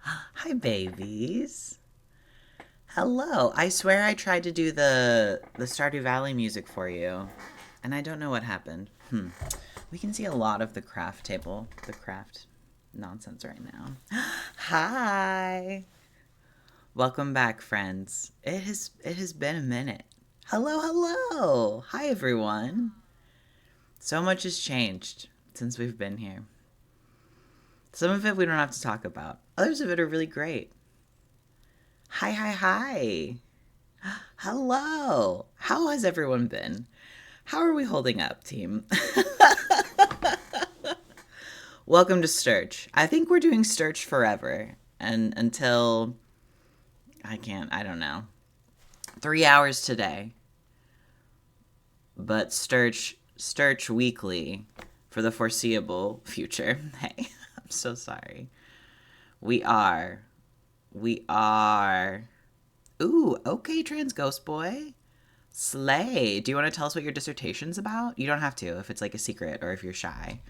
Hi, babies. Hello. I swear I tried to do the Stardew Valley music for you, and I don't know what happened. We can see a lot of the craft table, the craft nonsense right now. Hi. Welcome back, friends. It has been a minute. Hello, hello. Hi, everyone. So much has changed since we've been here. Some of it we don't have to talk about. Others of it are really great. Hi, hi, hi. Hello. How has everyone been? How are we holding up, team? Welcome to Sturch. I think we're doing Sturch forever. And until I don't know. 3 hours today. But Sturch weekly for the foreseeable future. Hey, I'm so sorry. We are. We are. Ooh, okay, trans ghost boy. Slay. Do you want to tell us what your dissertation's about? You don't have to if it's like a secret or if you're shy.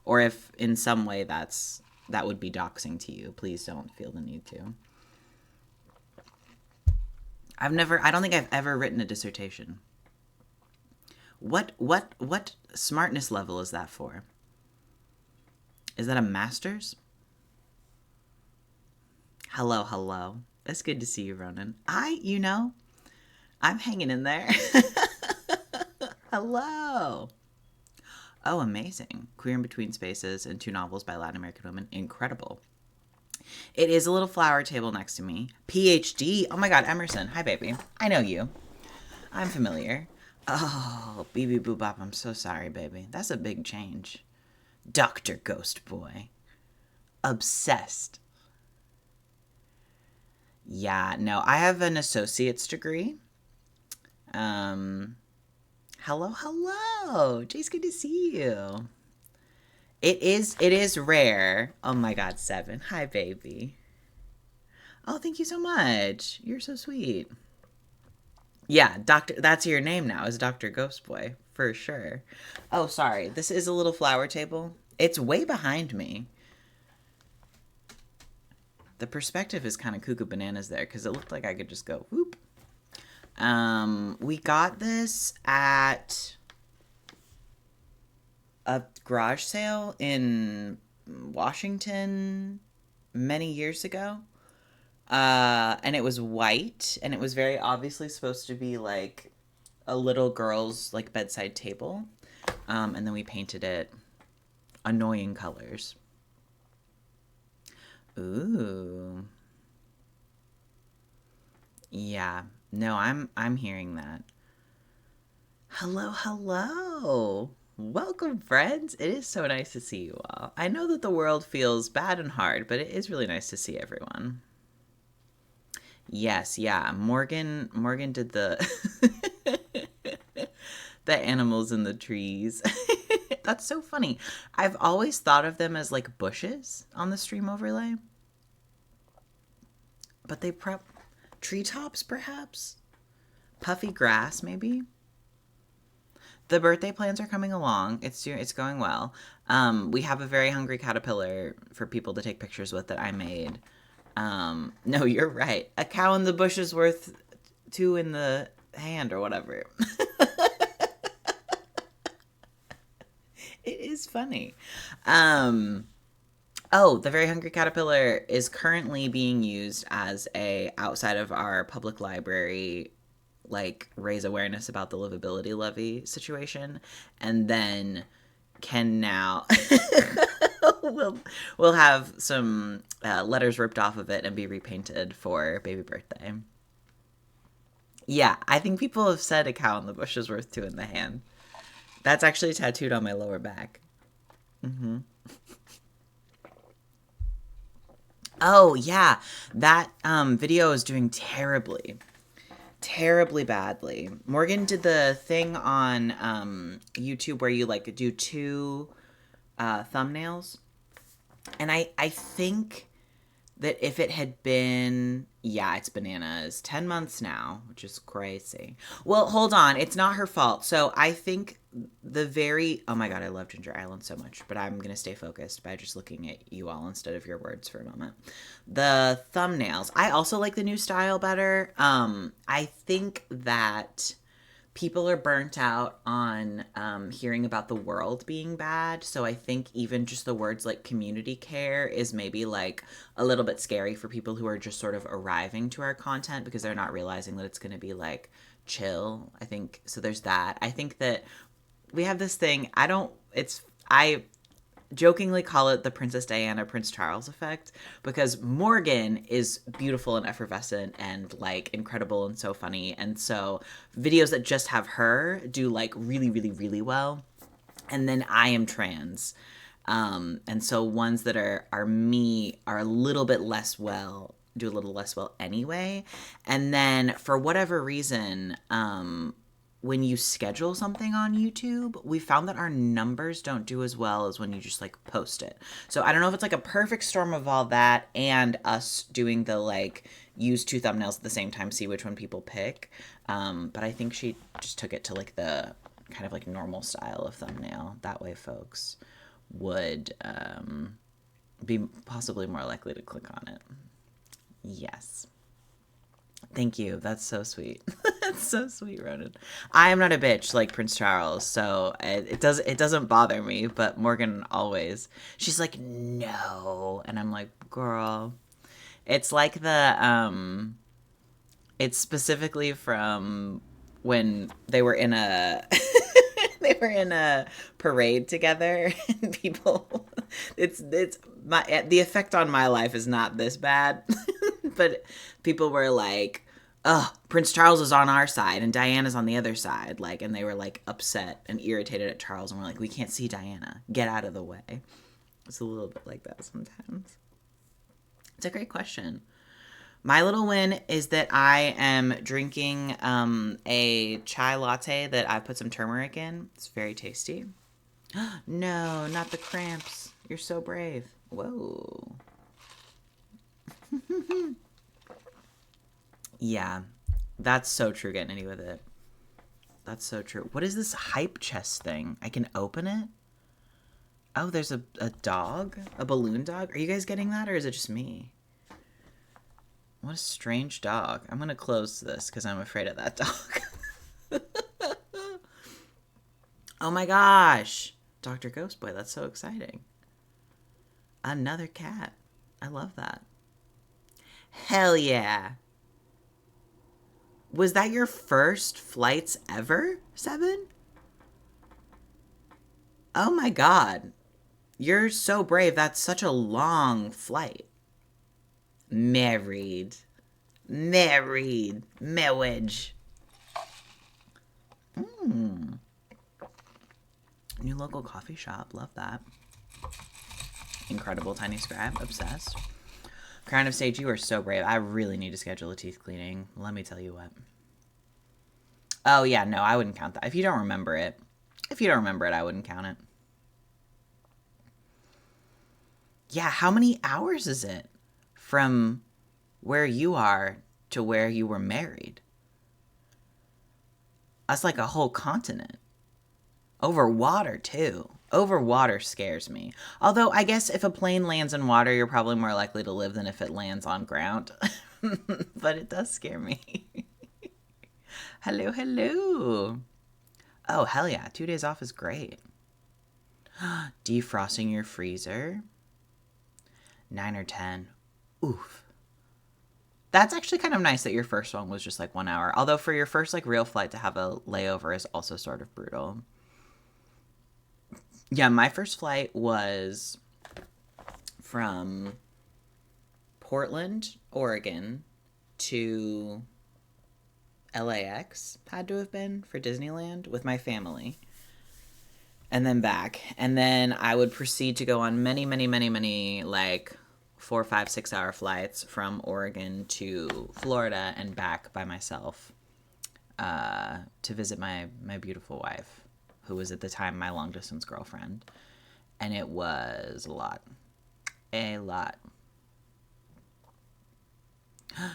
Or if in some way that would be doxing to you. Please don't feel the need to. I don't think I've ever written a dissertation. What smartness level is that for? Is that a master's? Hello, hello. It's good to see you, Ronan. I'm hanging in there. Hello. Oh, amazing. Queer in Between Spaces and two novels by Latin American women. Incredible. It is a little flower table next to me. PhD. Oh my God, Emerson. Hi, baby. I know you. I'm familiar. Oh, BB Boobop. I'm so sorry, baby. That's a big change. Dr. Ghost Boy. Obsessed. Yeah, no, I have an associate's degree. Um, hello, hello. Jay's good to see you. It is rare. Oh my God, Seven. Hi, baby. Oh, thank you so much. You're so sweet. Yeah, Doctor. That's your name now, is Doctor Ghost Boy for sure. Oh, sorry. This is a little flower table. It's way behind me. The perspective is kind of cuckoo bananas there because it looked like I could just go whoop. We got this at a garage sale in Washington many years ago. And it was white, and it was very obviously supposed to be like a little girl's like bedside table. And then we painted it annoying colors. Ooh. Yeah. No, I'm hearing that. Hello, hello. Welcome, friends. It is so nice to see you all. I know that the world feels bad and hard, but it is really nice to see everyone. Yes, yeah. Morgan did the the animals in the trees. That's so funny. I've always thought of them as like bushes on the stream overlay, but they prep treetops perhaps? Puffy grass maybe? The birthday plans are coming along. It's going well. We have a very hungry caterpillar for people to take pictures with that I made. No, you're right. A cow in the bush is worth two in the hand or whatever. It is funny. Um, oh, the very hungry caterpillar is currently being used as a outside of our public library like raise awareness about the livability levy situation, and then can now we'll we'll have some letters ripped off of it and be repainted for baby birthday. Yeah, I think people have said a cow in the bush is worth two in the hand. That's actually tattooed on my lower back. Hmm. Oh yeah, that video is doing terribly badly. Morgan did the thing on YouTube where you like do two thumbnails, and I think that if it had been, yeah, it's bananas. 10 months now, which is crazy. Well, hold on. It's not her fault. So I think oh my God, I love Ginger Island so much, but I'm going to stay focused by just looking at you all instead of your words for a moment. The thumbnails. I also like the new style better. I think that people are burnt out on hearing about the world being bad. So I think even just the words like community care is maybe like a little bit scary for people who are just sort of arriving to our content because they're not realizing that it's going to be like chill. I think so. There's that. I think that we have this thing. I jokingly call it the Princess Diana, Prince Charles effect because Morgan is beautiful and effervescent and like incredible and so funny. And so videos that just have her do like really, really, really well. And then I am trans. And so ones that are me are a little bit less well, do a little less well anyway. And then for whatever reason, when you schedule something on YouTube, we found that our numbers don't do as well as when you just like post it. So I don't know if it's like a perfect storm of all that and us doing the like use two thumbnails at the same time, see which one people pick. But I think she just took it to like the kind of like normal style of thumbnail. That way folks would be possibly more likely to click on it. Yes. Thank you. That's so sweet. That's so sweet, Ronan. I am not a bitch like Prince Charles, so it doesn't bother me. But Morgan always, she's like, no, and I'm like, girl, it's like it's specifically from when they were in a they were in a parade together, and people, the effect on my life is not this bad, but people were like, oh, Prince Charles is on our side and Diana's on the other side, like, and they were like upset and irritated at Charles, and we're like, we can't see Diana, get out of the way. It's a little bit like that sometimes. It's a great question. My little win is that I am drinking a chai latte that I put some turmeric in. It's very tasty. No, not the cramps. You're so brave. Whoa. Yeah, that's so true, getting any with it. That's so true. What is this hype chest thing? I can open it? Oh, there's a dog? A balloon dog? Are you guys getting that, or is it just me? What a strange dog. I'm going to close this because I'm afraid of that dog. Oh my gosh. Dr. Ghost Boy, that's so exciting. Another cat. I love that. Hell yeah. Was that your first flights ever, Seven? Oh my god. You're so brave. That's such a long flight. Married. Marriage. New local coffee shop. Love that. Incredible tiny scribe. Obsessed. Crown of Sage, you are so brave. I really need to schedule a teeth cleaning. Let me tell you what. Oh, yeah, no, I wouldn't count that. If you don't remember it, I wouldn't count it. Yeah, how many hours is it from where you are to where you were married? That's like a whole continent. Over water, too. Over water scares me. Although, I guess if a plane lands in water, you're probably more likely to live than if it lands on ground. But it does scare me. Hello, hello. Oh, hell yeah. 2 days off is great. Defrosting your freezer. 9 or 10. Oof. That's actually kind of nice that your first one was just like 1 hour. Although for your first like real flight to have a layover is also sort of brutal. Yeah, my first flight was from Portland, Oregon to LAX, had to have been, for Disneyland with my family. And then back. And then I would proceed to go on many, like 4, 5, 6 hour flights from Oregon to Florida and back by myself to visit my beautiful wife, who was at the time my long distance girlfriend. And it was a lot.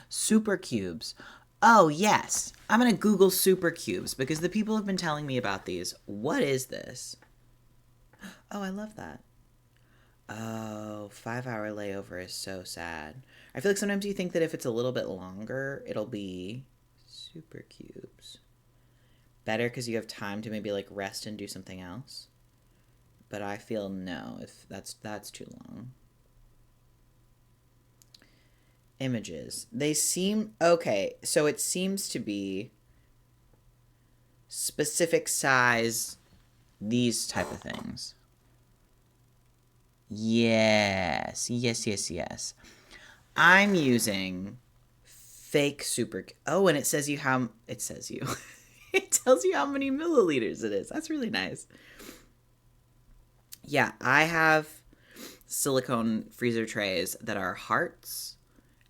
Super cubes. Oh, yes. I'm going to Google super cubes because the people have been telling me about these. What is this? Oh, I love that. Oh, 5 hour layover is so sad. I feel like sometimes you think that if it's a little bit longer, it'll be super cubes. Better because you have time to maybe like rest and do something else. But I feel no, if that's too long. Images. They seem okay, so it seems to be specific size, these type of things. Yes, yes, yes, yes. I'm using fake super. Oh, and it says you how it says you. It tells you how many milliliters it is. That's really nice. Yeah, I have silicone freezer trays that are hearts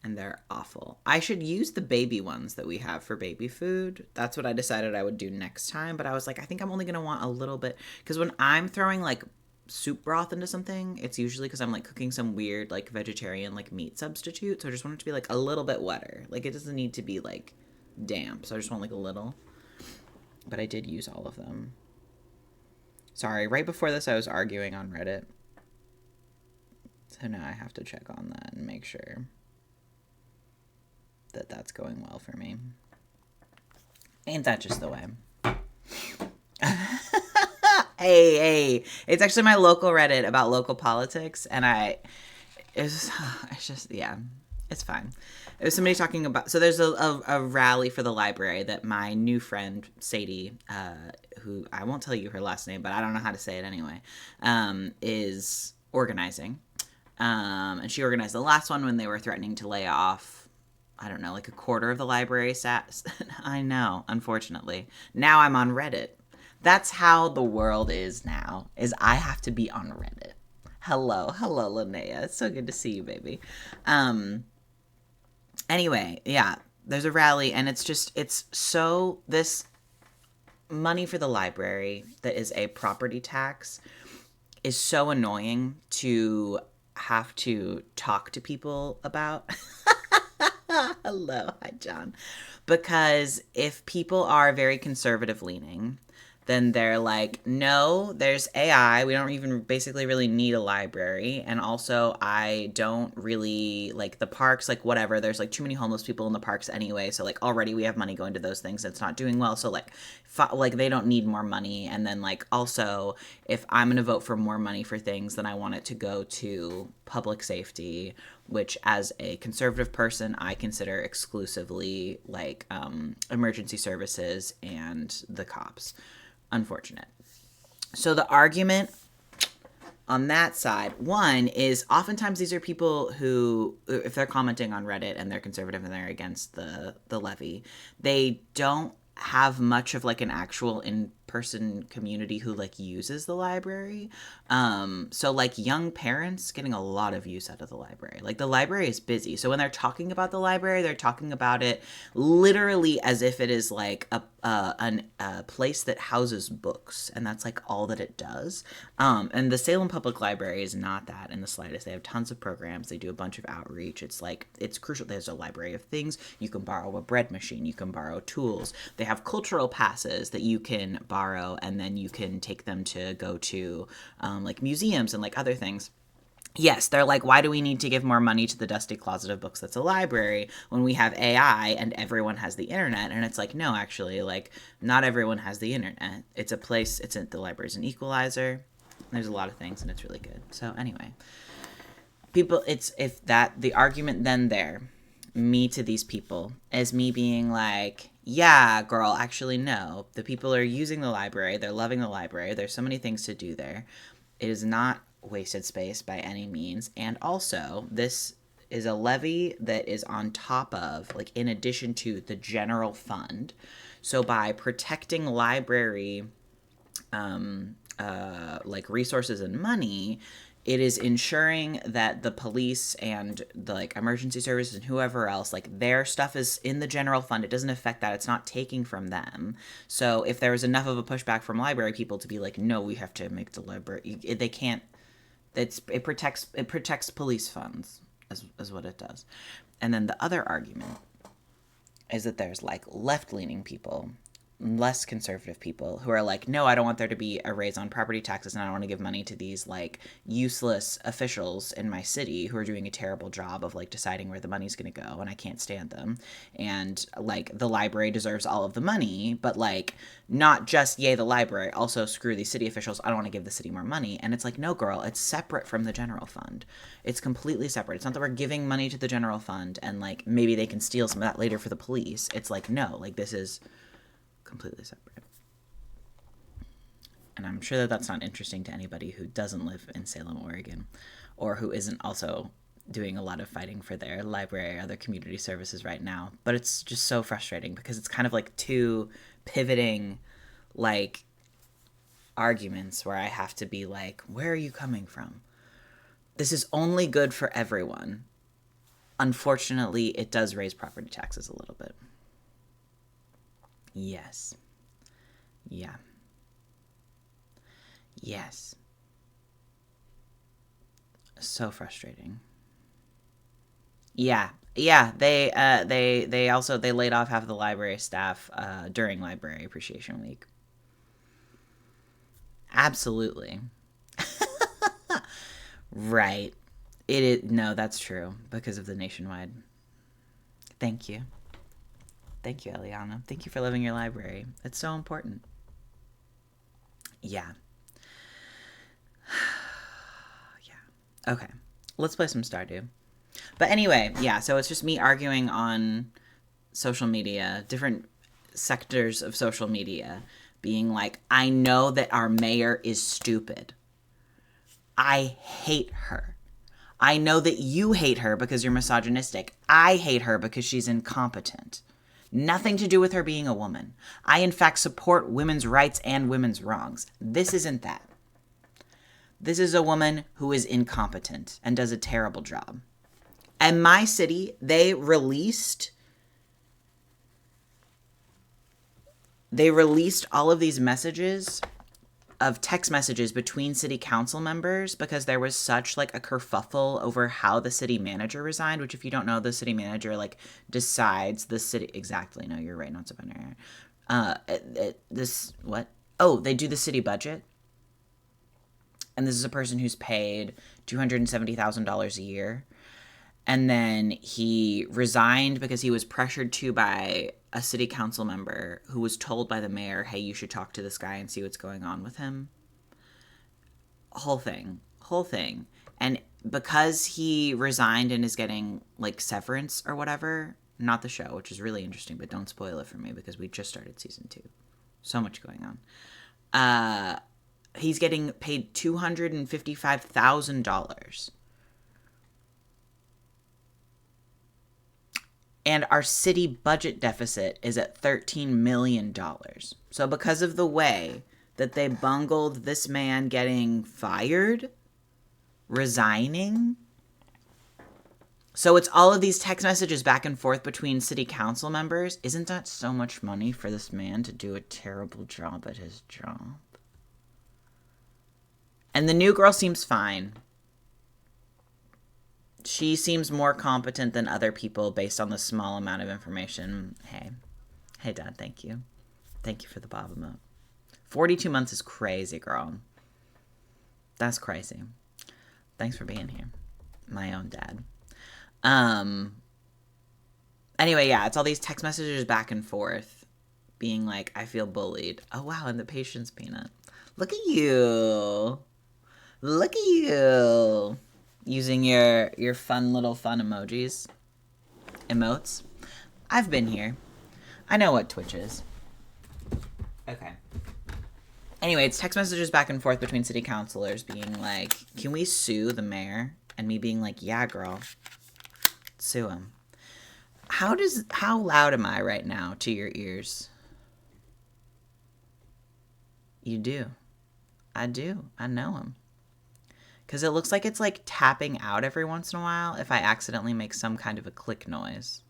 and they're awful. I should use the baby ones that we have for baby food. That's what I decided I would do next time, but I was like, I think I'm only going to want a little bit cuz when I'm throwing like soup broth into something, it's usually cuz I'm like cooking some weird like vegetarian like meat substitute, so I just want it to be like a little bit wetter. Like it doesn't need to be like damp. So I just want like a little. But I did use all of them. Sorry, right before this I was arguing on Reddit. So now I have to check on that and make sure that that's going well for me. Ain't that just the way? Hey, it's actually my local Reddit about local politics, and it's just, yeah, it's fine. It was somebody talking about, so there's a rally for the library that my new friend, Sadie, who, I won't tell you her last name, but I don't know how to say it anyway, is organizing. And she organized the last one when they were threatening to lay off, I don't know, like a quarter of the library staff. I know, unfortunately. Now I'm on Reddit. That's how the world is now, is I have to be on Reddit. Hello, Linnea. It's so good to see you, baby. Anyway, yeah, there's a rally, and it's so, this money for the library that is a property tax is so annoying to have to talk to people about. Hello, hi John. Because if people are very conservative leaning, then they're like, no, there's AI. We don't even basically really need a library. And also, I don't really like the parks, like whatever. There's like too many homeless people in the parks anyway. So like already we have money going to those things. It's not doing well. So like they don't need more money. And then like also, if I'm going to vote for more money for things, then I want it to go to public safety, which as a conservative person, I consider exclusively like emergency services and the cops. Unfortunate. So the argument on that side, one is oftentimes these are people who, if they're commenting on Reddit and they're conservative and they're against the levy, they don't have much of like an actual in-person community who like uses the library. So like young parents getting a lot of use out of the library. Like the library is busy. So when they're talking about the library, they're talking about it literally as if it is like a place that houses books, and that's like all that it does. And the Salem Public Library is not that in the slightest. They have tons of programs. They do a bunch of outreach. It's like, it's crucial. There's a library of things. You can borrow a bread machine. You can borrow tools. They have cultural passes that you can borrow, and then you can take them to go to like museums and like other things. Yes, they're like, why do we need to give more money to the dusty closet of books that's a library when we have AI and everyone has the internet? And it's like, no, actually, like, not everyone has the internet. It's a place, the library's an equalizer. There's a lot of things, and it's really good. So anyway, people, the argument then there, me to these people, is me being like, yeah, girl, actually, no. The people are using the library. They're loving the library. There's so many things to do there. It is not wasted space by any means. And also, this is a levy that is on top of, like, in addition to the general fund. So by protecting library, like, resources and money, it is ensuring that the police and the like emergency services and whoever else, like their stuff is in the general fund. It doesn't affect that. It's not taking from them. So if there was enough of a pushback from library people to be like, no, we have to make the library, they can't. It protects police funds, is what it does. And then the other argument is that there's like left-leaning people, less conservative people who are like, no, I don't want there to be a raise on property taxes, and I don't want to give money to these like useless officials in my city who are doing a terrible job of like deciding where the money's going to go, and I can't stand them. And like the library deserves all of the money, but like not just yay the library, also screw these city officials. I don't want to give the city more money. And it's like, no, girl, it's separate from the general fund. It's completely separate. It's not that we're giving money to the general fund and like maybe they can steal some of that later for the police. It's like, no, like this is completely separate. And I'm sure that that's not interesting to anybody who doesn't live in Salem, Oregon, or who isn't also doing a lot of fighting for their library or other community services right now. But it's just so frustrating because it's kind of like two pivoting like arguments where I have to be like, where are you coming from? This is only good for everyone. Unfortunately, it does raise property taxes a little bit. Yes. Yeah. Yes. So frustrating. Yeah. Yeah, they also they laid off half of the library staff during Library Appreciation Week. Absolutely. Right. It is, no, that's true because of the nationwide. Thank you. Thank you, Eliana. Thank you for loving your library. It's so important. Yeah. Yeah. Okay. Let's play some Stardew. But anyway, yeah, so it's just me arguing on social media, different sectors of social media, being like, I know that our mayor is stupid. I hate her. I know that you hate her because you're misogynistic. I hate her because she's incompetent. Nothing to do with her being a woman. I, in fact, support women's rights and women's wrongs. This isn't that. This is a woman who is incompetent and does a terrible job. And my city, they released all of these messages of text messages between city council members because there was such like a kerfuffle over how the city manager resigned, which if you don't know, the city manager like decides the city exactly. No, you're right. Not so binary. This what? Oh, they do the city budget. And this is a person who's paid $270,000 a year. And then he resigned because he was pressured to by a city council member who was told by the mayor, hey, you should talk to this guy and see what's going on with him. Whole thing. And because he resigned and is getting like severance or whatever, not the show, which is really interesting, but don't spoil it for me because we just started season 2. So much going on. He's getting paid $255,000. And our city budget deficit is at $13 million. So because of the way that they bungled this man getting fired, resigning. So it's all of these text messages back and forth between city council members. Isn't that so much money for this man to do a terrible job at his job? And the new girl seems fine. She seems more competent than other people based on the small amount of information. Hey, Dad, thank you. Thank you for the Bob emote. 42 months is crazy, girl. That's crazy. Thanks for being here. My own dad. Anyway, yeah, it's all these text messages back and forth being like, I feel bullied. Oh, wow, and the patience peanut. Look at you. Look at you. Using your fun little fun emojis. Emotes. I've been here. I know what Twitch is. Okay. Anyway, it's text messages back and forth between city councilors being like, can we sue the mayor? And me being like, yeah, girl. Sue him. How loud am I right now to your ears? You do. I do. I know him. Because it looks like it's like tapping out every once in a while if I accidentally make some kind of a click noise.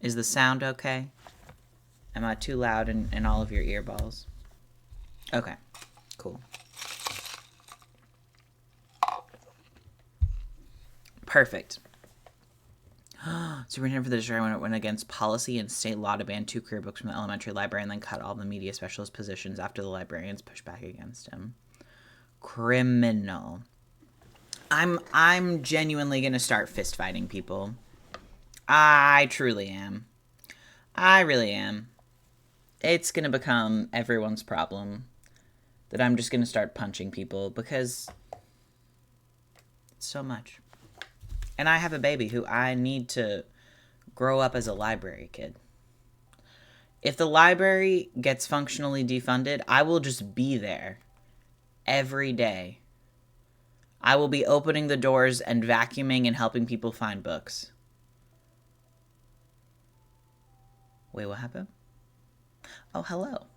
Is the sound okay? Am I too loud in all of your earballs? Okay, cool. Perfect. Superintendent for the district went against policy and state law to ban 2 career books from the elementary library and then cut all the media specialist positions after the librarians pushed back against him. Criminal. I'm genuinely gonna start fist fighting people. I truly am. I really am. It's gonna become everyone's problem that I'm just gonna start punching people because it's so much. And I have a baby who I need to grow up as a library kid. If the library gets functionally defunded, I will just be there every day. I will be opening the doors and vacuuming and helping people find books. Wait, what happened? Oh, hello.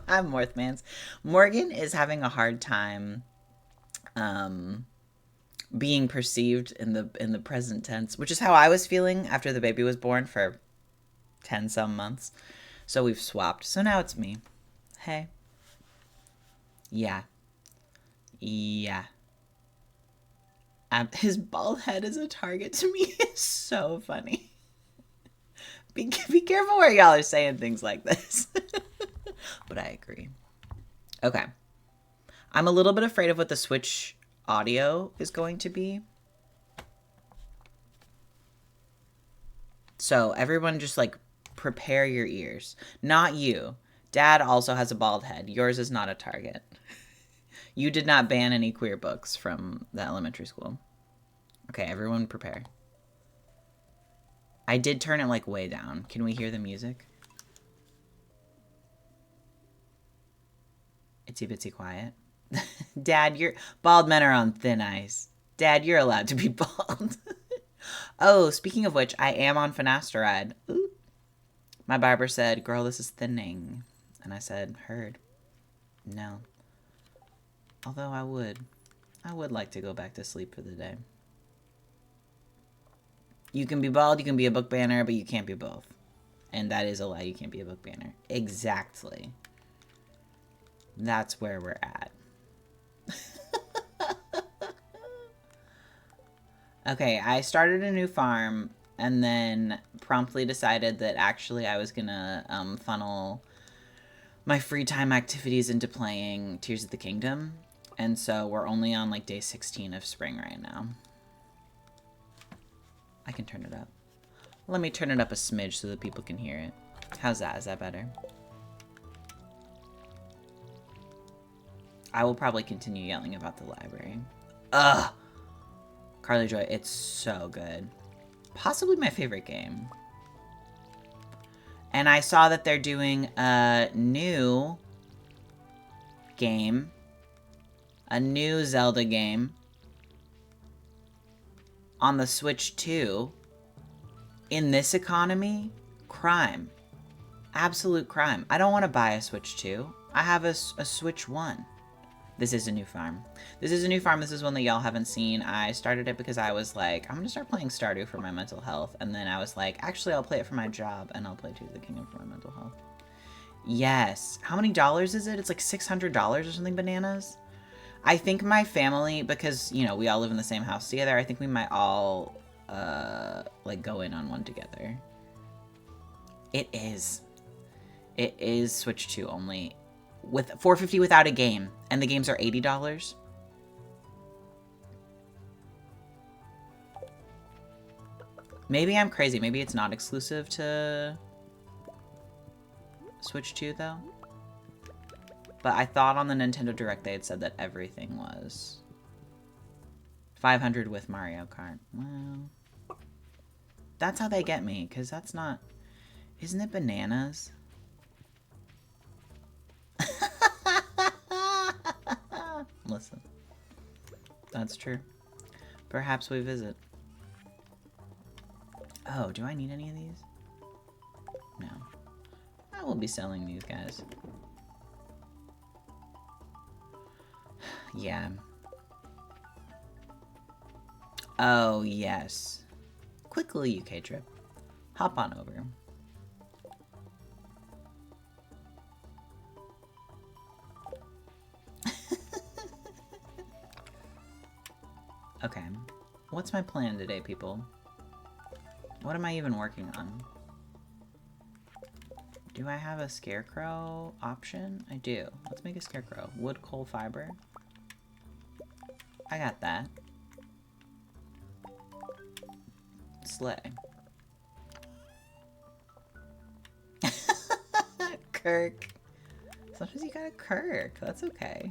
I'm Morthmans. Morgan is having a hard time being perceived in the present tense, which is how I was feeling after the baby was born for 10 some months. So we've swapped. So now it's me. Hey. Yeah. His bald head as a target to me is so funny. Be careful where y'all are saying things like this. But I agree. Okay. I'm a little bit afraid of what the Switch audio is going to be. So everyone just like prepare your ears. Not you. Dad also has a bald head. Yours is not a target. You did not ban any queer books from the elementary school. Okay, everyone prepare. I did turn it like way down. Can we hear the music? Itsy bitsy quiet. Dad, bald men are on thin ice. Dad, you're allowed to be bald. Oh, speaking of which, I am on finasteride. Ooh. My barber said, girl, this is thinning. And I said, heard. No. Although I would like to go back to sleep for the day. You can be bald, you can be a book banner, but you can't be both. And that is a lie, you can't be a book banner. Exactly. That's where we're at. Okay, I started a new farm and then promptly decided that actually I was gonna funnel my free time activities into playing Tears of the Kingdom. And so we're only on like day 16 of spring right now. I can turn it up. Let me turn it up a smidge so that people can hear it. How's that? Is that better? I will probably continue yelling about the library. Ugh! Carly Joy, it's so good. Possibly my favorite game. And I saw that they're doing a new game. A new Zelda game. On the Switch 2. In this economy, crime. Absolute crime. I don't want to buy a Switch 2. I have a Switch 1. This is a new farm. This is a new farm. This is one that y'all haven't seen. I started it because I was like, I'm going to start playing Stardew for my mental health. And then I was like, actually, I'll play it for my job. And I'll play Tears of the Kingdom for my mental health. Yes. How many dollars is it? It's like $600 or something bananas. I think my family, because, you know, we all live in the same house together, I think we might all, like, go in on one together. It is. It is Switch 2 only. With $4.50 without a game, and the games are $80. Maybe I'm crazy. Maybe it's not exclusive to Switch 2, though. But I thought on the Nintendo Direct they had said that everything was $500 with Mario Kart. Well, that's how they get me, because that's not... Isn't it bananas? Listen, that's true. Perhaps we visit. Oh, do I need any of these? No. I will be selling these guys. Yeah. Oh, yes. Quick little UK trip. Hop on over. Okay. What's my plan today, people? What am I even working on? Do I have a scarecrow option? I do. Let's make a scarecrow. Wood, coal, fiber. I got that. Slay. Kirk. Sometimes you got a Kirk. That's okay.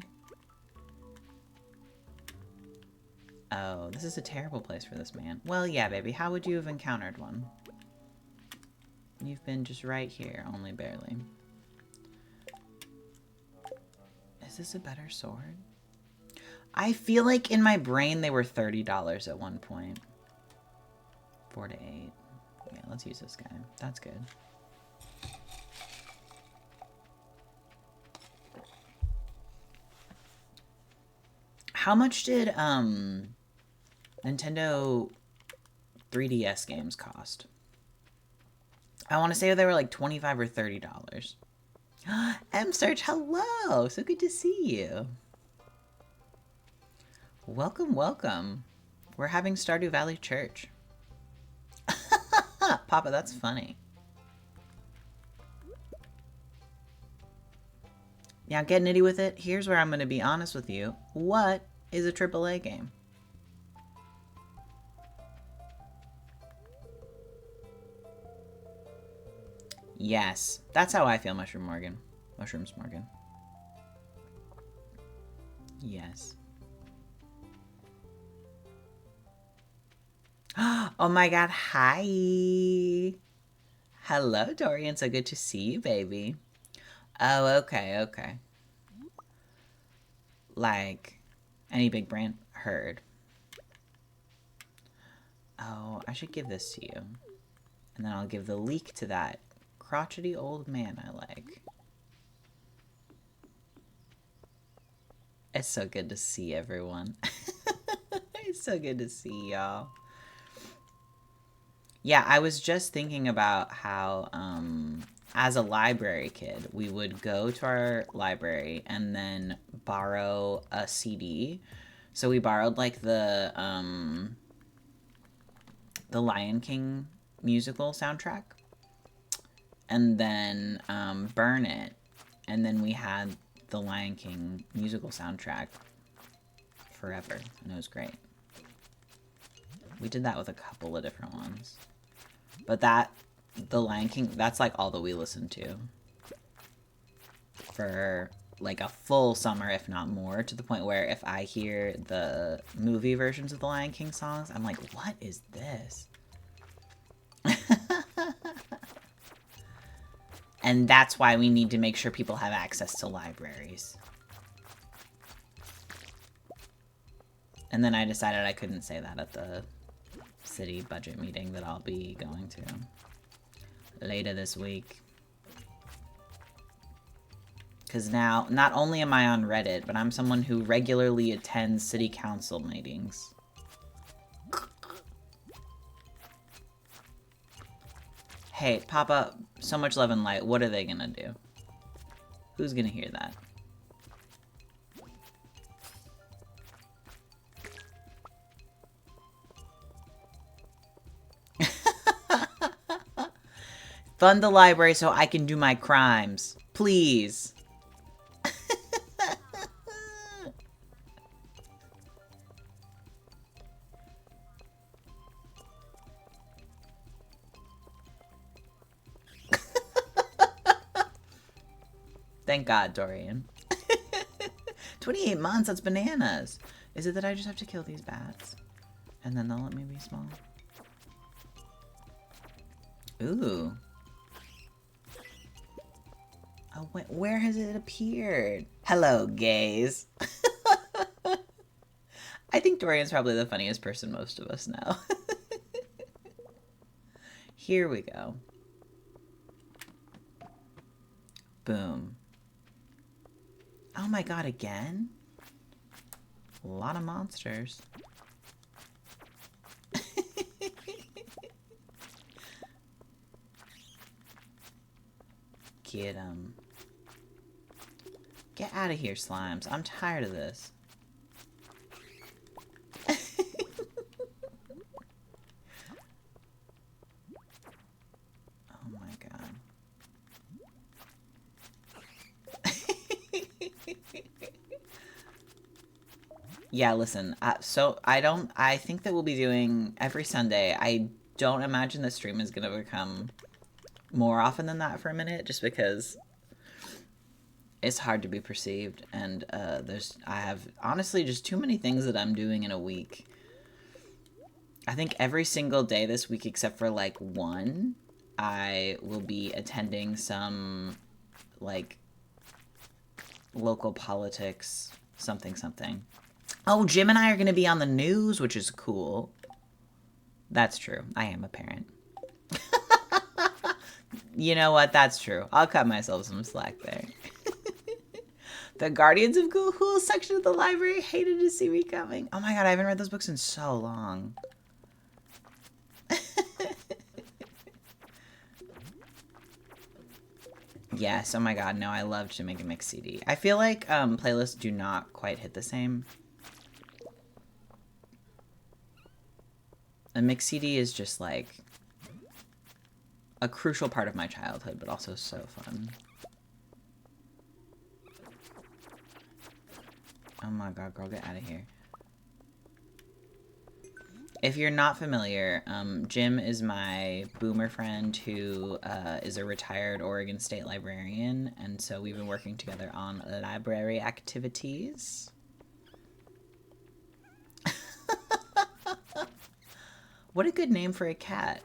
Oh, this is a terrible place for this man. Well, yeah, baby. How would you have encountered one? You've been just right here, only barely. Is this a better sword? I feel like in my brain they were $30 at one point. 4 to 8. Yeah, let's use this guy. That's good. How much did Nintendo 3DS games cost? I want to say they were like $25 or $30. M-Search, hello! So good to see you. Welcome, welcome. We're having Stardew Valley Church. Papa, that's funny. Now, get nitty with it. Here's where I'm going to be honest with you. What is a AAA game? Yes. That's how I feel, Mushroom Morgan. Mushrooms Morgan. Yes. Oh my god, hi! Hello, Dorian. So good to see you, baby. Oh, okay, okay. Like, any big brand? Heard. Oh, I should give this to you. And then I'll give the leek to that crotchety old man I like. It's so good to see everyone. It's so good to see y'all. Yeah, I was just thinking about how, as a library kid, we would go to our library and then borrow a CD. So we borrowed, like, the Lion King musical soundtrack. And then burn it. And then we had the Lion King musical soundtrack forever. And it was great. We did that with a couple of different ones. But the Lion King, that's like all that we listened to. For like a full summer, if not more. To the point where if I hear the movie versions of the Lion King songs, I'm like, what is this? And that's why we need to make sure people have access to libraries. And then I decided I couldn't say that at the city budget meeting that I'll be going to later this week. Because now, not only am I on Reddit, but I'm someone who regularly attends city council meetings. Hey, Papa, so much love and light. What are they gonna do? Who's gonna hear that? Fund the library so I can do my crimes. Please. Thank God, Dorian. 28 months, that's bananas. Is it that I just have to kill these bats? And then they'll let me be small? Ooh. Oh, where has it appeared? Hello, gays. I think Dorian's probably the funniest person most of us know. Here we go. Boom. Oh my god, again? A lot of monsters. Get 'em. Get out of here, slimes. I'm tired of this. Yeah, listen. So I think that we'll be doing every Sunday. I don't imagine the stream is going to become more often than that for a minute, just because it's hard to be perceived, and I have honestly just too many things that I'm doing in a week. I think every single day this week, except for like one, I will be attending some like local politics something. Oh, Jim and I are going to be on the news, which is cool. That's true. I am a parent. You know what? That's true. I'll cut myself some slack there. The Guardians of Ghoul section of the library hated to see me coming. Oh my god, I haven't read those books in so long. Yes, oh my god, no, I love to make a mix CD. I feel like playlists do not quite hit the same. A mix CD is just like a crucial part of my childhood, but also so fun. Oh my god, girl, get out of here. If you're not familiar, Jim is my boomer friend who is a retired Oregon State librarian, and so we've been working together on library activities. What a good name for a cat.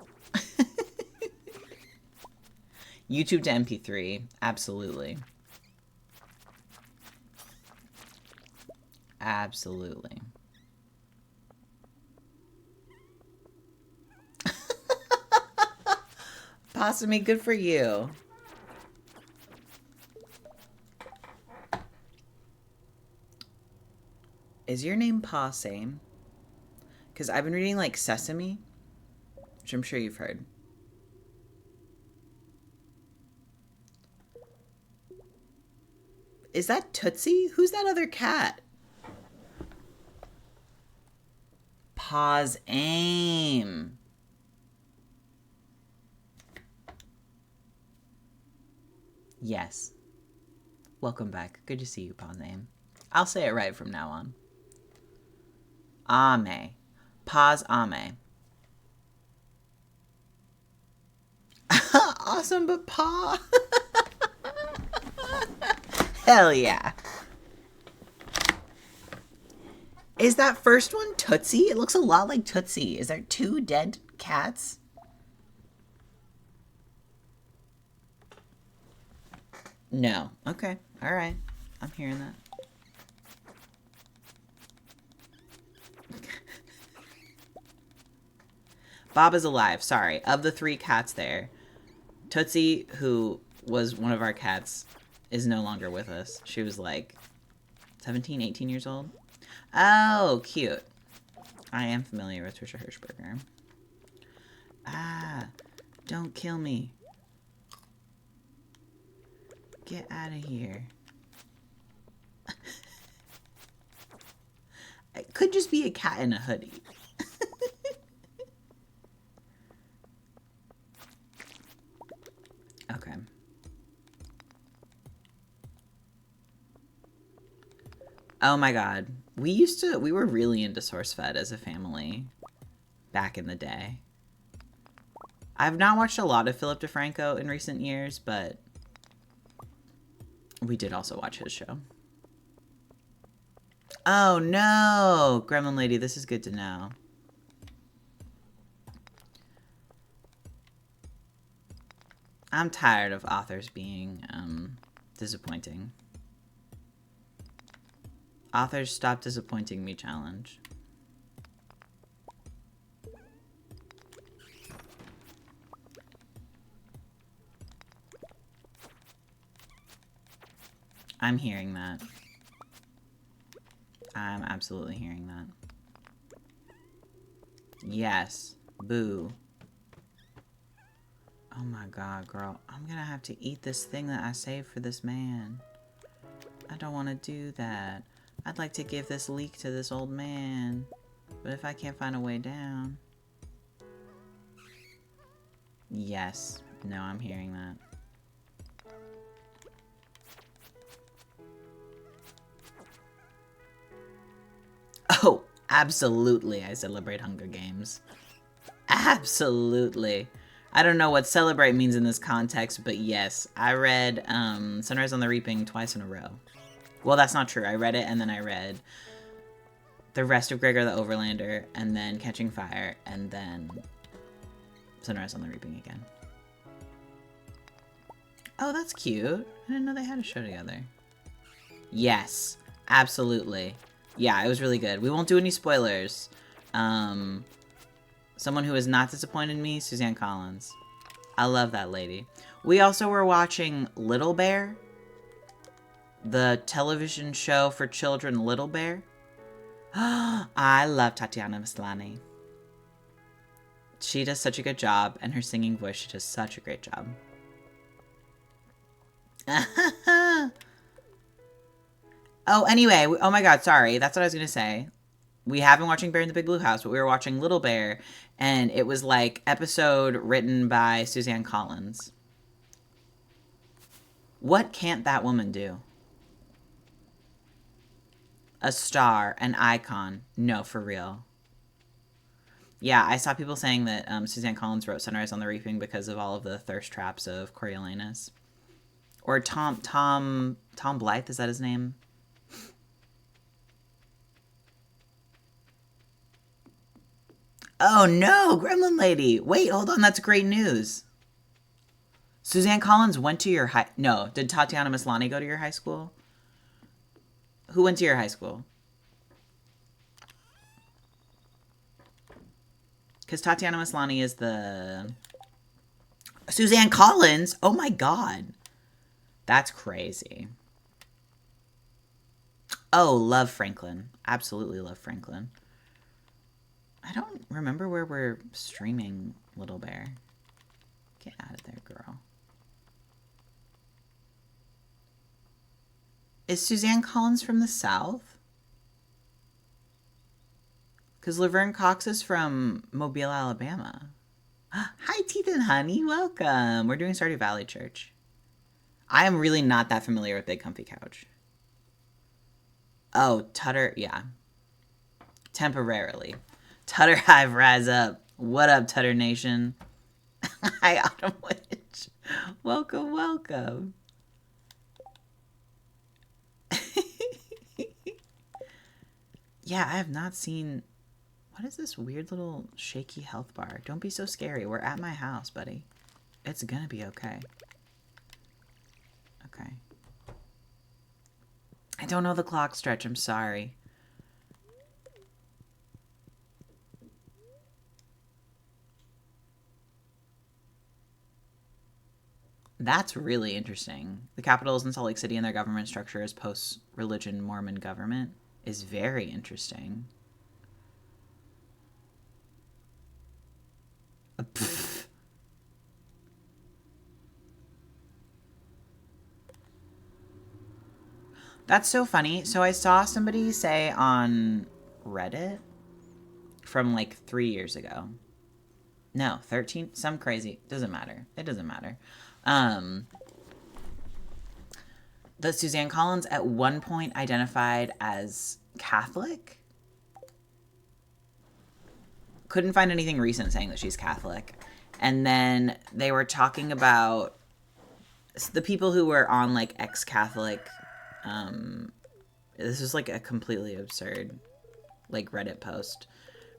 YouTube to MP3, absolutely. Absolutely. Possum, good for you. Is your name Possum? Because I've been reading like Sesame, which I'm sure you've heard. Is that Tootsie? Who's that other cat? Pause aim. Yes. Welcome back. Good to see you, Pause aim. I'll say it right from now on. Ame. Pause ame. Awesome, but paw. Hell yeah. Is that first one Tootsie? It looks a lot like Tootsie. Is there two dead cats? No. Okay. All right. I'm hearing that. Bob is alive. Sorry. Of the three cats there, Tootsie, who was one of our cats, is no longer with us. She was like 17, 18 years old. Oh, cute. I am familiar with Trisha Hirschberger. Ah, don't kill me. Get out of here. It could just be a cat in a hoodie. Okay. Oh my god. We were really into SourceFed as a family back in the day. I've not watched a lot of Philip DeFranco in recent years, but we did also watch his show. Oh no! Gremlin Lady, this is good to know. I'm tired of authors being disappointing. Authors stop disappointing me challenge. I'm hearing that. I'm absolutely hearing that. Yes. Boo. Oh my god, girl. I'm gonna have to eat this thing that I saved for this man. I don't want to do that. I'd like to give this leek to this old man. But if I can't find a way down... Yes. No, I'm hearing that. Oh, absolutely, I celebrate Hunger Games. Absolutely. I don't know what celebrate means in this context, but yes, I read Sunrise on the Reaping twice in a row. Well, that's not true. I read it, and then I read the rest of Gregor the Overlander, and then Catching Fire, and then Sunrise on the Reaping again. Oh, that's cute. I didn't know they had a show together. Yes, absolutely. Yeah, it was really good. We won't do any spoilers. Someone who has not disappointed me, Suzanne Collins. I love that lady. We also were watching Little Bear, the television show for children, Little Bear. I love Tatiana Maslany. She does such a good job, and her singing voice, she does such a great job. Oh, anyway, oh my god, sorry. That's what I was going to say. We have been watching Bear in the Big Blue House, but we were watching Little Bear, and it was like episode written by Suzanne Collins. What can't that woman do? A star, an icon. No, for real. Yeah, I saw people saying that Suzanne Collins wrote Sunrise on the Reaping because of all of the thirst traps of Coriolanus. Or Tom Blythe, is that his name? Oh no, Gremlin Lady. Wait, hold on, that's great news. Suzanne Collins went to your No, did Tatiana Maslany go to your high school? Who went to your high school? Because Tatiana Maslany is the... Suzanne Collins? Oh my god. That's crazy. Oh, love Franklin. Absolutely love Franklin. I don't remember where we're streaming Little Bear. Get out of there, girl. Is Suzanne Collins from the South? Because Laverne Cox is from Mobile, Alabama. Hi, Teeth and Honey. Welcome. We're doing Stardew Valley Church. I am really not that familiar with Big Comfy Couch. Oh, Tutter. Yeah. Temporarily. Tutter Hive, rise up. What up, Tutter Nation? Hi, Autumn Witch. Welcome, welcome. Yeah, I have not seen... What is this weird little shaky health bar? Don't be so scary. We're at my house, buddy. It's gonna be okay. Okay. I don't know the clock stretch. I'm sorry. That's really interesting. The capital is in Salt Lake City and their government structure is post-religion Mormon government is very interesting. That's so funny. So I saw somebody say on Reddit from like 3 years ago. No, 13, some crazy, doesn't matter. It doesn't matter. That Suzanne Collins at one point identified as Catholic. Couldn't find anything recent saying that she's Catholic. And then they were talking about the people who were on like ex-Catholic. This is like a completely absurd like Reddit post.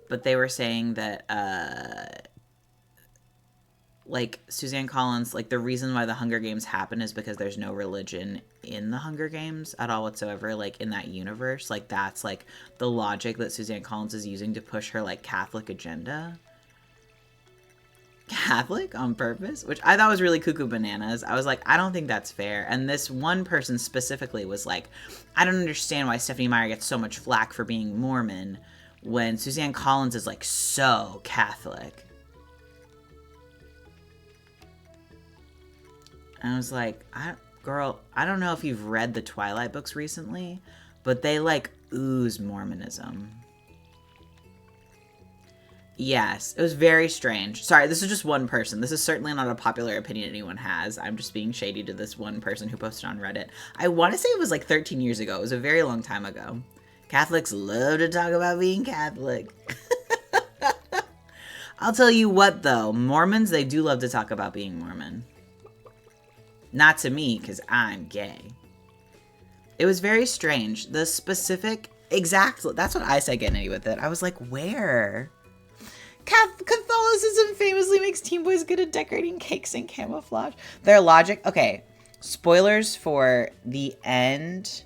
But they were saying that like Suzanne Collins, like the reason why the Hunger Games happen is because there's no religion in the Hunger Games at all whatsoever, like in that universe. Like that's like the logic that Suzanne Collins is using to push her like Catholic agenda. Catholic on purpose, which I thought was really cuckoo bananas. I was like, I don't think that's fair. And this one person specifically was like, I don't understand why Stephanie Meyer gets so much flack for being Mormon when Suzanne Collins is like so Catholic. And I was like, girl, I don't know if you've read the Twilight books recently, but they like ooze Mormonism. Yes, it was very strange. Sorry, this is just one person. This is certainly not a popular opinion anyone has. I'm just being shady to this one person who posted on Reddit. I want to say it was like 13 years ago. It was a very long time ago. Catholics love to talk about being Catholic. I'll tell you what, though. Mormons, they do love to talk about being Mormon. Not to me, because I'm gay. It was very strange. The specific... Exactly. That's what I said getting with it. I was like, where? Catholicism famously makes teen boys good at decorating cakes and camouflage. Their logic... Okay. Spoilers for the end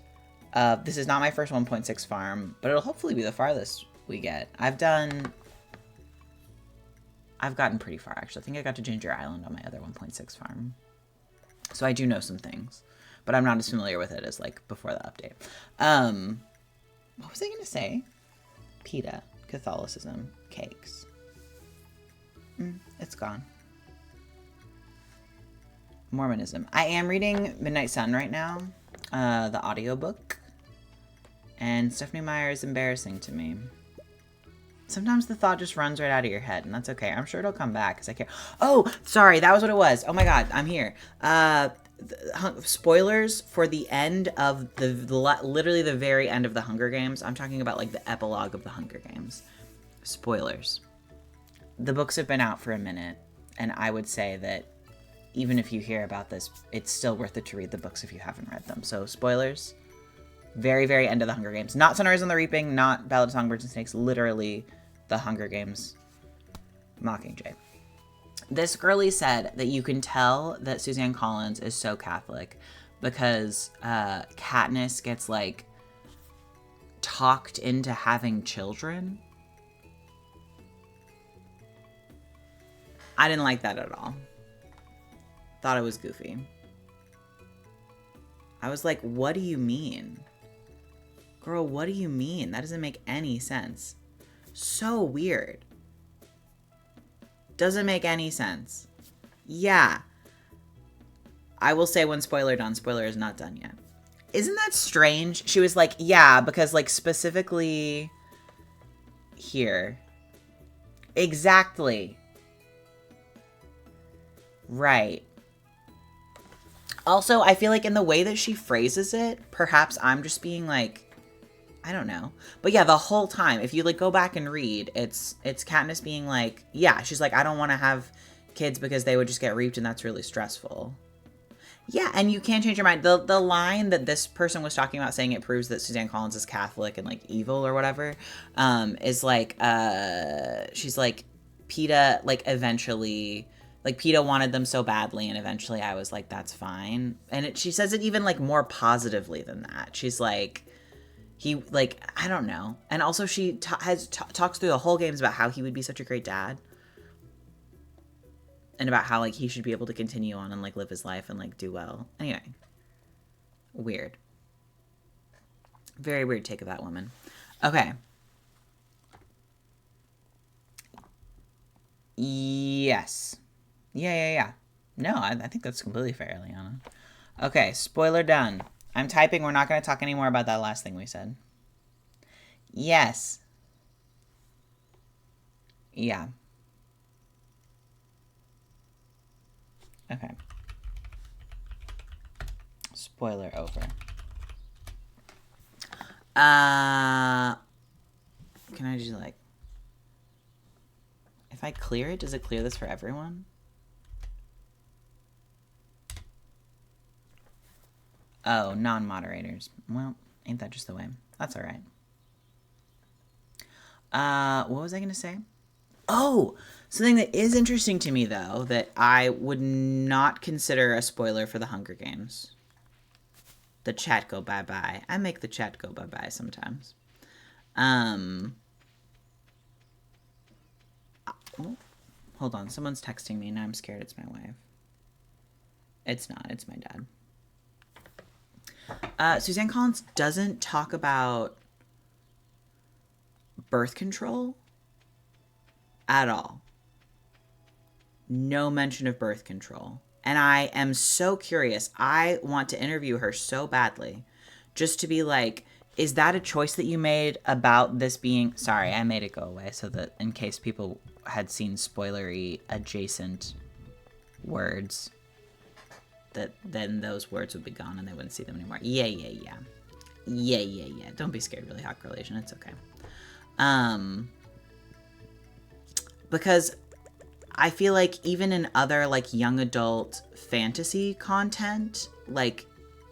of... This is not my first 1.6 farm, but it'll hopefully be the farthest we get. I've gotten pretty far, actually. I think I got to Ginger Island on my other 1.6 farm. So I do know some things, but I'm not as familiar with it as, like, before the update. What was I going to say? PETA, Catholicism, cakes. It's gone. Mormonism. I am reading Midnight Sun right now, the audiobook, and Stephanie Meyer is embarrassing to me. Sometimes the thought just runs right out of your head, and that's okay. I'm sure it'll come back, because I care. Oh, sorry, that was what it was. Oh my god, I'm here. Spoilers for the end of literally the very end of the Hunger Games. I'm talking about, like, the epilogue of the Hunger Games. Spoilers. The books have been out for a minute, and I would say that even if you hear about this, it's still worth it to read the books if you haven't read them. So, spoilers. Very, very end of the Hunger Games. Not Sunrise on the Reaping, not Ballad of Songbirds and Snakes. Literally, the Hunger Games. Mockingjay. This girlie said that you can tell that Suzanne Collins is so Catholic because Katniss gets, like, talked into having children. I didn't like that at all. Thought it was goofy. I was like, what do you mean? Girl, what do you mean? That doesn't make any sense. So weird. Doesn't make any sense. Yeah. I will say when spoiler done. Spoiler is not done yet. Isn't that strange? She was like, yeah, because, like, specifically here. Exactly. Right. Also, I feel like in the way that she phrases it, perhaps I'm just being like, I don't know. But yeah, the whole time, if you, like, go back and read, it's Katniss being like, yeah, she's like, I don't want to have kids because they would just get raped and that's really stressful. Yeah, and you can't change your mind. The line that this person was talking about, saying it proves that Suzanne Collins is Catholic and, like, evil or whatever, is like, she's like, PETA, like, eventually... Like, PETA wanted them so badly, and eventually I was like, that's fine. And she says it even, like, more positively than that. She's like, I don't know. And also she talks through the whole games about how he would be such a great dad. And about how, like, he should be able to continue on and, like, live his life and, like, do well. Anyway. Weird. Very weird take of that woman. Okay. Yes. Yeah. No, I think that's completely fair, Liana. Okay, spoiler done. I'm typing. We're not going to talk anymore about that last thing we said. Yes. Yeah. Okay. Spoiler over. Can I just, like... If I clear it, does it clear this for everyone? Oh, non-moderators. Well, ain't that just the way? That's all right. What was I going to say? Oh, something that is interesting to me, though, that I would not consider a spoiler for the Hunger Games. The chat go bye-bye. I make the chat go bye-bye sometimes. Hold on. Someone's texting me, and I'm scared it's my wife. It's not. It's my dad. Suzanne Collins doesn't talk about birth control at all. No mention of birth control. And I am so curious. I want to interview her so badly. Just to be like, is that a choice that you made about this being... Sorry, I made it go away so that in case people had seen spoilery adjacent words... that then those words would be gone and they wouldn't see them anymore. Yeah. Yeah. Don't be scared, really hot correlation. It's okay. Because I feel like even in other, like, young adult fantasy content, like,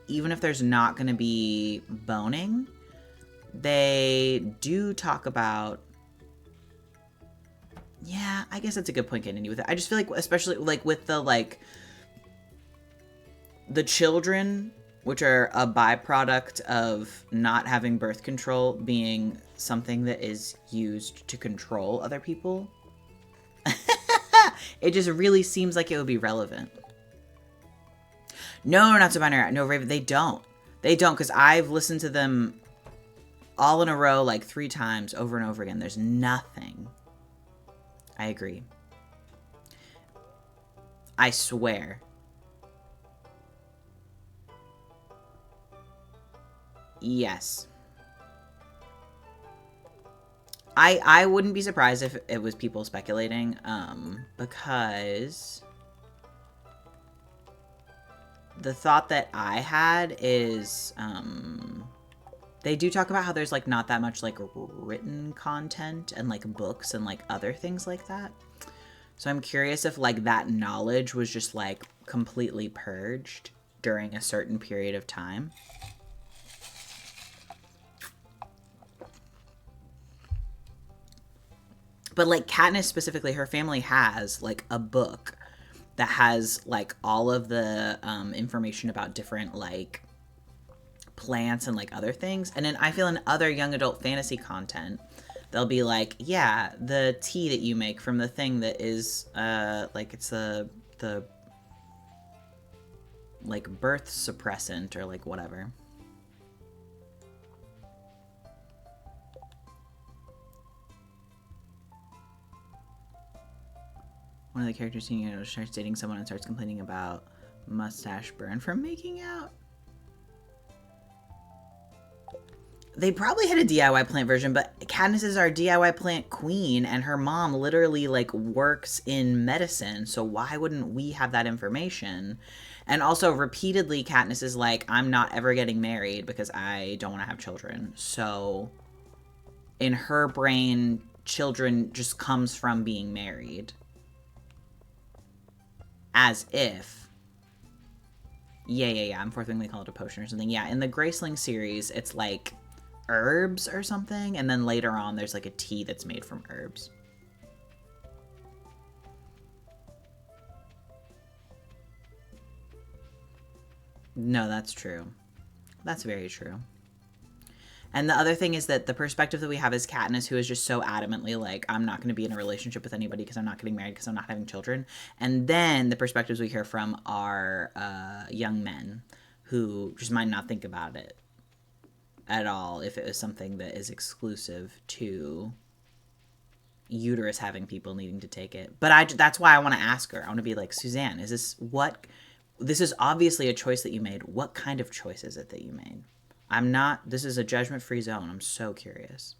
even if there's not going to be boning, they do talk about... Yeah, I guess that's a good point getting into with it. I just feel like, especially, like, with the, like, the children, which are a byproduct of not having birth control being something that is used to control other people, it just really seems like it would be relevant. No, not so binary. No, Raven, they don't. They don't, because I've listened to them all in a row, like 3 times, over and over again. There's nothing. I agree. I swear. Yes. I wouldn't be surprised if it was people speculating, because the thought that I had is, they do talk about how there's, like, not that much, like, written content and, like, books and, like, other things like that. So I'm curious if, like, that knowledge was just, like, completely purged during a certain period of time. But, like, Katniss specifically, her family has, like, a book that has, like, all of the information about different, like, plants and, like, other things. And then I feel in other young adult fantasy content, they'll be like, yeah, the tea that you make from the thing that is, like, it's the like, birth suppressant or, like, whatever. One of the characters, starts dating someone and starts complaining about mustache burn from making out. They probably had a DIY plant version, but Katniss is our DIY plant queen, and her mom literally, like, works in medicine, so why wouldn't we have that information? And also, repeatedly, Katniss is like, I'm not ever getting married because I don't want to have children. So, in her brain, children just comes from being married. As if. Yeah. I'm fourth wing, they call it a potion or something. Yeah, in the Graceling series, it's like herbs or something, and then later on there's like a tea that's made from herbs. No, that's true. That's very true. And the other thing is that the perspective that we have is Katniss, who is just so adamantly like, I'm not going to be in a relationship with anybody because I'm not getting married because I'm not having children. And then the perspectives we hear from are young men who just might not think about it at all if it was something that is exclusive to uterus having people needing to take it. But that's why I want to ask her. I want to be like, Suzanne, is this what... This is obviously a choice that you made. What kind of choice is it that you made? I'm not... This is a judgment-free zone. I'm so curious.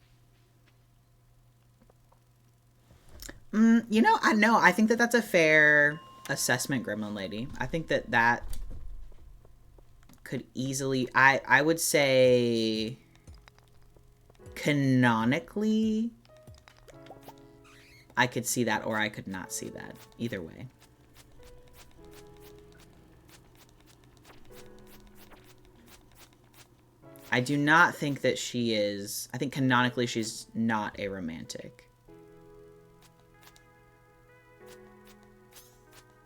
You know, I think that that's a fair assessment, Gremlin Lady. I think that could easily... I would say... Canonically... I could see that, or I could not see that. Either way. I do not think that she is... I think canonically she's not a romantic.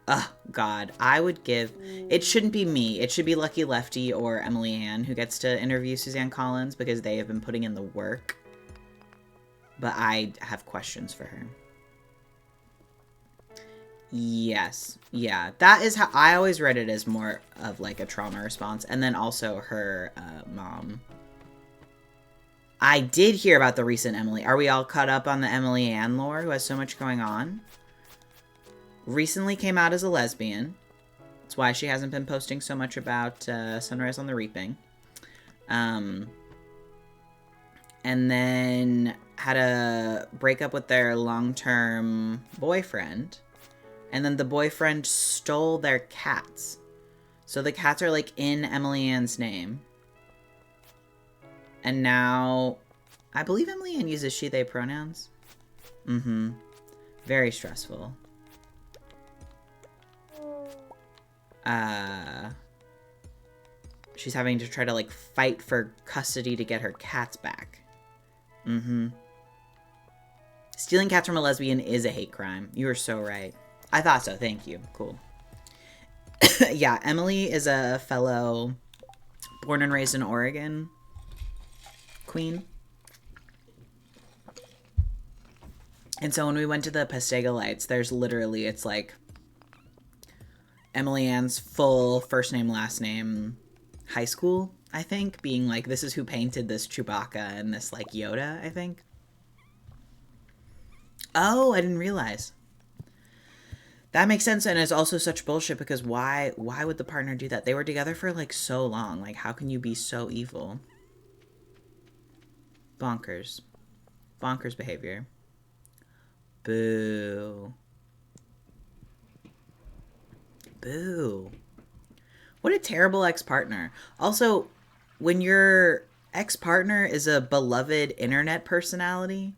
Oh, God. I would give... It shouldn't be me. It should be Lucky Lefty or Emily Ann who gets to interview Suzanne Collins because they have been putting in the work. But I have questions for her. Yes. Yeah. That is how... I always read it as more of like a trauma response. And then also her mom. I did hear about the recent Emily. Are we all caught up on the Emily Ann lore who has so much going on? Recently came out as a lesbian. That's why she hasn't been posting so much about Sunrise on the Reaping. And then had a breakup with their long-term boyfriend. And then the boyfriend stole their cats. So the cats are, like, in Emily Ann's name. And now, I believe Emily Ann uses she, they pronouns. Mm-hmm. Very stressful. She's having to try to, like, fight for custody to get her cats back. Mm-hmm. Stealing cats from a lesbian is a hate crime. You are so right. I thought so. Thank you. Cool. Yeah, Emily is a fellow born and raised in Oregon queen. And so when we went to the Pastega Lights, there's literally, it's like Emily Ann's full first name, last name, high school, I think, being like, this is who painted this Chewbacca and this, like, Yoda, I think. Oh, I didn't realize. That makes sense, and it's also such bullshit, because why would the partner do that? They were together for, like, so long. Like, how can you be so evil? Bonkers. Bonkers behavior. Boo. Boo. What a terrible ex-partner. Also, when your ex-partner is a beloved internet personality,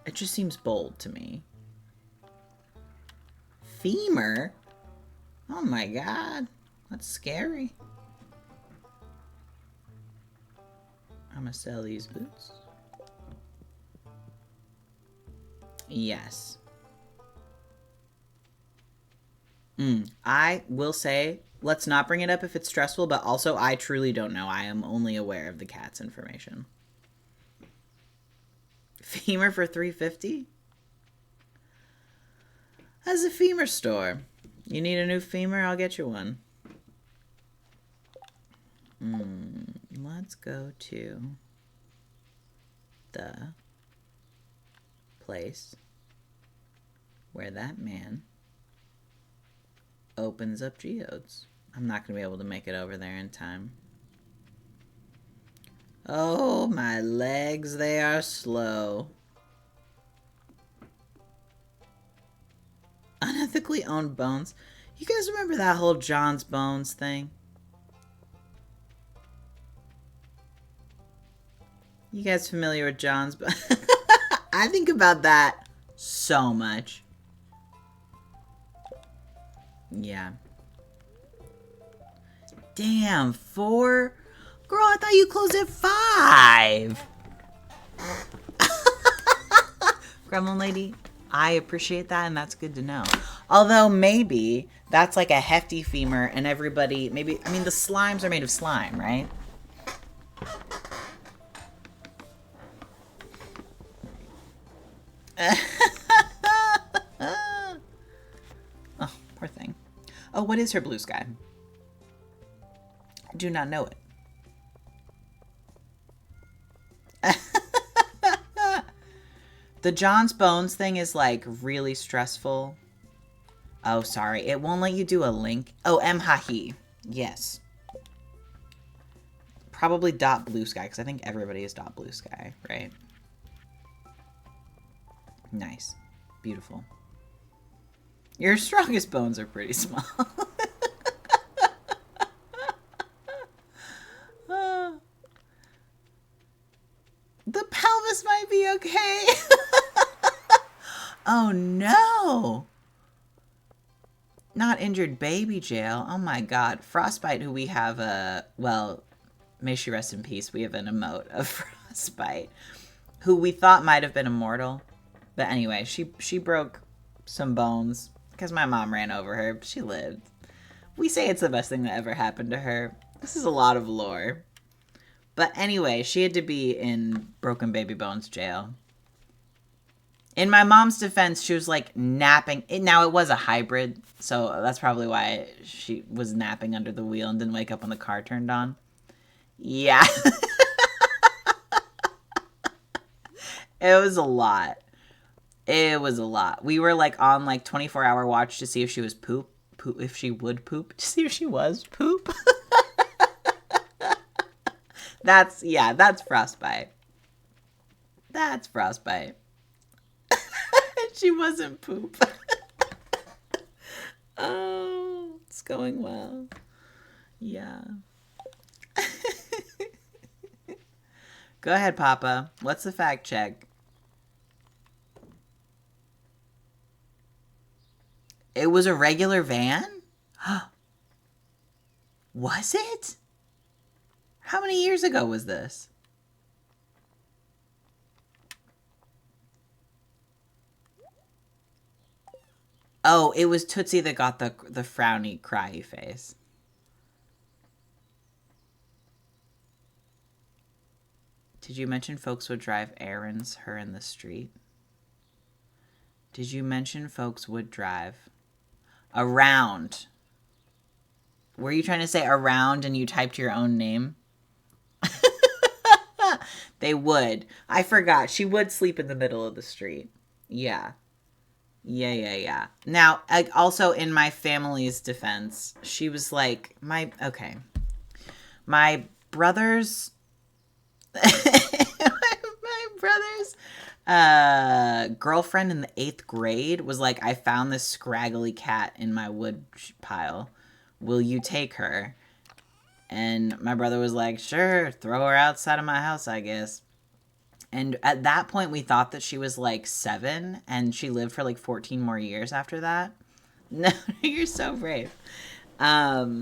it just seems bold to me. Femur? Oh my god. That's scary. I'm gonna sell these boots. Yes. I will say, let's not bring it up if it's stressful, but also I truly don't know. I am only aware of the cat's information. Femur for $3.50? That's a femur store. You need a new femur? I'll get you one. Let's go to the place where that man opens up geodes. I'm not going to be able to make it over there in time. Oh, my legs, they are slow. Unethically owned bones. You guys remember that whole John's Bones thing? You guys familiar with John's Bones? I think about that so much. Yeah. Damn, 4? Girl, I thought you closed at 5. Gremlin lady, I appreciate that, and that's good to know. Although maybe that's like a hefty femur, and everybody, maybe, I mean, the slimes are made of slime, right? Oh, poor thing. Oh, what is her blue sky? I do not know it. The John's Bones thing is, like, really stressful. Oh, sorry. It won't let you do a link. Oh, Mhahi. Yes. Probably dot blue sky, because I think everybody is dot blue sky, right? Nice. Beautiful. Your strongest bones are pretty small. The pelvis might be okay. Oh no. Not injured baby jail. Oh my god. Frostbite, who we have well, may she rest in peace. We have an emote of Frostbite, who we thought might have been immortal. But anyway, she broke some bones because my mom ran over her. She lived. We say it's the best thing that ever happened to her. This is a lot of lore. But anyway, she had to be in Broken Baby Bones jail. In my mom's defense, she was like napping. Now it was a hybrid, so that's probably why she was napping under the wheel and didn't wake up when the car turned on. Yeah. It was a lot. It was a lot. We were like on like 24-hour watch to see if she was if she would poop, to see if she was poop. That's Frostbite. That's Frostbite. She wasn't poop. Oh, it's going well. Yeah. Go ahead, Papa. What's the fact check? It was a regular van? Was it? How many years ago was this? Oh, it was Tootsie that got the frowny, cryy face. Did you mention folks would drive errands her in the street? Did you mention folks would drive around? Were you trying to say around and you typed your own name? They would. I forgot. She would sleep in the middle of the street. Yeah. Yeah. Now, also in my family's defense, she was like, my brother's girlfriend in the 8th grade was like, I found this scraggly cat in my wood pile. Will you take her? And my brother was like, sure, throw her outside of my house, I guess. And at that point, we thought that she was like 7, and she lived for like 14 more years after that. No, you're so brave. Yeah.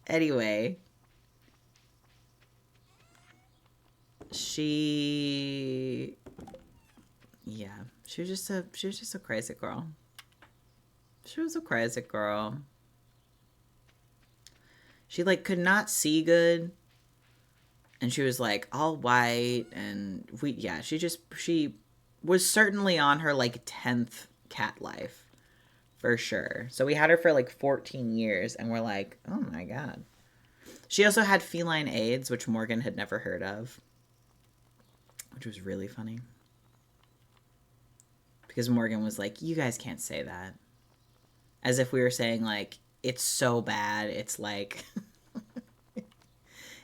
Anyway, she was just a crazy girl. She was a crazy girl. She like could not see good, and she was like all white, and she was certainly on her like 10th cat life for sure. So we had her for like 14 years, and we're like, oh my god. She also had feline AIDS, which Morgan had never heard of, which was really funny. Because Morgan was like, you guys can't say that. As if we were saying, like, it's so bad. It's like,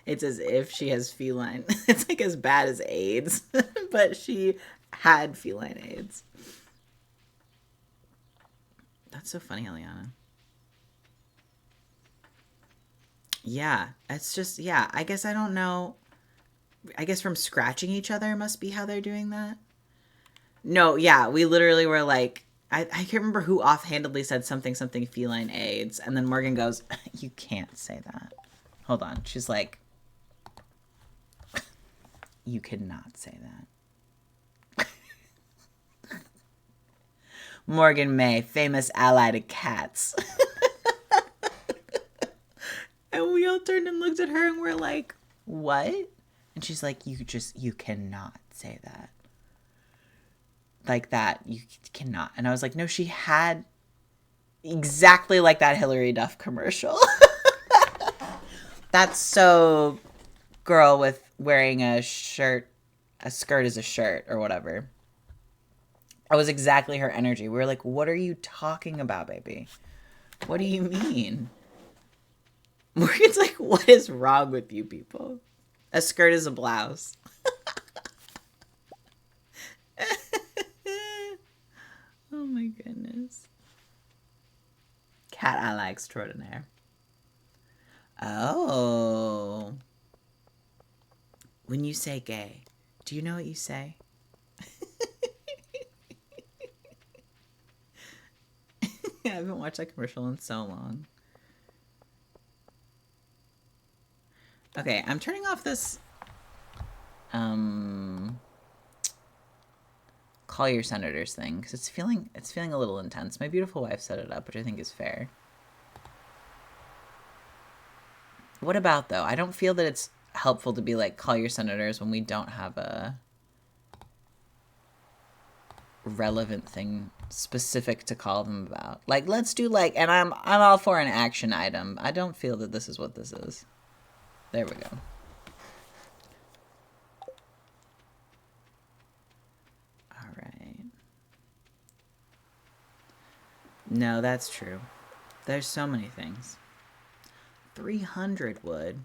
it's as if she has feline. It's like as bad as AIDS. But she had feline AIDS. That's so funny, Eliana. Yeah, it's just, yeah, I guess I don't know. I guess from scratching each other must be how they're doing that. No, yeah, we literally were like, I can't remember who offhandedly said something feline AIDS, and then Morgan goes, you can't say that. Hold on. She's like, you cannot say that. Morgan May, famous ally to cats. And we all turned and looked at her and we're like, what? And she's like, you cannot say that. Like that, you cannot. And I was like, no, she had exactly like that Hillary Duff commercial. That's so girl with wearing a skirt as a shirt or whatever. That was exactly her energy. We were like, what are you talking about, baby? What do you mean? Morgan's like, what is wrong with you people? A skirt is a blouse. Oh my goodness. Cat ally extraordinaire. Oh. When you say gay, do you know what you say? I haven't watched that commercial in so long. Okay, I'm turning off this call your senators thing because it's feeling a little intense. My beautiful wife set it up, which I think is fair. What about though? I don't feel that it's helpful to be like call your senators when we don't have a relevant thing specific to call them about. Like let's do like, and I'm all for an action item. I don't feel that this is what this is. There we go. All right. No, that's true. There's so many things. 300 wood.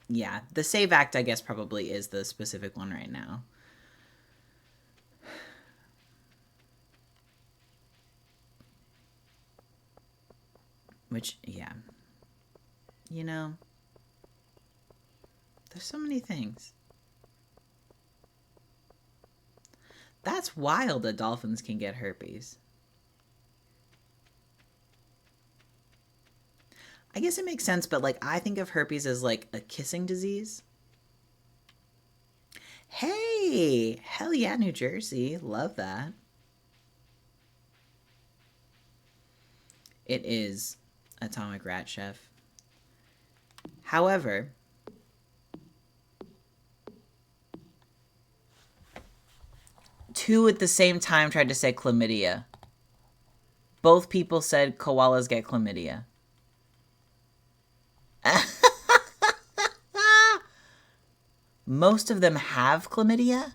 Yeah, the Save Act, I guess, probably is the specific one right now. Which, yeah. You know, there's so many things. That's wild that dolphins can get herpes. I guess it makes sense, but like I think of herpes as like a kissing disease. Hey, hell yeah, New Jersey. Love that. It is Atomic Rat Chef. However, two at the same time tried to say chlamydia. Both people said koalas get chlamydia. Most of them have chlamydia?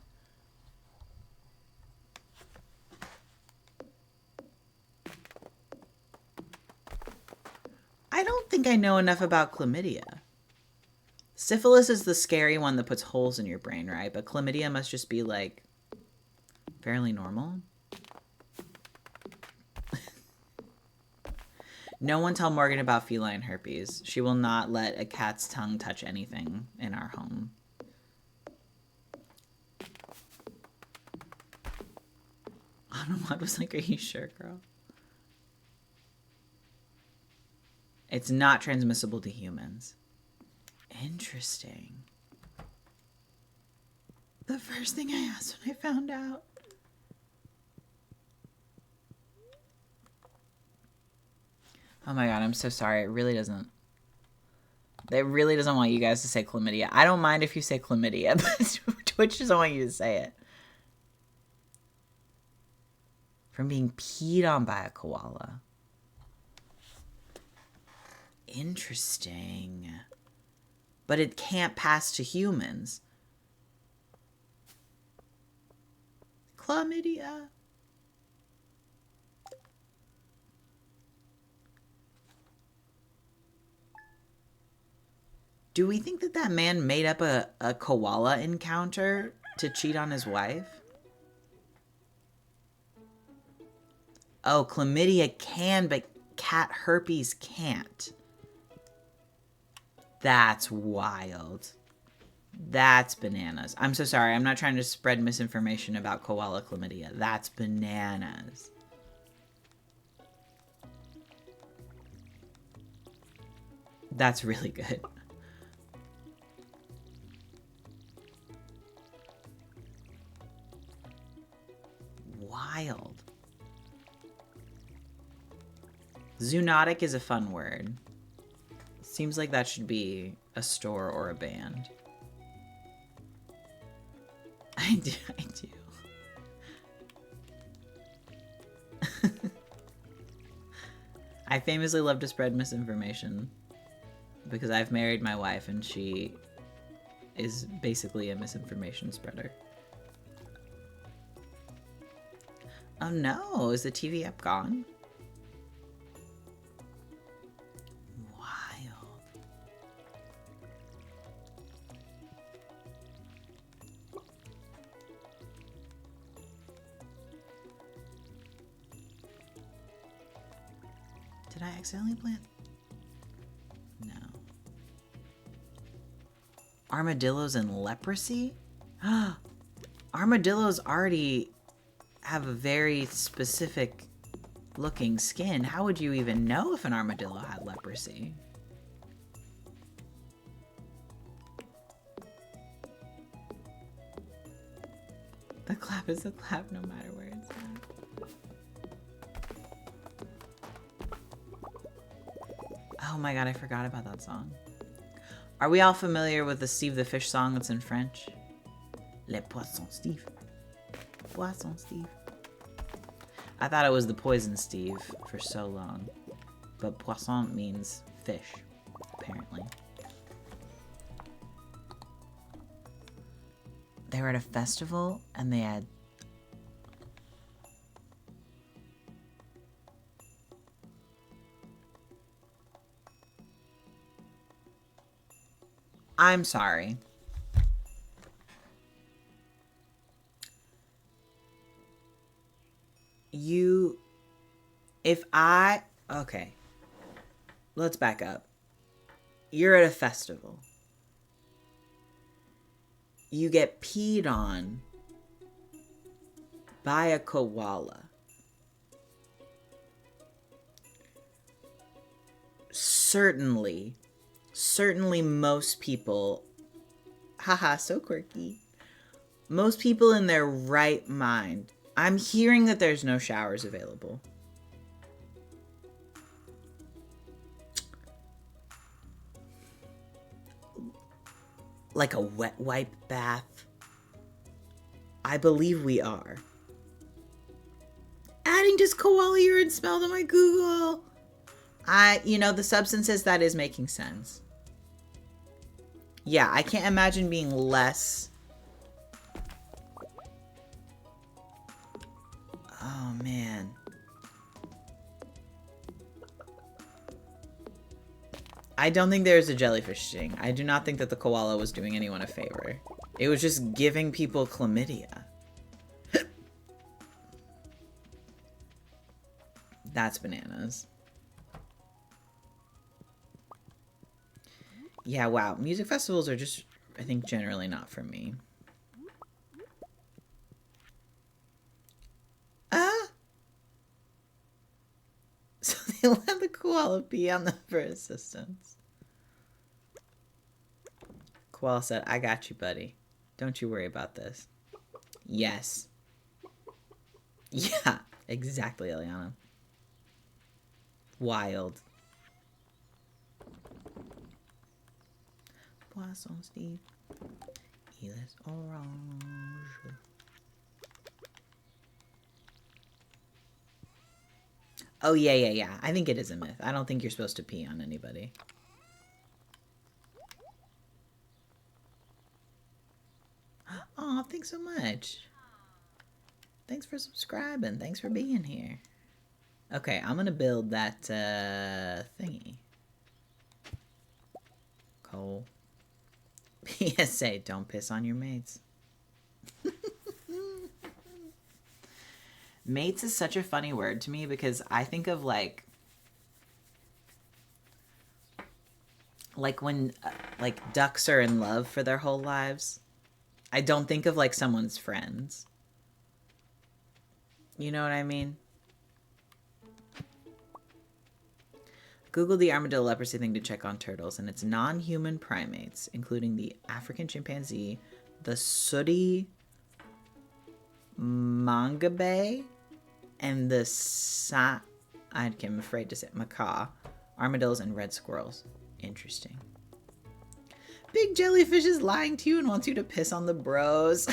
I don't think I know enough about chlamydia. Syphilis is the scary one that puts holes in your brain, right? But chlamydia must just be like fairly normal. No one tell Morgan about feline herpes. She will not let a cat's tongue touch anything in our home. Autumn was like, are you sure, girl? It's not transmissible to humans. Interesting. The first thing I asked when I found out. Oh my god, I'm so sorry. It really doesn't want you guys to say chlamydia. I don't mind if you say chlamydia, but Twitch doesn't want you to say it. From being peed on by a koala. Interesting. But it can't pass to humans. Chlamydia. Do we think that man made up a koala encounter to cheat on his wife? Oh, chlamydia can, but cat herpes can't. That's wild. That's bananas. I'm so sorry. I'm not trying to spread misinformation about koala chlamydia. That's bananas. That's really good. Wild. Zoonotic is a fun word. Seems like that should be a store or a band. I do. I famously love to spread misinformation because I've married my wife and she is basically a misinformation spreader. Oh no, is the TV app gone? Wild. Did I accidentally plant? No. Armadillos and leprosy? Armadillos already have a very specific looking skin. How would you even know if an armadillo had leprosy? The clap is a clap no matter where it's at. Oh my god, I forgot about that song. Are we all familiar with the Steve the Fish song that's in French? Le Poisson Steve. Poisson Steve. I thought it was the Poison Steve for so long. But poisson means fish, apparently. They were at a festival and they had... I'm sorry. Okay. let's back up. You're at a festival. You get peed on by a koala. Certainly most people, haha, so quirky. Most people in their right mind. I'm hearing that there's no showers available. Like a wet wipe bath. I believe we are. Adding just koala urine smell to my Google. The substances, that is making sense. Yeah, I can't imagine being less. Oh, man. I don't think there's a jellyfish sting. I do not think that the koala was doing anyone a favor. It was just giving people chlamydia. That's bananas. Yeah, wow. Music festivals are just, I think, generally not for me. So they let the koala pee on them for assistance. Koala said, I got you, buddy. Don't you worry about this. Yes. Yeah, exactly, Eliana. Wild. Poisson Steve. Il est orange. Oh, yeah. I think it is a myth. I don't think you're supposed to pee on anybody. Aw, thanks so much. Thanks for subscribing. Thanks for being here. Okay, I'm gonna build that thingy. Cole. PSA, don't piss on your mates. Mates is such a funny word to me because I think of like when like ducks are in love for their whole lives. I don't think of like someone's friends. You know what I mean? Google the armadillo leprosy thing to check on turtles, and it's non-human primates, including the African chimpanzee, the sooty mangabe, and the I'm afraid to say macaw, armadillos, and red squirrels. Interesting. Big jellyfish is lying to you and wants you to piss on the bros.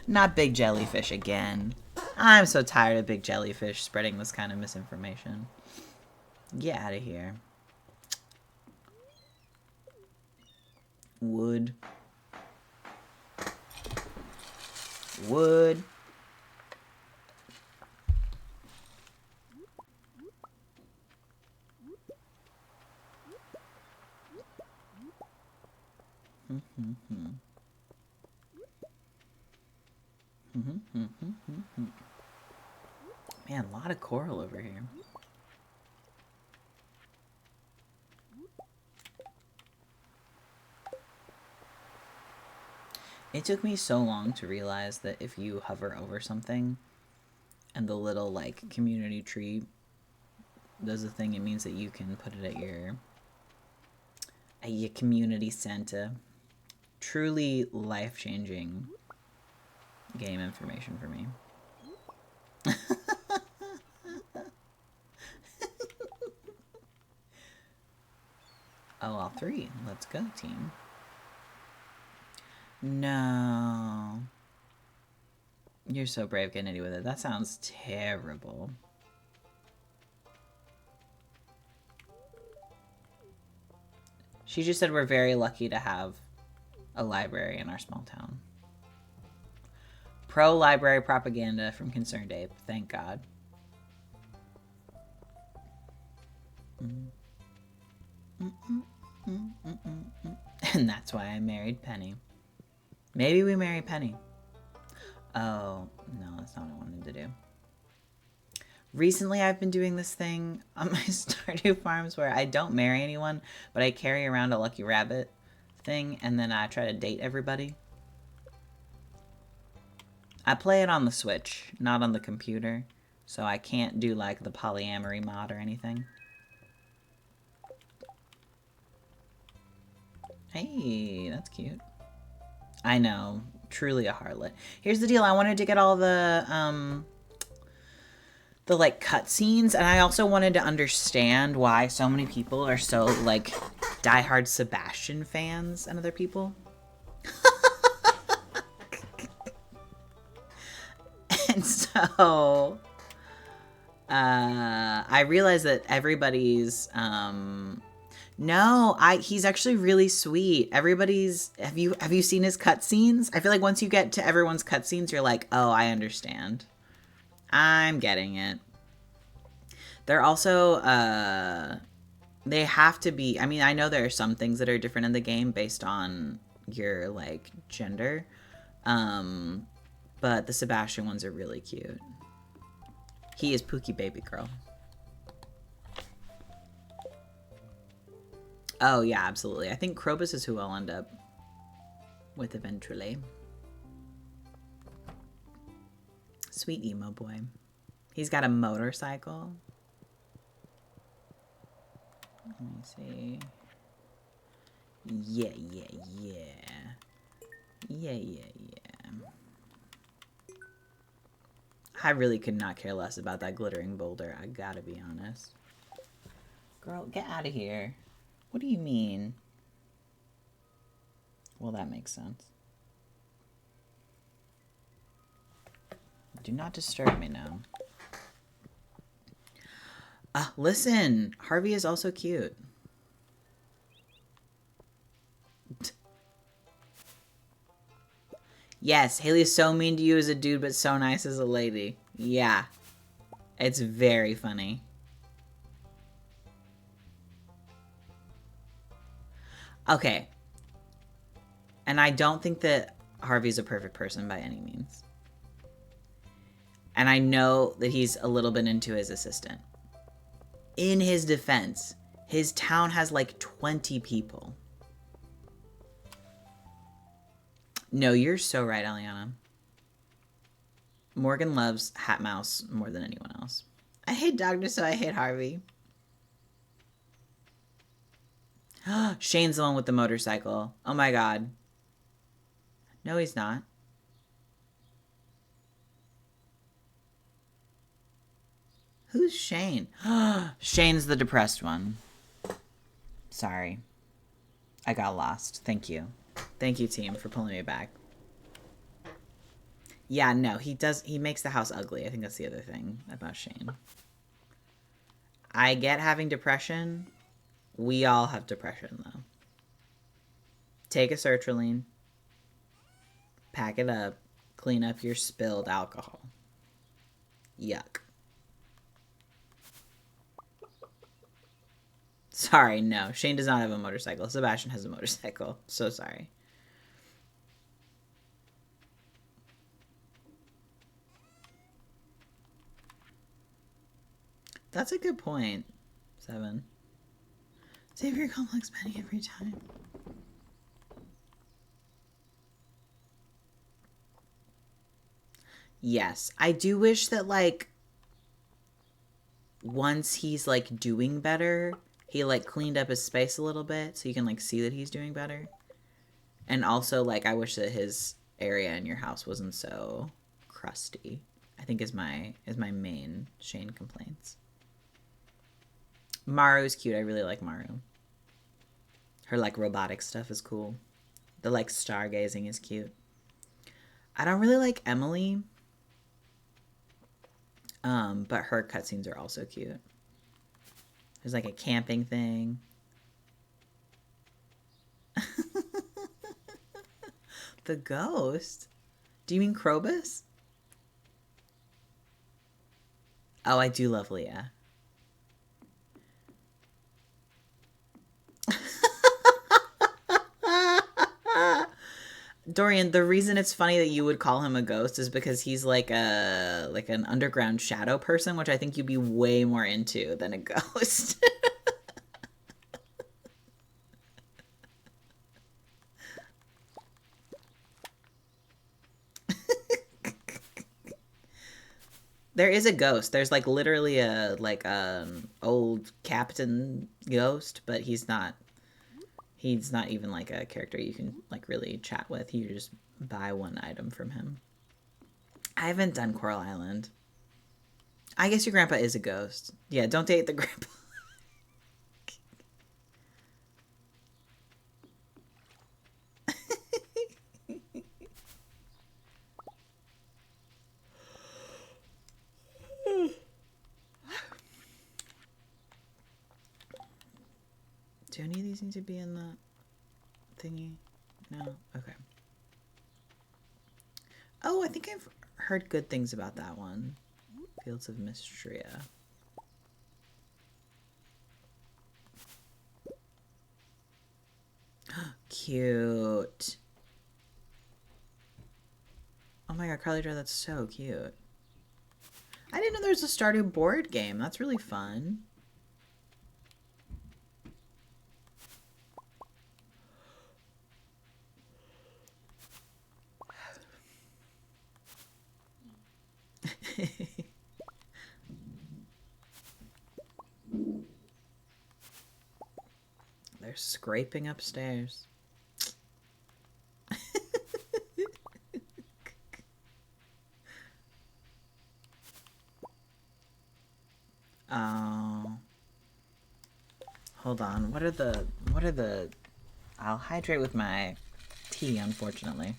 Not big jellyfish again. I'm so tired of big jellyfish spreading this kind of misinformation. Get out of here. Wood. Wood. Man, a lot of coral over here. It took me so long to realize that if you hover over something and the little like community tree does a thing, it means that you can put it at your community center. Truly life-changing game information for me. Oh, all three. Let's go, team. No. You're so brave getting nitty with it. That sounds terrible. She just said we're very lucky to have a library in our small town. Pro-library propaganda from Concerned Ape. Thank God. And that's why I married Penny. Maybe we marry Penny. Oh, no, that's not what I wanted to do. Recently, I've been doing this thing on my Stardew farms where I don't marry anyone, but I carry around a lucky rabbit thing, and then I try to date everybody. I play it on the Switch, not on the computer, so I can't do like the polyamory mod or anything. Hey, that's cute. I know, truly a harlot. Here's the deal, I wanted to get all the like cutscenes, and I also wanted to understand why so many people are so like diehard Sebastian fans and other people. And so I realized that everybody's no, he's actually really sweet. Everybody's have you seen his cutscenes? I feel like once you get to everyone's cutscenes, you're like, oh, I understand. I'm getting it. They're also they have to be, I mean, I know there are some things that are different in the game based on your like gender. But the Sebastian ones are really cute. He is Pookie Baby Girl. Oh, yeah, absolutely. I think Krobus is who I'll end up with eventually. Sweet emo boy. He's got a motorcycle. Let me see. Yeah. I really could not care less about that glittering boulder, I gotta be honest. Girl, get out of here. What do you mean? Well, that makes sense. Do not disturb me now. Listen, Harvey is also cute. Yes, Haley is so mean to you as a dude, but so nice as a lady. Yeah. It's very funny. Okay. And I don't think that Harvey's a perfect person by any means. And I know that he's a little bit into his assistant. In his defense, his town has like 20 people. No, you're so right, Eliana. Morgan loves Hat Mouse more than anyone else. I hate Doctor, so I hate Harvey. Shane's the one with the motorcycle. Oh my god. No, he's not. Who's Shane? Shane's the depressed one. Sorry. I got lost. Thank you. Thank you, team, for pulling me back. Yeah, no, he makes the house ugly. I think that's the other thing about Shane. I get having depression. We all have depression, though. Take a sertraline. Pack it up. Clean up your spilled alcohol. Yuck. Sorry, no. Shane does not have a motorcycle. Sebastian has a motorcycle. So sorry. That's a good point. 7. Save your complex penny every time. Yes. I do wish that, like, once he's, like, doing better, he, like, cleaned up his space a little bit so you can, like, see that he's doing better. And also, like, I wish that his area in your house wasn't so crusty. I think is my main Shane complaints. Maru's cute. I really like Maru. Her, like, robotic stuff is cool. The, like, stargazing is cute. I don't really like Emily. But her cutscenes are also cute. There's, like, a camping thing. The ghost? Do you mean Krobus? Oh, I do love Leah. Dorian, the reason it's funny that you would call him a ghost is because he's like an underground shadow person, which I think you'd be way more into than a ghost. There is a ghost. There's like literally a old captain ghost, but he's not even like a character you can like really chat with. You just buy one item from him. I haven't done Coral Island. I guess your grandpa is a ghost. Yeah, don't date the grandpa. Do any of these need to be in the thingy? No? Okay. Oh, I think I've heard good things about that one. Fields of Mystria. Cute. Oh my god, Carly Joe, that's so cute. I didn't know there was a Stardew board game. That's really fun. They're scraping upstairs. Oh. Hold on. What are the I'll hydrate with my tea, unfortunately.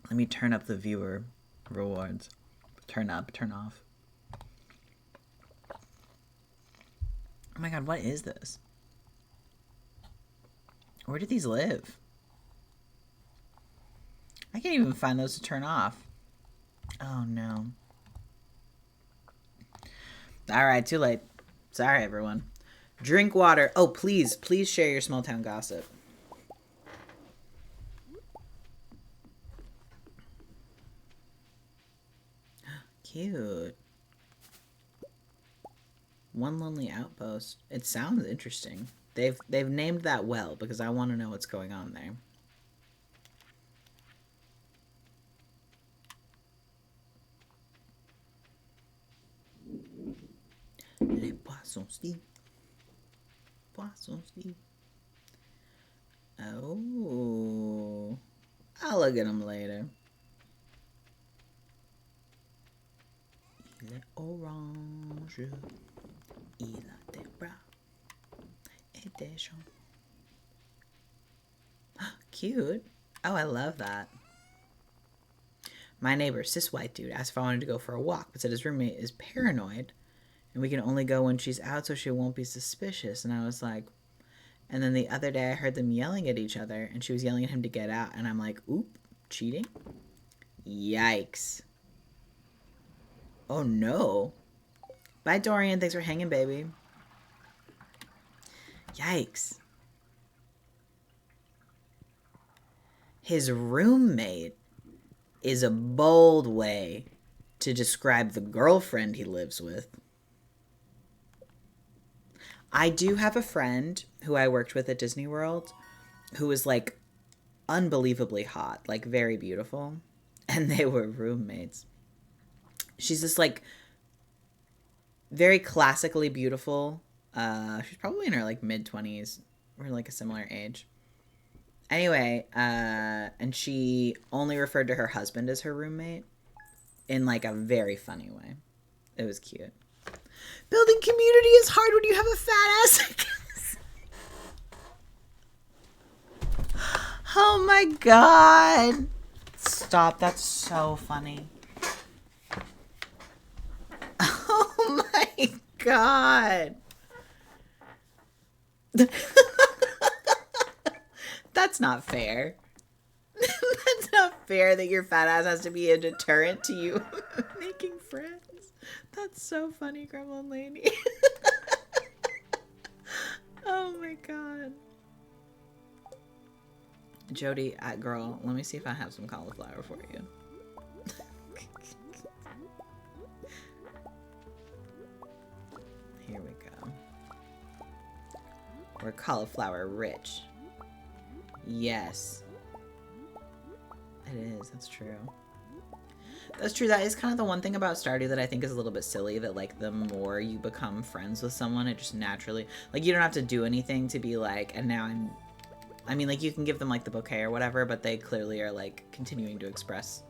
Let me turn up the viewer rewards. Turn up, turn off. Oh my god, what is this? Where do these live? I can't even find those to turn off. Oh no. Alright, too late. Sorry, everyone. Drink water. Oh, please, please share your small town gossip. Cute. One lonely outpost. It sounds interesting. They've named that well because I want to know what's going on there. Les poissons-ci. Poissons-ci. Oh. I'll look at them later. Il est orange. Il a des bras et des jambes. Cute. Oh, I love that. My neighbor, cis white dude, asked if I wanted to go for a walk, but said his roommate is paranoid and we can only go when she's out so she won't be suspicious. And I was like, and then the other day I heard them yelling at each other and she was yelling at him to get out. And I'm like, oop, cheating? Yikes. Oh no. Bye, Dorian. Thanks for hanging, baby. Yikes. His roommate is a bold way to describe the girlfriend he lives with. I do have a friend who I worked with at Disney World who was like unbelievably hot, like very beautiful, and they were roommates. She's this like very classically beautiful. She's probably in her like mid-20s. We're like a similar age. Anyway, and she only referred to her husband as her roommate in like a very funny way. It was cute. Building community is hard when you have a fat ass. Oh my god. Stop, that's so funny. Oh my god. That's not fair. That's not fair that your fat ass has to be a deterrent to you making friends. That's so funny, Gremlin Lady. Oh my god. Jody, girl, let me see if I have some cauliflower for you. Here we go. We're cauliflower rich. Yes. It is, that's true. That's true. That is kind of the one thing about Stardew that I think is a little bit silly, that like the more you become friends with someone, it just naturally, like, you don't have to do anything to be like, and now I mean, like, you can give them like the bouquet or whatever, but they clearly are like continuing to express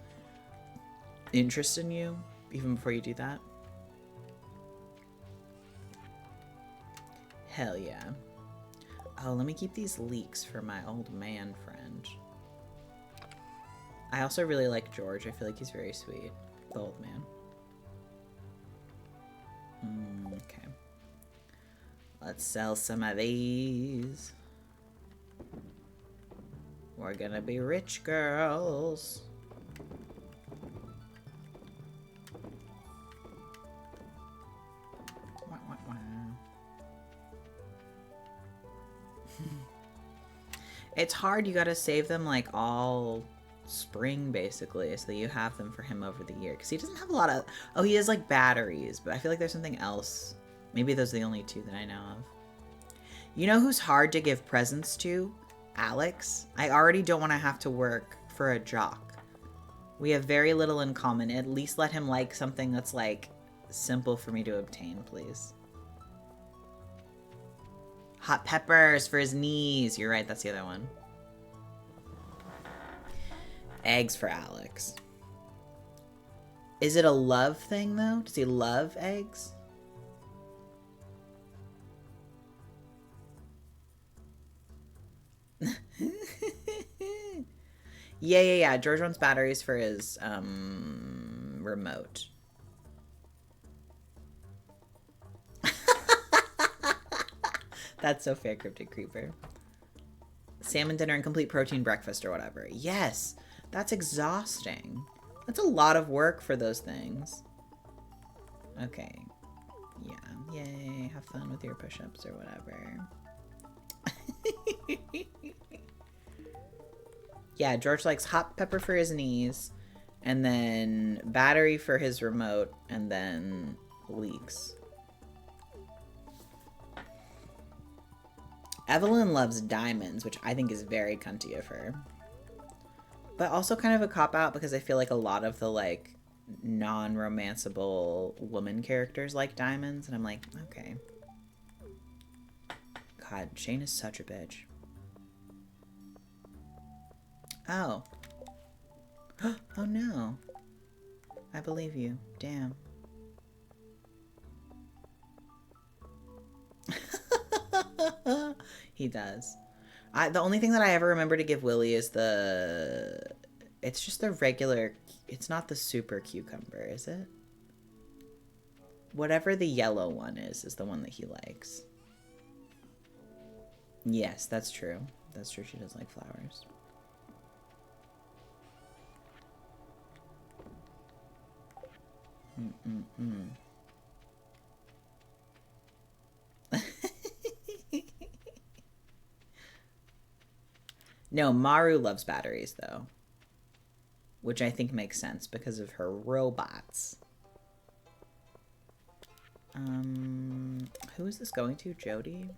interest in you even before you do that. Hell yeah. Oh, let me keep these leeks for my old man friend. I also really like George. I feel like he's very sweet. The old man. Okay. Let's sell some of these. We're gonna be rich girls. Wah, wah, wah. It's hard. You gotta save them like all spring basically, so that you have them for him over the year, because he doesn't have a lot of, oh, he has like batteries, but I feel like there's something else. Maybe those are the only two that I know of. You know who's hard to give presents to? Alex. I already don't want to have to work for a jock. We have very little in common. At least let him like something that's like simple for me to obtain, please. Hot peppers for his knees. You're right, that's the other one. Eggs for Alex. Is it a love thing, though? Does he love eggs? Yeah. George wants batteries for his remote. That's so fair, Cryptic Creeper. Salmon dinner and complete protein breakfast or whatever. Yes, that's exhausting. That's a lot of work for those things. Okay. Yeah. Yay. Have fun with your push-ups or whatever. Yeah, George likes hot pepper for his knees, and then battery for his remote, and then leeks. Evelyn loves diamonds, which I think is very cunty of her. But also kind of a cop-out, because I feel like a lot of the, like, non-romanceable woman characters like diamonds, and I'm like, okay. God, Shane is such a bitch. Oh. Oh no. I believe you. Damn. He does. The only thing that I ever remember to give Willie is it's just the regular, it's not the super cucumber, is it? Whatever the yellow one is the one that he likes. Yes, that's true. That's true, she does like flowers. No, Maru loves batteries, though. Which I think makes sense because of her robots. Who is this going to? Jody?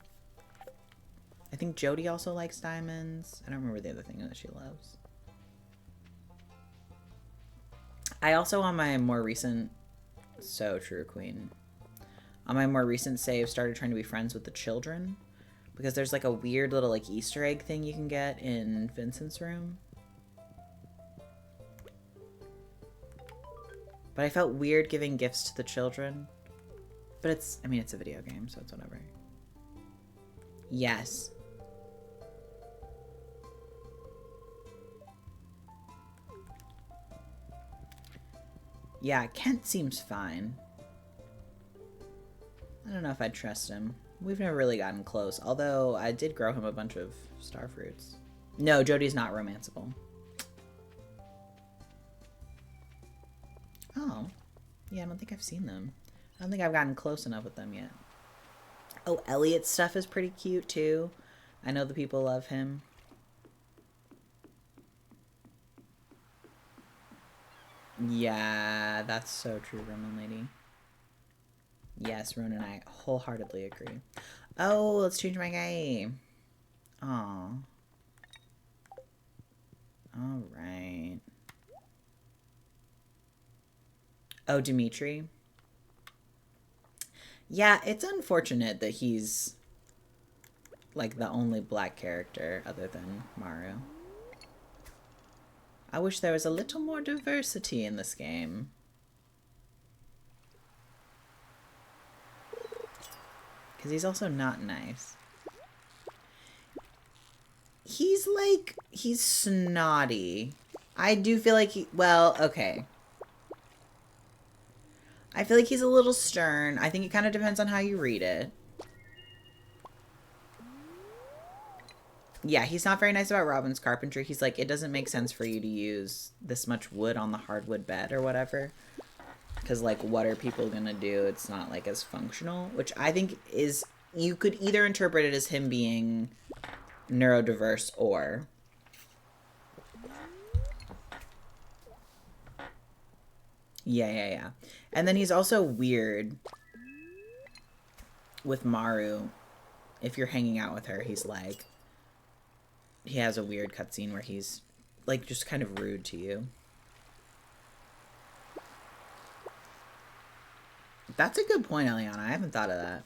I think Jody also likes diamonds. I don't remember the other thing that she loves. I also, on my more recent... So true, Queen. On my more recent save, started trying to be friends with the children. Because there's like a weird little like Easter egg thing you can get in Vincent's room. But I felt weird giving gifts to the children. But it's, I mean, it's a video game, so it's whatever. Yes. Yeah, Kent seems fine. I don't know if I'd trust him. We've never really gotten close, although I did grow him a bunch of star fruits. No, Jody's not romanceable. Oh. Yeah, I don't think I've seen them. I don't think I've gotten close enough with them yet. Oh, Elliot's stuff is pretty cute, too. I know the people love him. Yeah, that's so true, Roman Lady. Yes, Ron and I wholeheartedly agree. Oh, let's change my guy. Aw. All right. Oh, Dimitri. Yeah, it's unfortunate that he's like the only black character other than Maru. I wish there was a little more diversity in this game. Because he's also not nice. He's snotty. I do feel like well, okay. I feel like he's a little stern. I think it kind of depends on how you read it. Yeah, he's not very nice about Robin's carpentry. He's like, it doesn't make sense for you to use this much wood on the hardwood bed or whatever. Because, like, what are people going to do? It's not, like, as functional. Which I think is, you could either interpret it as him being neurodiverse or... Yeah. And then he's also weird with Maru. If you're hanging out with her, he's like... He has a weird cutscene where he's, like, just kind of rude to you. That's a good point, Eliana. I haven't thought of that.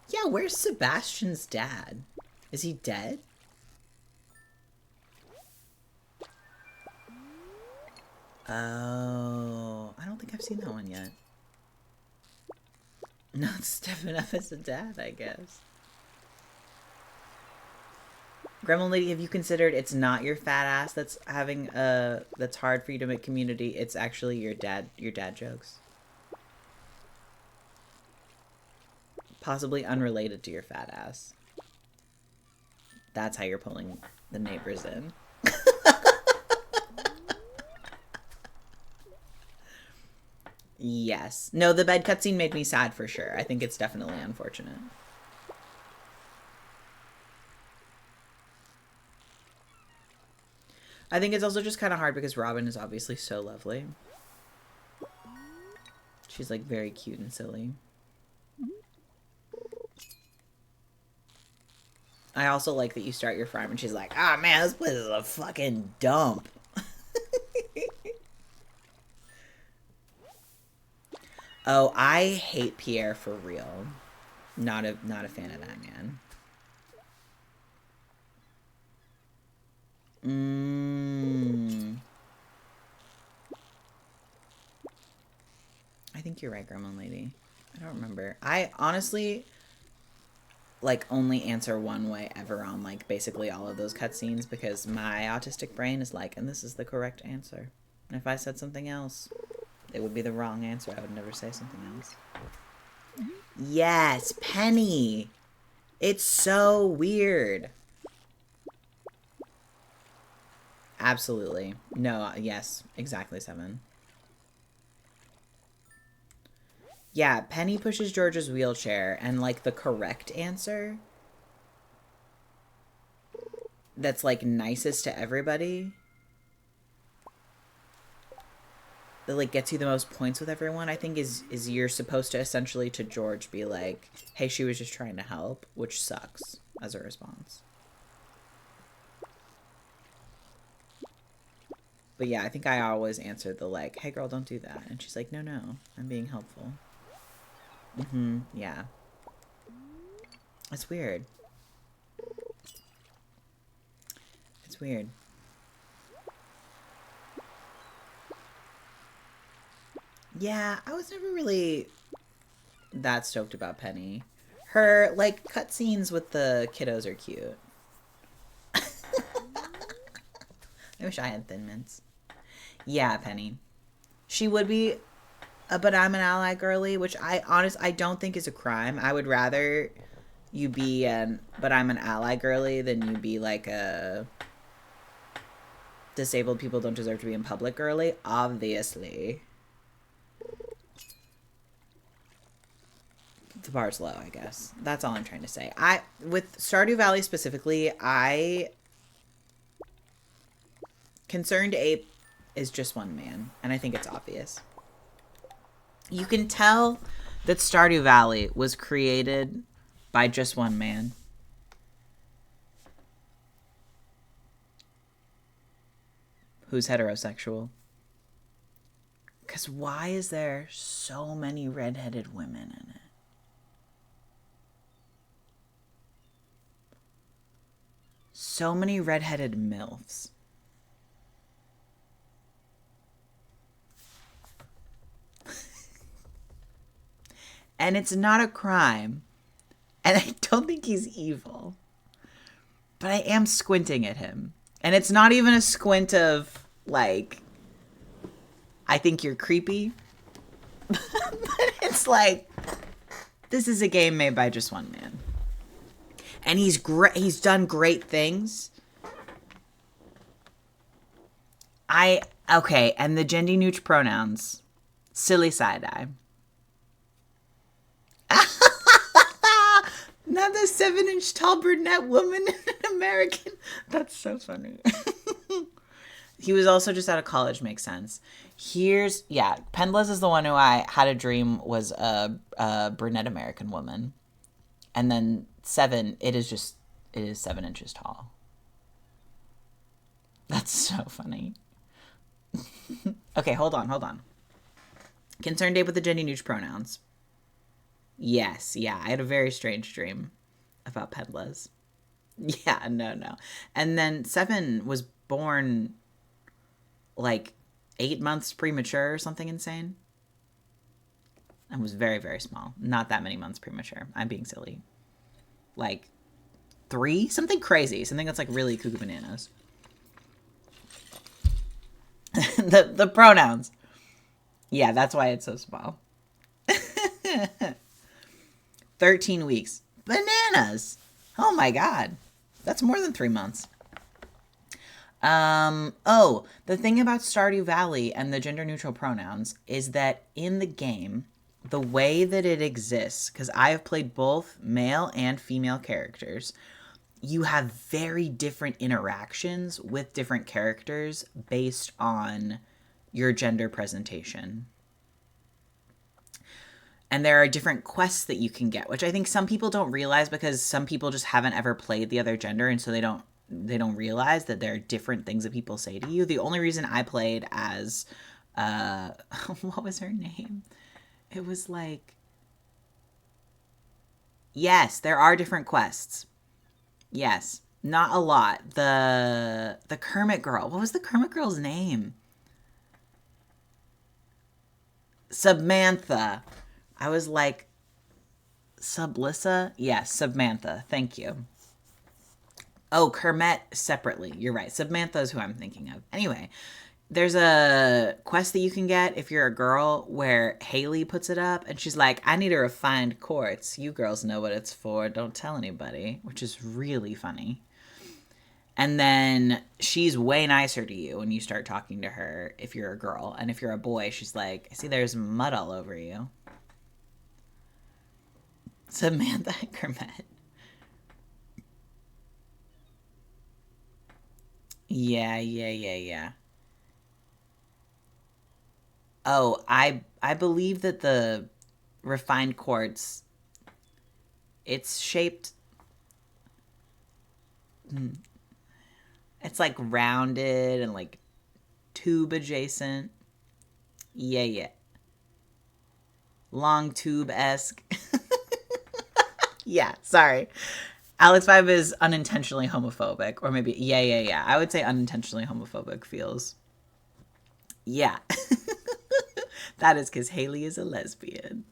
Yeah, where's Sebastian's dad? Is he dead? Oh, I don't think I've seen that one yet. Not stepping up as a dad, I guess. Gremlin Lady, have you considered it's not your fat ass that's having that's hard for you to make community? It's actually your dad jokes. Possibly unrelated to your fat ass. That's how you're pulling the neighbors in. Yes. No, the bed cutscene made me sad for sure. I think it's definitely unfortunate. I think it's also just kind of hard because Robin is obviously so lovely. She's like very cute and silly. I also like that you start your farm and she's like, ah, man, this place is a fucking dump. Oh, I hate Pierre for real. Not a fan of that man. I think you're right, Gremlin Lady. I don't remember. I honestly like only answer one way ever on like basically all of those cutscenes because my autistic brain is like, and this is the correct answer. And if I said something else, it would be the wrong answer. I would never say something else. Yes, Penny. It's so weird. Absolutely. No, yes, exactly 7. Yeah, Penny pushes George's wheelchair, and, like, the correct answer that's, like, nicest to everybody, that, like, gets you the most points with everyone, I think is you're supposed to essentially to George be like, hey, she was just trying to help, which sucks as a response. But yeah, I think I always answered the, like, hey, girl, don't do that. And she's like, no, I'm being helpful. Yeah. It's weird. It's weird. Yeah, I was never really that stoked about Penny. Her, like, cutscenes with the kiddos are cute. I wish I had Thin Mints. Yeah, Penny. She would be a but I'm an ally girly, which I don't think is a crime. I would rather you be an but I'm an ally girly than you be like a disabled people don't deserve to be in public girly, obviously. the bar's low, I guess. That's all I'm trying to say. With Stardew Valley specifically, Concerned Ape is just one man, and I think it's obvious. You can tell that Stardew Valley was created by just one man. Who's heterosexual. Because why is there so many redheaded women in it? So many redheaded MILFs. And it's not a crime. And I don't think he's evil. But I am squinting at him. And it's not even a squint of, like, I think you're creepy. But it's like, this is a game made by just one man. And he's great. He's done great things. Okay, and the gender neutral pronouns. Silly side-eye. Not the 7-inch tall brunette woman in an American. That's so funny. He was also just out of college, makes sense. Pendless is the one who I had a dream was a brunette American woman. And then 7, it is 7 inches tall. That's so funny. Okay, hold on. Concerned Ape with the gender neutral pronouns. Yes, yeah, I had a very strange dream about Pendless. Yeah, no. And then 7 was born like 8 months premature or something insane. And was very, very small. Not that many months premature. I'm being silly. Like 3? Something crazy. Something that's like really cuckoo bananas. the pronouns. Yeah, that's why it's so small. 13 weeks. Bananas. Oh my god. That's more than 3 months. The thing about Stardew Valley and the gender neutral pronouns is that in the game, the way that it exists, because I have played both male and female characters, you have very different interactions with different characters based on your gender presentation. And there are different quests that you can get, which I think some people don't realize because some people just haven't ever played the other gender, and so they don't realize that there are different things that people say to you. The only reason I played as what was her name? It was like, yes, there are different quests. Yes, not a lot. The Kermit girl. What was the Kermit girl's name? Submantha. I was like, Sublissa? Yes, Submantha. Thank you. Oh, Kermit separately. You're right. Submantha is who I'm thinking of. Anyway, there's a quest that you can get if you're a girl where Haley puts it up and she's like, I need a refined quartz. You girls know what it's for. Don't tell anybody, which is really funny. And then she's way nicer to you when you start talking to her if you're a girl. And if you're a boy, she's like, I see there's mud all over you. Samantha and Kermit. Yeah. Oh, I believe that the refined quartz, it's shaped, it's like rounded and like tube adjacent. Yeah. Long tube-esque. Yeah, sorry. Alex Vibe is unintentionally homophobic. Or maybe, yeah. I would say unintentionally homophobic feels. Yeah. That is because Haley is a lesbian.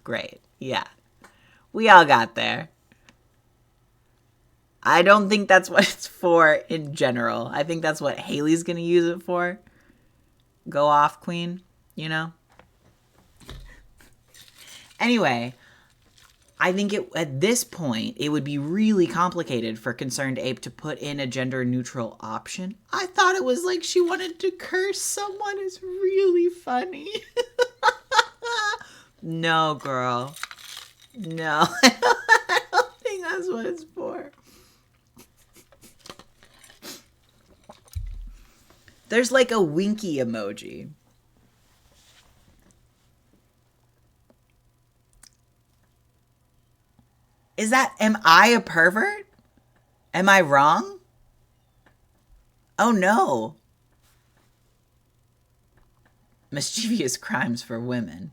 Great. Yeah. We all got there. I don't think that's what it's for in general. I think that's what Haley's going to use it for. Go off, queen. You know? Anyway, I think at this point, it would be really complicated for Concerned Ape to put in a gender-neutral option. I thought it was like she wanted to curse someone. It's really funny. No, girl. No. I don't think that's what it's for. There's like a winky emoji. Is that, am I a pervert? Am I wrong? Oh no. Mischievous crimes for women.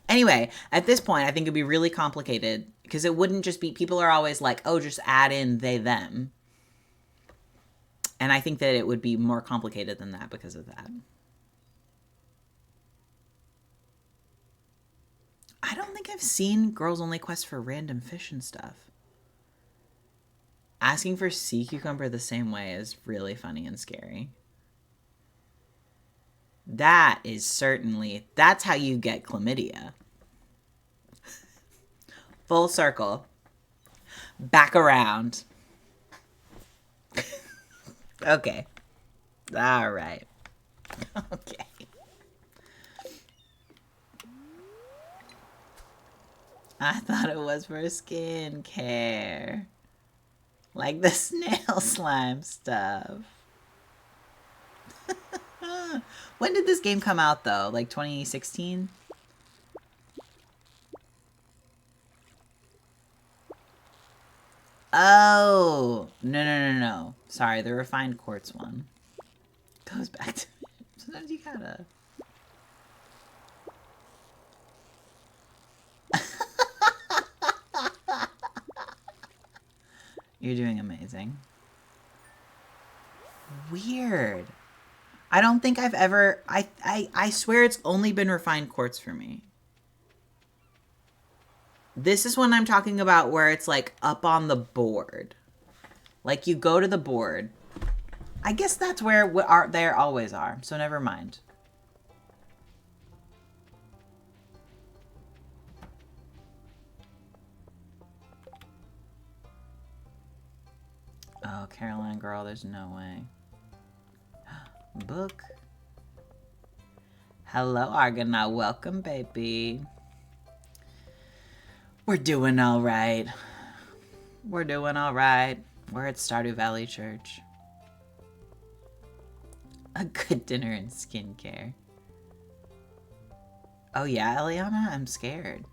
Anyway, at this point, I think it'd be really complicated because it wouldn't just be, people are always like, oh, just add in they, them. And I think that it would be more complicated than that because of that. I don't think I've seen Girls Only Quest for random fish and stuff. Asking for sea cucumber the same way is really funny and scary. That is certainly, that's how you get chlamydia. Full circle. Back around. Okay. All right. Okay. I thought it was for skincare. Like the snail slime stuff. When did this game come out, though? Like 2016? Oh. No. Sorry, the refined quartz one. Goes back to... Sometimes you gotta... You're doing amazing. Weird. I don't think I've ever... I swear it's only been refined quartz for me. This is when I'm talking about where it's like up on the board. Like you go to the board. I guess that's where they always are. So never mind. Oh, Caroline girl, there's no way. Book. Hello, Argonaut. Welcome, baby. We're doing all right. We're doing all right. We're at Stardew Valley Church. A good dinner and skincare. Oh yeah, Eliana? I'm scared.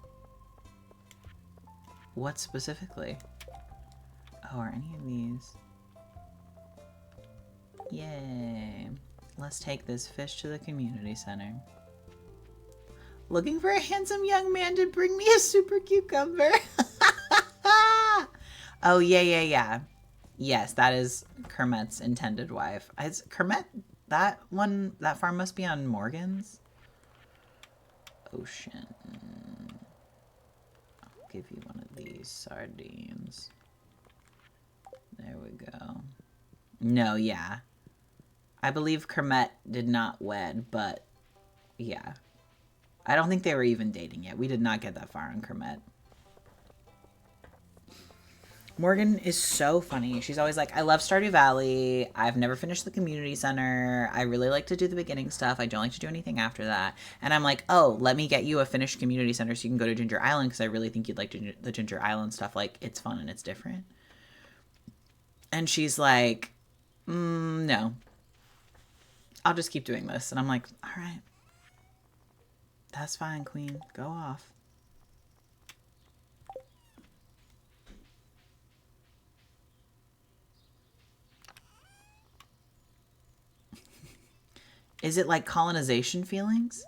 What specifically? Oh, are any of these? Yay. Let's take this fish to the community center. Looking for a handsome young man to bring me a super cucumber. Oh, yeah. Yes, that is Kermit's intended wife. Is Kermit, that farm must be on Morgan's? Ocean. I'll give you one of these sardines. There we go. No, yeah. I believe Kermit did not wed, but yeah. I don't think they were even dating yet. We did not get that far on Kermit. Morgan is so funny. She's always like, I love Stardew Valley. I've never finished the community center. I really like to do the beginning stuff. I don't like to do anything after that. And I'm like, oh, let me get you a finished community center so you can go to Ginger Island because I really think you'd like the Ginger Island stuff. Like, it's fun and it's different. And she's like, no. I'll just keep doing this. And I'm like, all right. That's fine, queen. Go off. Is it like colonization feelings?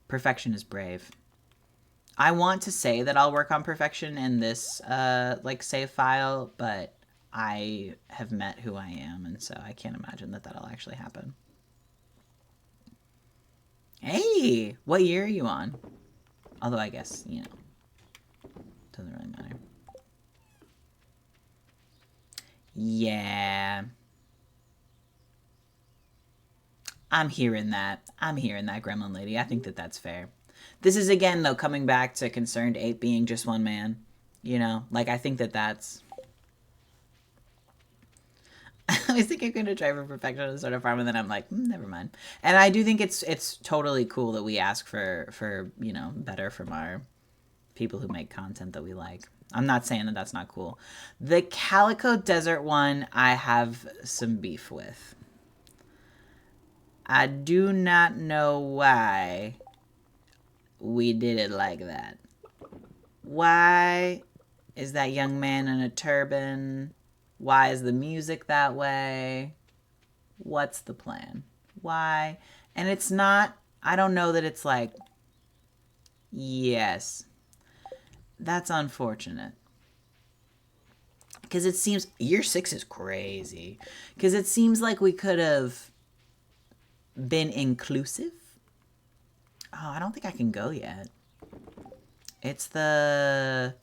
Perfection is brave. I want to say that I'll work on perfection in this like save file, but I have met who I am, and so I can't imagine that that'll actually happen. Hey, what year are you on? Although I guess, you know, doesn't really matter. Yeah. I'm hearing that. Gremlin lady. I think that that's fair. This is, again, though, coming back to Concerned Ape being just one man. You know? Like, I think that that's... I think I'm gonna try for perfection on the sort of farm, and then I'm like, never mind. And I do think it's totally cool that we ask for better from our people who make content that we like. I'm not saying that that's not cool. The Calico Desert one, I have some beef with. I do not know why we did it like that. Why is that young man in a turban? Why is the music that way? What's the plan? Why? And it's not, I don't know that it's like, yes, that's unfortunate. Because it seems, year 6 is crazy. Because it seems like we could have been inclusive. Oh, I don't think I can go yet. It's the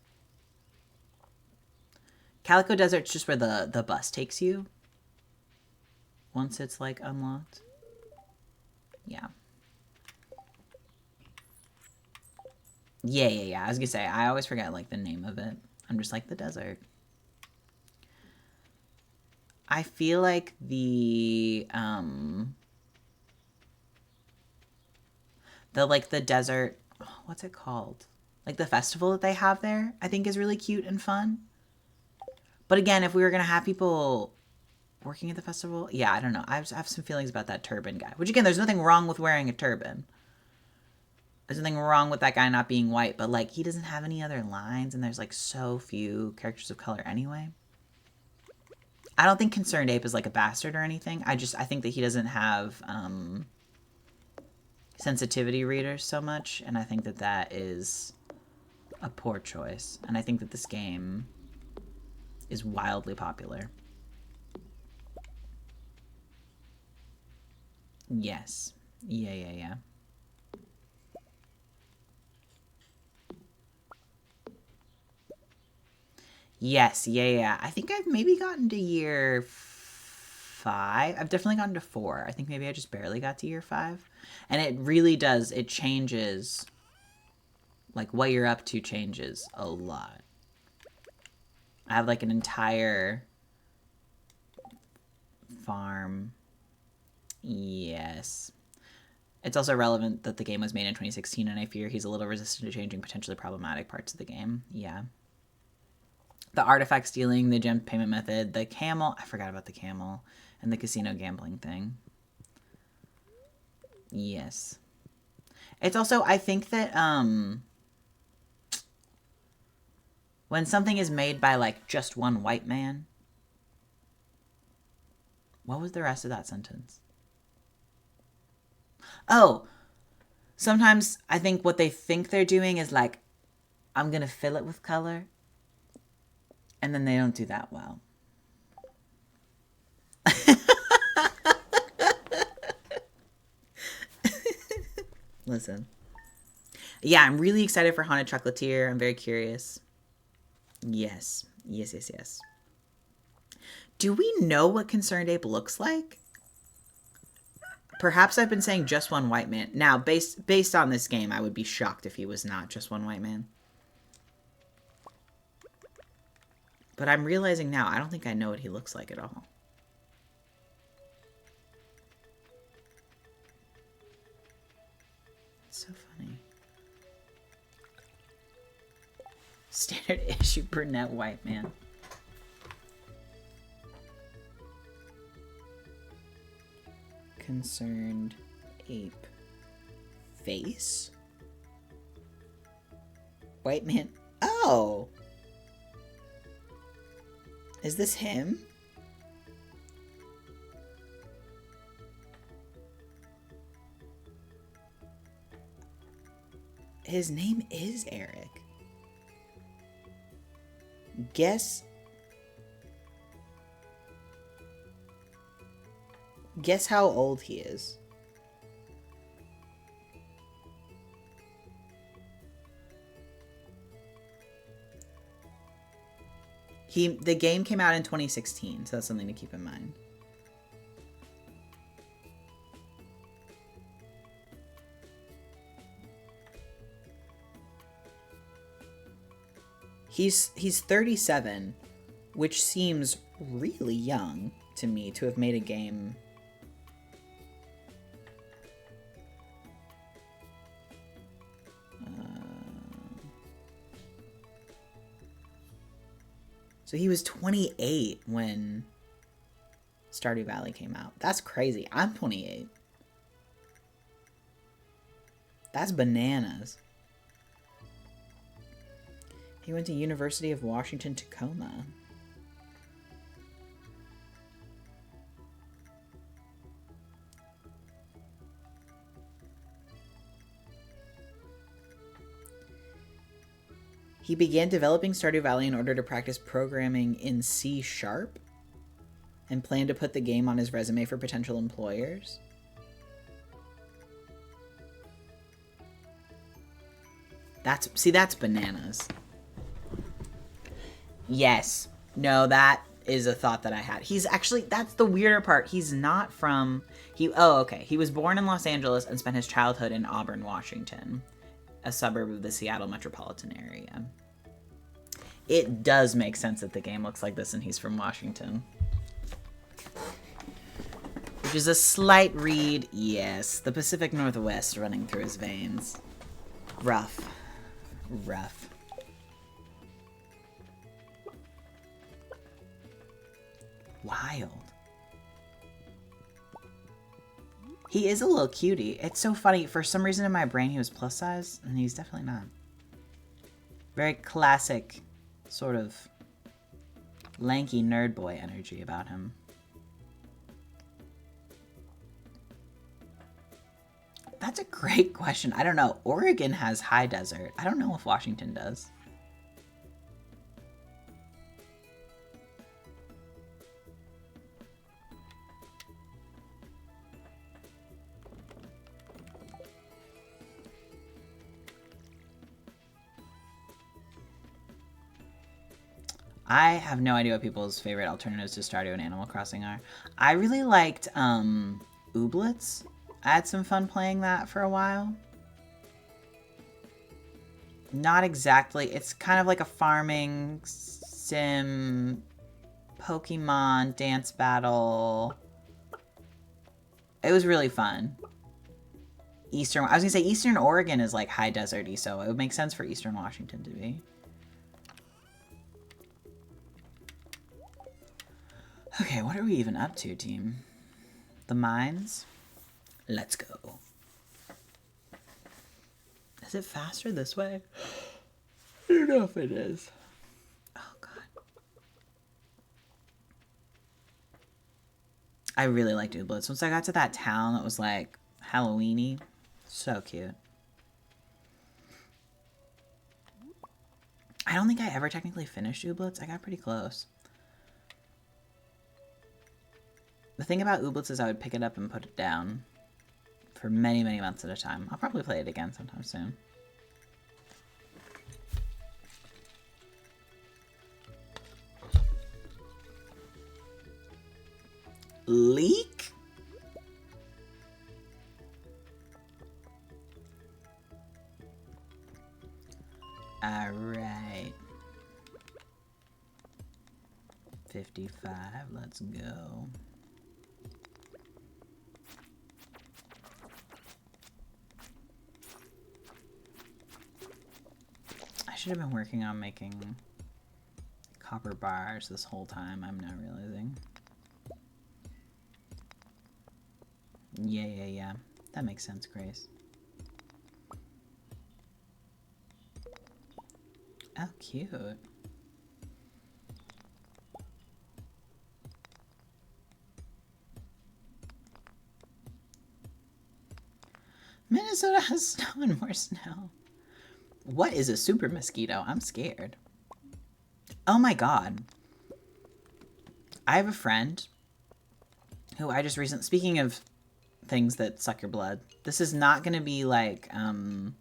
Calico Desert's just where the bus takes you. Once it's like unlocked. Yeah. Yeah. I was gonna say, I always forget like the name of it. I'm just like the desert. I feel like the desert, what's it called? Like the festival that they have there, I think is really cute and fun. But again, if we were gonna have people working at the festival, yeah, I don't know. I have some feelings about that turban guy. Which again, there's nothing wrong with wearing a turban. There's nothing wrong with that guy not being white, but like he doesn't have any other lines, and there's like so few characters of color anyway. I don't think Concerned Ape is like a bastard or anything. I think that he doesn't have sensitivity readers so much, and I think that that is a poor choice. And I think that this game is wildly popular. Yes. Yeah. Yes, yeah. I think I've maybe gotten to year 5. I've definitely gotten to 4. I think maybe I just barely got to year 5. And it really does, it changes, like what you're up to changes a lot. I have like an entire farm. Yes. It's also relevant that the game was made in 2016, and I fear he's a little resistant to changing potentially problematic parts of the game. Yeah. The artifact stealing, the gem payment method, the camel. I forgot about the camel. And the casino gambling thing. Yes. It's also, I think that when something is made by like just one white man. What was the rest of that sentence? Oh, sometimes I think what they think they're doing is like, I'm going to fill it with color. And then they don't do that well. Listen. Yeah, I'm really excited for Haunted Chocolatier. I'm very curious. Yes. Do we know what Concerned Ape looks like? Perhaps I've been saying just one white man. Now, based on this game, I would be shocked if he was not just one white man. But I'm realizing now, I don't think I know what he looks like at all. It's so funny. Standard issue brunette white man. Concerned Ape face. White man. Oh! Is this him? His name is Eric. Guess how old he is. The game came out in 2016, so that's something to keep in mind. He's 37, which seems really young to me to have made a game. So he was 28 when Stardew Valley came out. That's crazy. I'm 28. That's bananas. He went to University of Washington, Tacoma. He began developing Stardew Valley in order to practice programming in C# and planned to put the game on his resume for potential employers. That's bananas. Yes. No, that is a thought that I had. He's actually, that's the weirder part. He's not from, okay. He was born in Los Angeles and spent his childhood in Auburn, Washington, a suburb of the Seattle metropolitan area. It does make sense that the game looks like this and he's from Washington. Which is a slight read, yes. The Pacific Northwest running through his veins. Rough. Rough. Wild. He is a little cutie. It's so funny. For some reason in my brain he was plus size, and he's definitely not. Very classic, sort of lanky nerd boy energy about him. That's a great question. I don't know. Oregon has high desert. I don't know if Washington does. I have no idea what people's favorite alternatives to Stardew and Animal Crossing are. I really liked Ooblets. I had some fun playing that for a while. Not exactly. It's kind of like a farming sim, Pokemon dance battle. It was really fun. I was gonna say Eastern Oregon is like high desert-y, so it would make sense for Eastern Washington to be. Okay, what are we even up to, team? The mines? Let's go. Is it faster this way? I don't know if it is. Oh, God. I really liked Ooblets. Once I got to that town that was, like, Halloween-y. So cute. I don't think I ever technically finished Ooblets. I got pretty close. The thing about Ooblets is I would pick it up and put it down for many, many months at a time. I'll probably play it again sometime soon. Leak? Alright. 55, let's go. I should have been working on making copper bars this whole time, I'm now realizing. Yeah. That makes sense, Grace. Oh, cute. Minnesota has snow and more snow. What is a super mosquito? I'm scared. Oh my god. I have a friend who I just recently... Speaking of things that suck your blood, this is not going to be like... I'm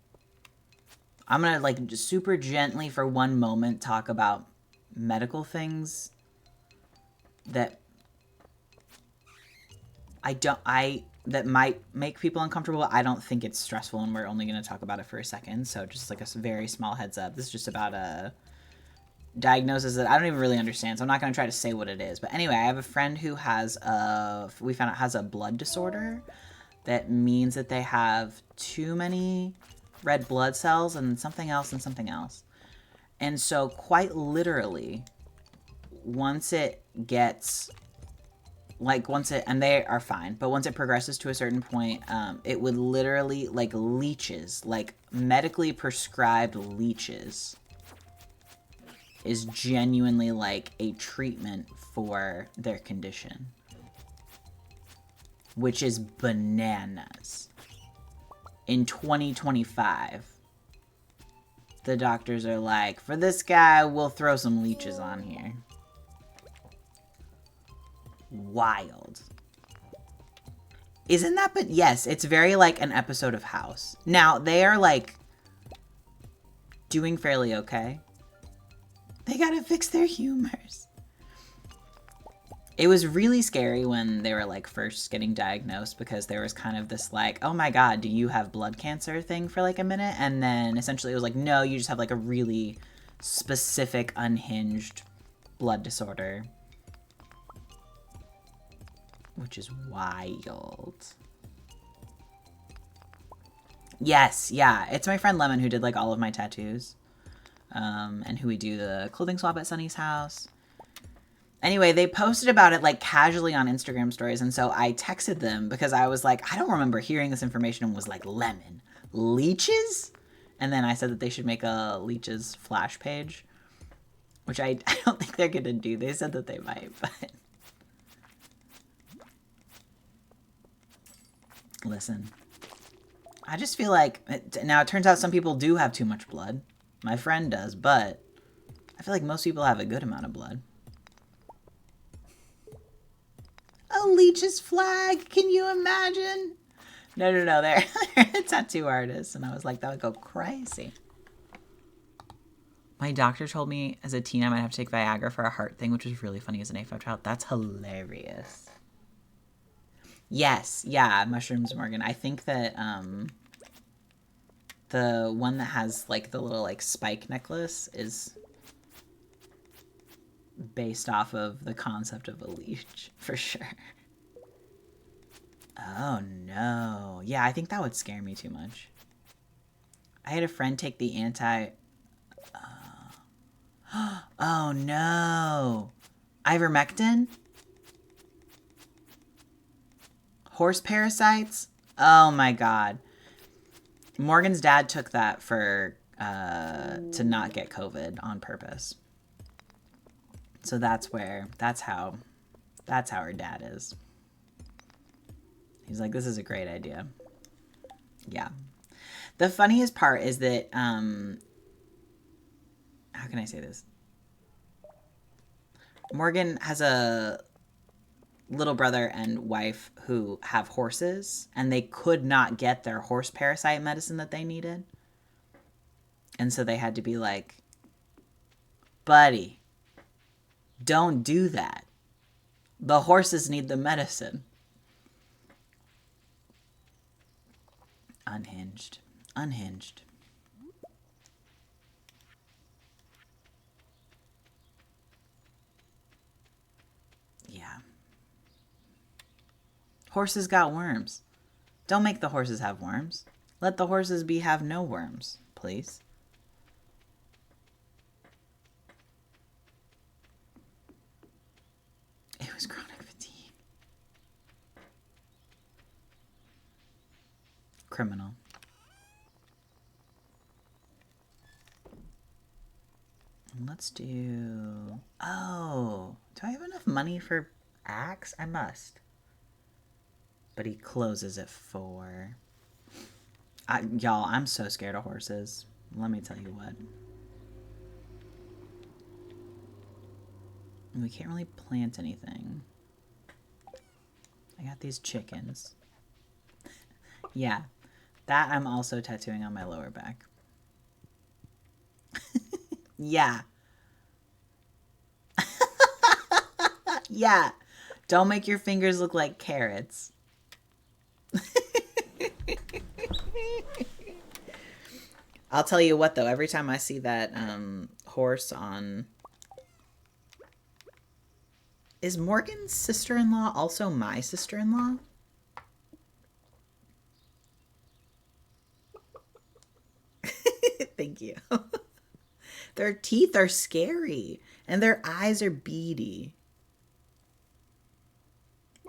going to like just super gently for one moment talk about medical things that that might make people uncomfortable. I don't think it's stressful, and we're only going to talk about it for a second. So just like a very small heads up. This is just about diagnosis that I don't even really understand, so I'm not going to try to say what it is. But anyway, I have a friend who has we found out has a blood disorder that means that they have too many red blood cells and something else and something else. And so quite literally, once it gets, like and they are fine, but once it progresses to a certain point, it would literally, like leeches, like medically prescribed leeches, is genuinely like a treatment for their condition. Which is bananas. In 2025, the doctors are like, for this guy, we'll throw some leeches on here. Wild. Isn't that, but yes, it's very like an episode of House. Now, they are like doing fairly okay. They gotta fix their humors. It was really scary when they were like first getting diagnosed, because there was kind of this like, oh my god, do you have blood cancer thing for like a minute? And then essentially it was like, no, you just have like a really specific unhinged blood disorder. Which is wild. Yes, yeah. It's my friend Lemon who did like all of my tattoos. And who we do the clothing swap at Sunny's house. Anyway, they posted about it like casually on Instagram stories, and so I texted them because I was like, I don't remember hearing this information, and was like, Lemon, leeches? And then I said that they should make a leeches flash page, which I don't think they're gonna do. They said that they might, but listen, I just feel like, now it turns out some people do have too much blood. My friend does, but I feel like most people have a good amount of blood. A leech's flag, can you imagine? No, they're tattoo artists, and I was like, that would go crazy. My doctor told me as a teen I might have to take Viagra for a heart thing, which was really funny as an A5 child. That's hilarious. Yes, yeah, mushrooms, Morgan. I think that the one that has like the little like spike necklace is based off of the concept of a leech, for sure. Oh no. Yeah, I think that would scare me too much. I had a friend take the oh no. Ivermectin? Horse parasites? Oh my god. Morgan's dad took that for to not get COVID on purpose. So that's how her dad is. He's like, this is a great idea. Yeah. The funniest part is that, how can I say this? Morgan has a little brother and wife who have horses, and they could not get their horse parasite medicine that they needed. And so they had to be like, buddy, don't do that. The horses need the medicine. Unhinged. Yeah. Horses got worms. Don't make the horses have worms. Let the horses have no worms, please. It was chronic fatigue. Criminal. Let's do... Oh, do I have enough money for Axe? I must. But he closes at 4. Y'all, I'm so scared of horses. Let me tell you what. We can't really plant anything. I got these chickens. Yeah, that I'm also tattooing on my lower back. Yeah. Yeah. Don't make your fingers look like carrots. I'll tell you what, though. Every time I see that horse on Is Morgan's sister-in-law also my sister-in-law? Thank you. Their teeth are scary, and their eyes are beady.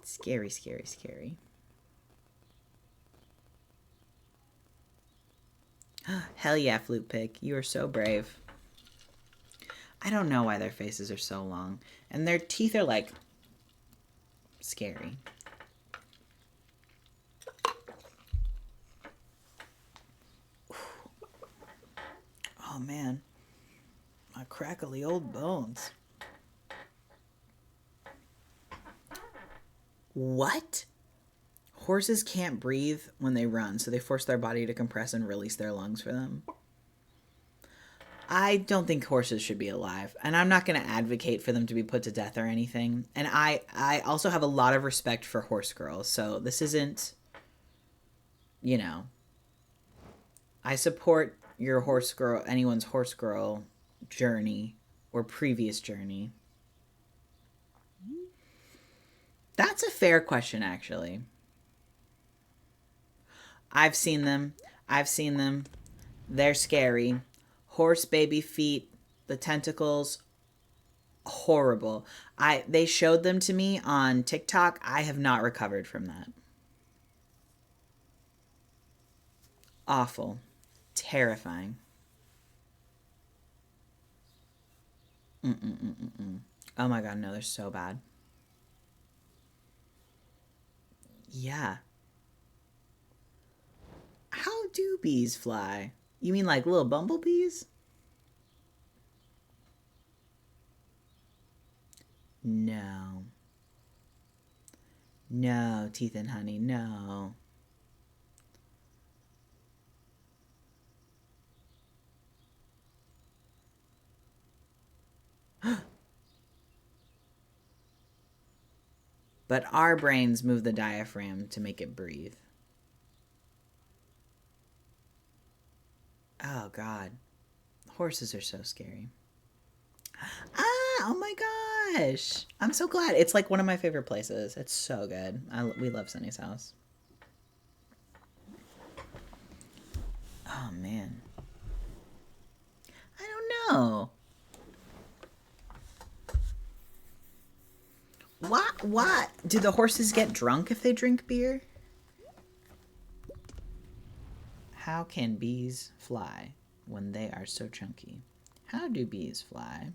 Scary, scary, scary. Hell yeah, Flute Pig. You are so brave. I don't know why their faces are so long. And their teeth are, like, scary. Oh, man. My crackly old bones. What? Horses can't breathe when they run, so they force their body to compress and release their lungs for them. I don't think horses should be alive, and I'm not going to advocate for them to be put to death or anything. And I also have a lot of respect for horse girls, so this isn't, you know, I support your horse girl, anyone's horse girl journey or previous journey. That's a fair question, actually. I've seen them. They're scary. Horse baby feet, the tentacles, horrible. They showed them to me on TikTok. I have not recovered from that. Awful. Terrifying. Oh my god, no, they're so bad. Yeah. How do bees fly? You mean like little bumblebees? No. No, teeth and honey, no. But our brains move the diaphragm to make it breathe. Oh, God. Horses are so scary. Oh my gosh. I'm so glad. It's like one of my favorite places. It's so good. We love Sunny's house. Oh, man. I don't know. What? Do the horses get drunk if they drink beer? How can bees fly when they are so chunky? How do bees fly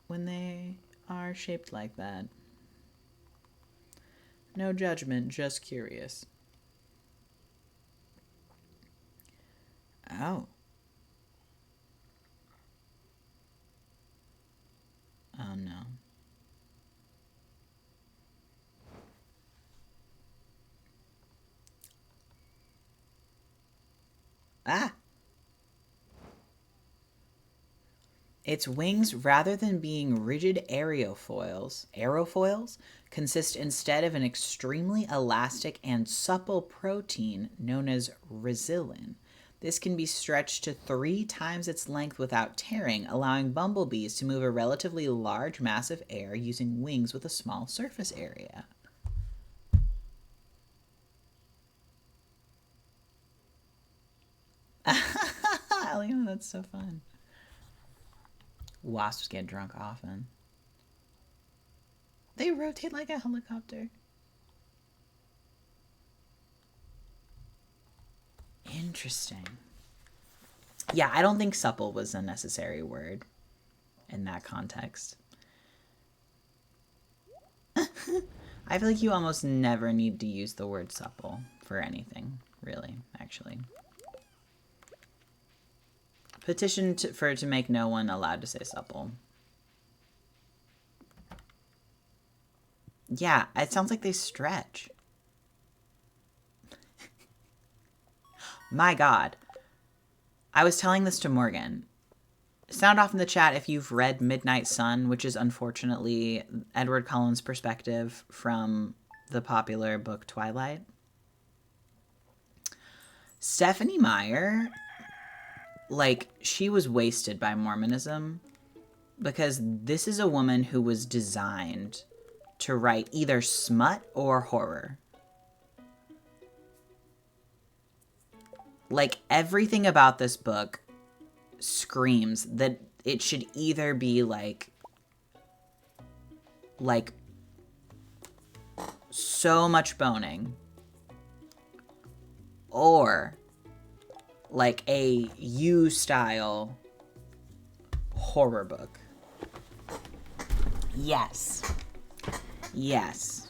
when they are shaped like that? No judgment, just curious. Oh. Oh no. Ah! Its wings, rather than being rigid aerofoils, consist instead of an extremely elastic and supple protein known as resilin. This can be stretched to 3 times its length without tearing, allowing bumblebees to move a relatively large mass of air using wings with a small surface area. Eliana, that's so fun. Wasps get drunk often. They rotate like a helicopter. Interesting. Yeah, I don't think supple was a necessary word in that context. I feel like you almost never need to use the word supple for anything, really, actually. Petition to make no one allowed to say supple. Yeah, it sounds like they stretch. My God. I was telling this to Morgan. Sound off in the chat if you've read Midnight Sun, which is unfortunately Edward Cullen's perspective from the popular book Twilight. Stephenie Meyer, like, she was wasted by Mormonism. because this is a woman who was designed to write either smut or horror. Like, everything about this book screams that it should either be like so much boning, or like a U-style horror book. Yes. Yes.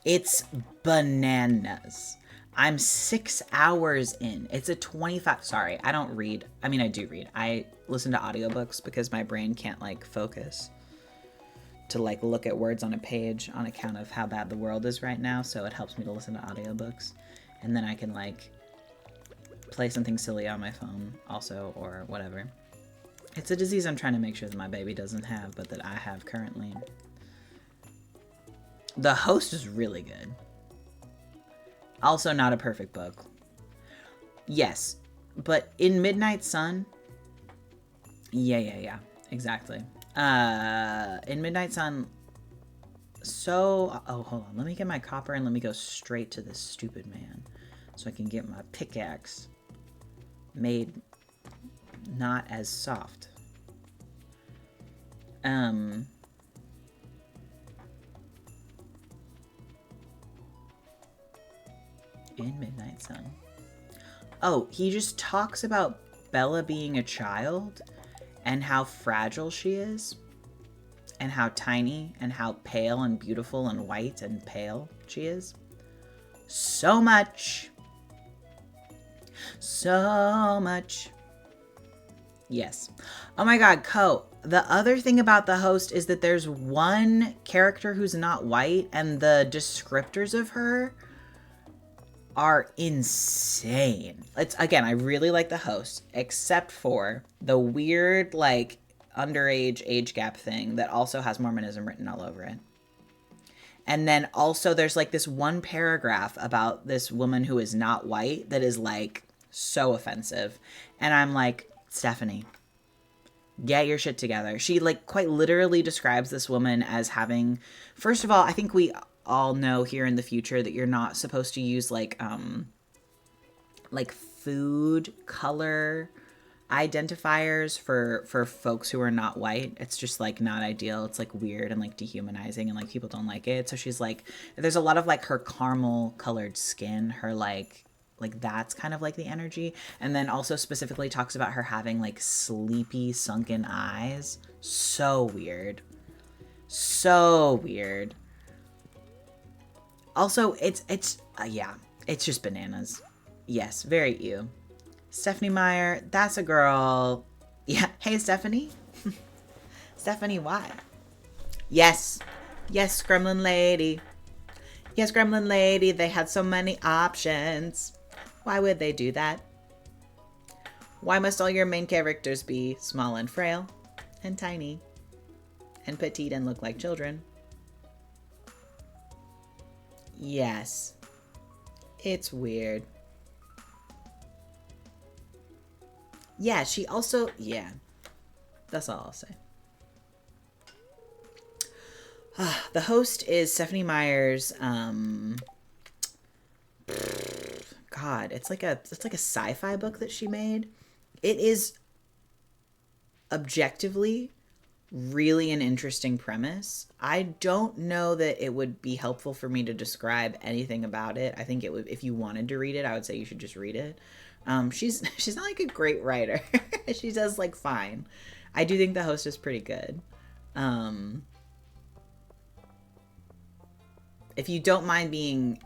It's bananas. I'm 6 hours in. It's a 25... Sorry, I don't read. I mean, I do read. I listen to audiobooks because my brain can't, like, focus to, like, look at words on a page on account of how bad the world is right now. So it helps me to listen to audiobooks. And then I can, like, play something silly on my phone also, or whatever. It's a disease I'm trying to make sure that my baby doesn't have, but that I have currently. The Host is really good. Also not a perfect book. Yes, but in Midnight Sun... Yeah, exactly. In Midnight Sun... So... Oh, hold on. Let me get my copper and let me go straight to this stupid man. So I can get my pickaxe made not as soft. In Midnight Sun. Oh, he just talks about Bella being a child and how fragile she is and how tiny and how pale and beautiful and white and pale she is. So much. So much. Yes. Oh my god, the other thing about The Host is that there's one character who's not white, and the descriptors of her are insane. It's, again, I really like The Host, except for the weird, like, underage age gap thing that also has Mormonism written all over it. And then also there's, like, this one paragraph about this woman who is not white that is, like, so offensive. And I'm like, Stephanie, get your shit together. She, like, quite literally describes this woman as having... First of all, I think we all know here in the future that you're not supposed to use, like food color identifiers for folks who are not white. It's just, like, not ideal. It's, like, weird and, like, dehumanizing, and, like, people don't like it. So she's like, there's a lot of, like, her caramel colored skin, her, like that's kind of like the energy. And then also specifically talks about her having, like, sleepy sunken eyes. So weird. So weird. Also, it's just bananas. Yes, very ew. Stephanie Meyer, that's a girl. Yeah, hey, Stephanie. Stephanie, why? Yes, Gremlin Lady. Yes, Gremlin Lady, they had so many options. Why would they do that? Why must all your main characters be small and frail and tiny and petite and look like children? Yes. It's weird. Yeah, she also... Yeah. That's all I'll say. The Host is Stephanie Meyer's... God, it's like a sci-fi book that she made. It is objectively really an interesting premise. I don't know that it would be helpful for me to describe anything about it. I think it would, if you wanted to read it, I would say you should just read it. She's not like a great writer. She does, like, fine. I do think The Host is pretty good. If you don't mind being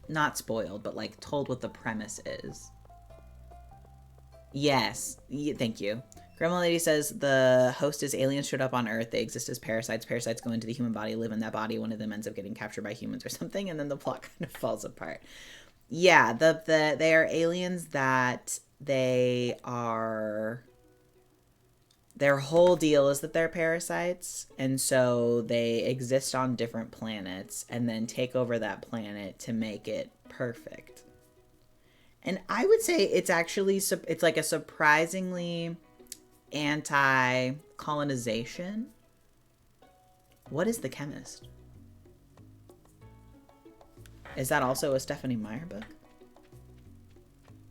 not spoiled, but, like, told what the premise is. Yes. Thank you. Grandma Lady says the Host is aliens showed up on Earth. They exist as parasites. Parasites go into the human body, live in that body. One of them ends up getting captured by humans or something, and then the plot kind of falls apart. Yeah, they are aliens that they are... Their whole deal is that they're parasites, and so they exist on different planets and then take over that planet to make it perfect. And I would say it's actually, it's like a surprisingly anti-colonization. What is The Chemist? Is that also a Stephanie Meyer book?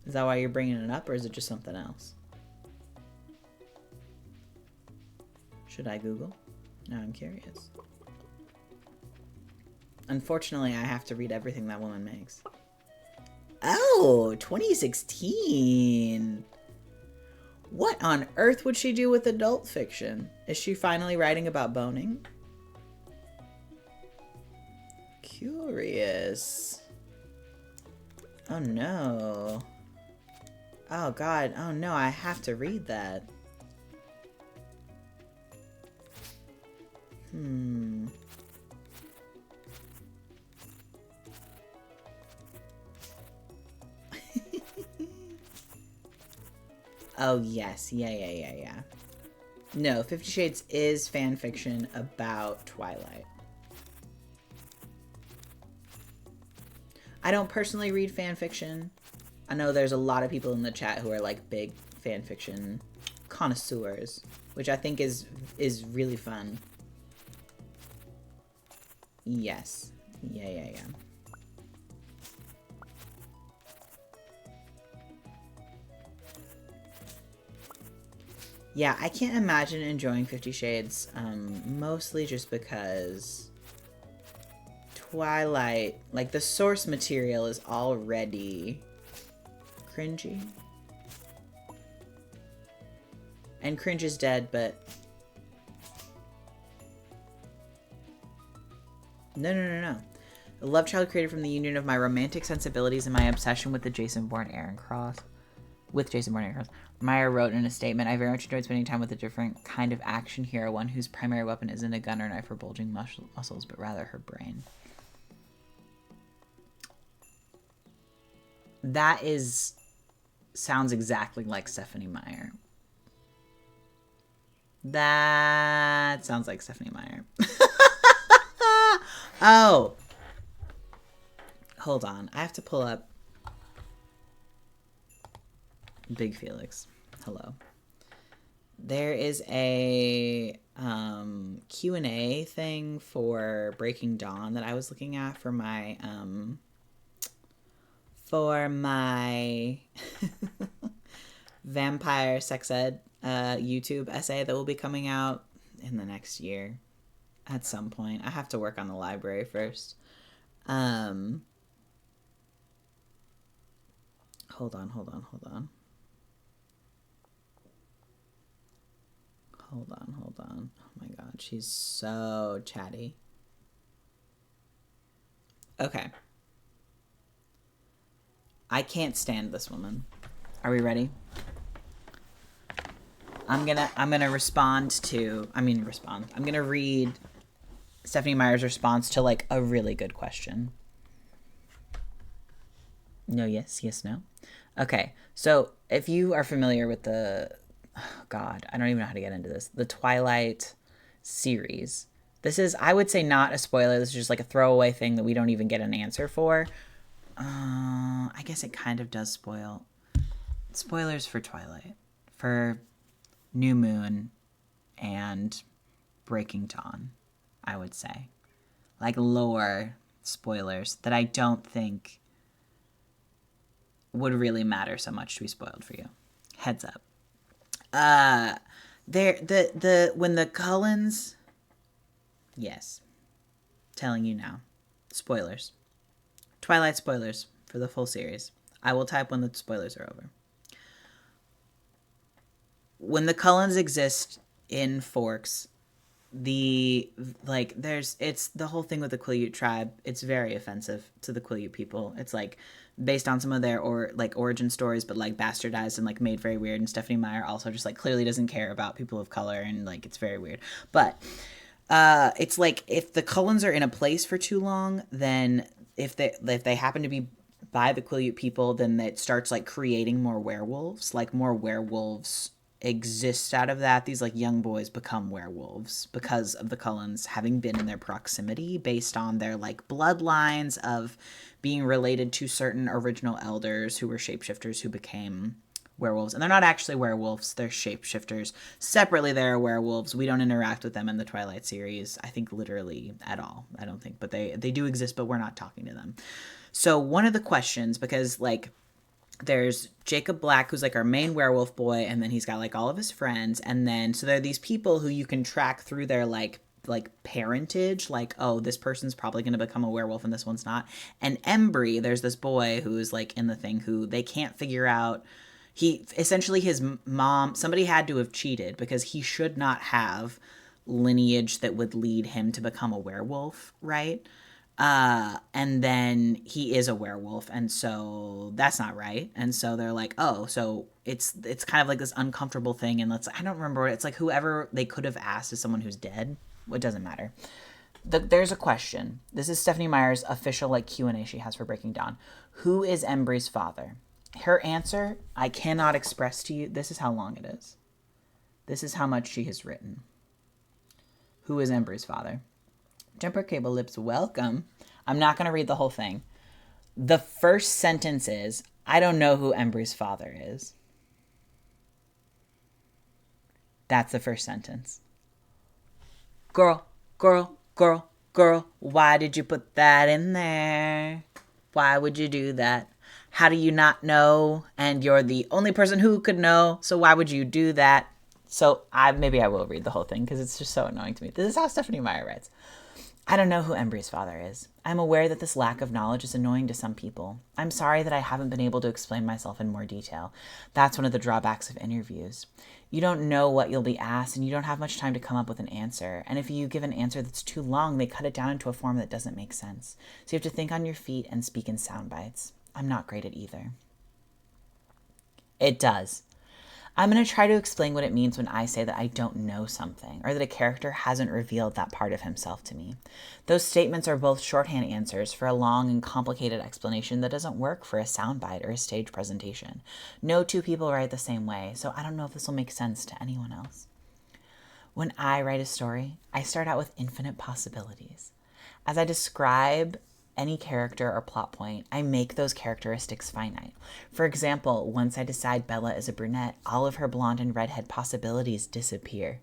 Is that why you're bringing it up, or is it just something else? Should I Google? Now I'm curious. Unfortunately, I have to read everything that woman makes. Oh, 2016. What on earth would she do with adult fiction? Is she finally writing about boning? Curious. Oh no. Oh god, oh no, I have to read that. Oh yes, yeah. No, 50 Shades is fan fiction about Twilight. I don't personally read fan fiction. I know there's a lot of people in the chat who are like big fan fiction connoisseurs, which I think is really fun. Yes. Yeah. Yeah, I can't imagine enjoying 50 Shades, mostly just because Twilight, like the source material is already cringy. And cringe is dead, but... No. A love child created from the union of my romantic sensibilities and my obsession with the Jason Bourne Aaron Cross. Meyer wrote in a statement, I very much enjoyed spending time with a different kind of action hero, one whose primary weapon isn't a gun or knife or bulging muscles, but rather her brain. That sounds exactly like Stephanie Meyer. That sounds like Stephanie Meyer. Oh. Hold on. I have to pull up Big Felix. Hello. There is a Q&A thing for Breaking Dawn that I was looking at for my vampire sex ed YouTube essay that will be coming out in the next year at some point. I have to work on the library first. Hold on. Oh my god, she's so chatty. Okay. I can't stand this woman. Are we ready? I'm gonna respond to... I'm gonna read Stephanie Meyer's response to, like, a really good question. No, yes, no. Okay, so if you are familiar with the... Oh, God, I don't even know how to get into this. The Twilight series. This is, I would say, not a spoiler. This is just like a throwaway thing that we don't even get an answer for. I guess it kind of does spoil. Spoilers for Twilight. For New Moon and Breaking Dawn, I would say. Like lore spoilers that I don't think would really matter so much to be spoiled for you. Heads up. When the Cullens... Yes. Telling you now. Spoilers. Twilight spoilers for the full series. I will type when the spoilers are over. When the Cullens exist in Forks, it's the whole thing with the Quileute tribe. It's very offensive to the Quileute people. It's like based on some of their origin stories, but like bastardized and like made very weird. And Stephanie Meyer also just like clearly doesn't care about people of color, and like it's very weird. But it's like if the Cullens are in a place for too long, then if they happen to be by the Quileute people, then it starts like creating more werewolves. Like more werewolves exist out of that. These like young boys become werewolves because of the Cullens having been in their proximity based on their like bloodlines of being related to certain original elders who were shapeshifters who became werewolves. And they're not actually werewolves. They're shapeshifters. Separately, there are werewolves. We don't interact with them in the Twilight series, I think, literally at all. I don't think. But they do exist, but we're not talking to them. So one of the questions, because, like, there's Jacob Black, who's like our main werewolf boy, and then he's got like all of his friends, and then so there are these people who you can track through their like parentage, like, oh, this person's probably going to become a werewolf and this one's not. And Embry, there's this boy who's like in the thing who they can't figure out. He essentially, his mom, somebody had to have cheated because he should not have lineage that would lead him to become a werewolf, right? And then he is a werewolf, and so that's not right. And so they're like, oh, so it's kind of like this uncomfortable thing, and I don't remember what it's like. Whoever they could have asked is someone who's dead. It doesn't matter. There's a question. This is Stephanie Meyer's official like Q&A she has for Breaking Dawn. Who is Embry's father? Her answer, I cannot express to you. This is how long it is. This is how much she has written. Who is Embry's father? Jumper Cable Lips, welcome. I'm not going to read the whole thing. The first sentence is, I don't know who Embry's father is. That's the first sentence. Girl, why did you put that in there? Why would you do that? How do you not know? And you're the only person who could know, so why would you do that? So maybe I will read the whole thing because it's just so annoying to me. This is how Stephanie Meyer writes. I don't know who Embry's father is. I'm aware that this lack of knowledge is annoying to some people. I'm sorry that I haven't been able to explain myself in more detail. That's one of the drawbacks of interviews. You don't know what you'll be asked, and you don't have much time to come up with an answer. And if you give an answer that's too long, they cut it down into a form that doesn't make sense. So you have to think on your feet and speak in sound bites. I'm not great at either. It does. I'm going to try to explain what it means when I say that I don't know something, or that a character hasn't revealed that part of himself to me. Those statements are both shorthand answers for a long and complicated explanation that doesn't work for a soundbite or a stage presentation. No two people write the same way, so I don't know if this will make sense to anyone else. When I write a story, I start out with infinite possibilities. As I describe any character or plot point, I make those characteristics finite. For example, once I decide Bella is a brunette, all of her blonde and redhead possibilities disappear.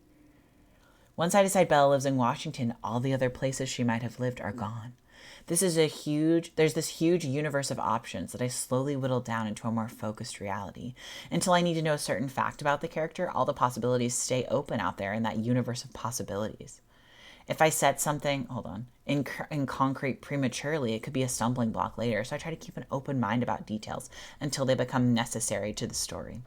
Once I decide Bella lives in Washington, all the other places she might have lived are gone. There's this huge universe of options that I slowly whittle down into a more focused reality. Until I need to know a certain fact about the character, all the possibilities stay open out there in that universe of possibilities. If I set something, in concrete prematurely, it could be a stumbling block later, so I try to keep an open mind about details until they become necessary to the story.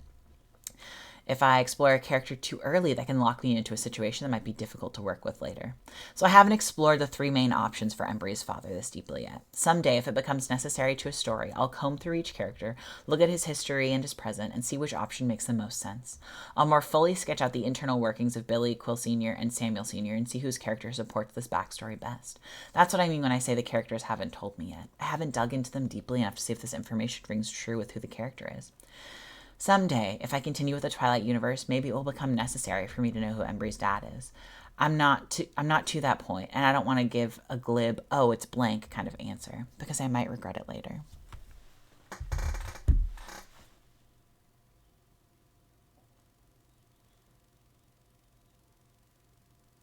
If I explore a character too early, that can lock me into a situation that might be difficult to work with later. So I haven't explored the three main options for Embry's father this deeply yet. Someday, if it becomes necessary to a story, I'll comb through each character, look at his history and his present, and see which option makes the most sense. I'll more fully sketch out the internal workings of Billy, Quill Sr., and Samuel Sr., and see whose character supports this backstory best. That's what I mean when I say the characters haven't told me yet. I haven't dug into them deeply enough to see if this information rings true with who the character is. Someday, if I continue with the Twilight universe, maybe it will become necessary for me to know who Embry's dad is. I'm not to that point, and I don't want to give a glib, oh, it's blank kind of answer, because I might regret it later.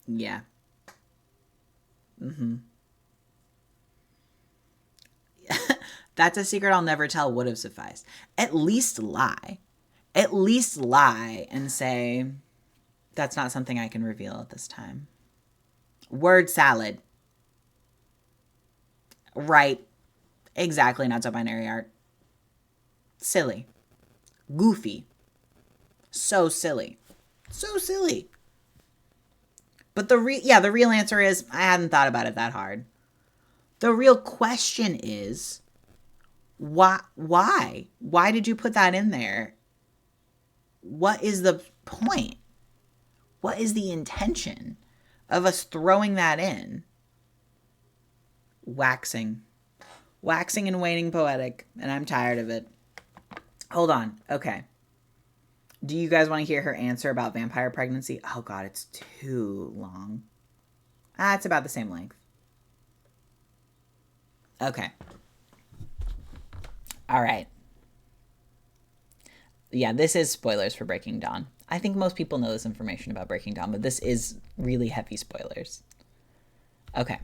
Yeah. That's a secret I'll never tell would have sufficed. At least lie. At least lie and say, that's not something I can reveal at this time. Word salad. Right. Exactly, not so binary art. Silly. Goofy. So silly. So silly. But the real answer is, I hadn't thought about it that hard. The real question is, why? Why did you put that in there? What is the point? What is the intention of us throwing that in? Waxing and waning poetic, and I'm tired of it. Hold on. Okay. Do you guys want to hear her answer about vampire pregnancy? Oh God, it's too long. It's about the same length. Okay. All right. Yeah, this is spoilers for Breaking Dawn. I think most people know this information about Breaking Dawn, but this is really heavy spoilers. Okay.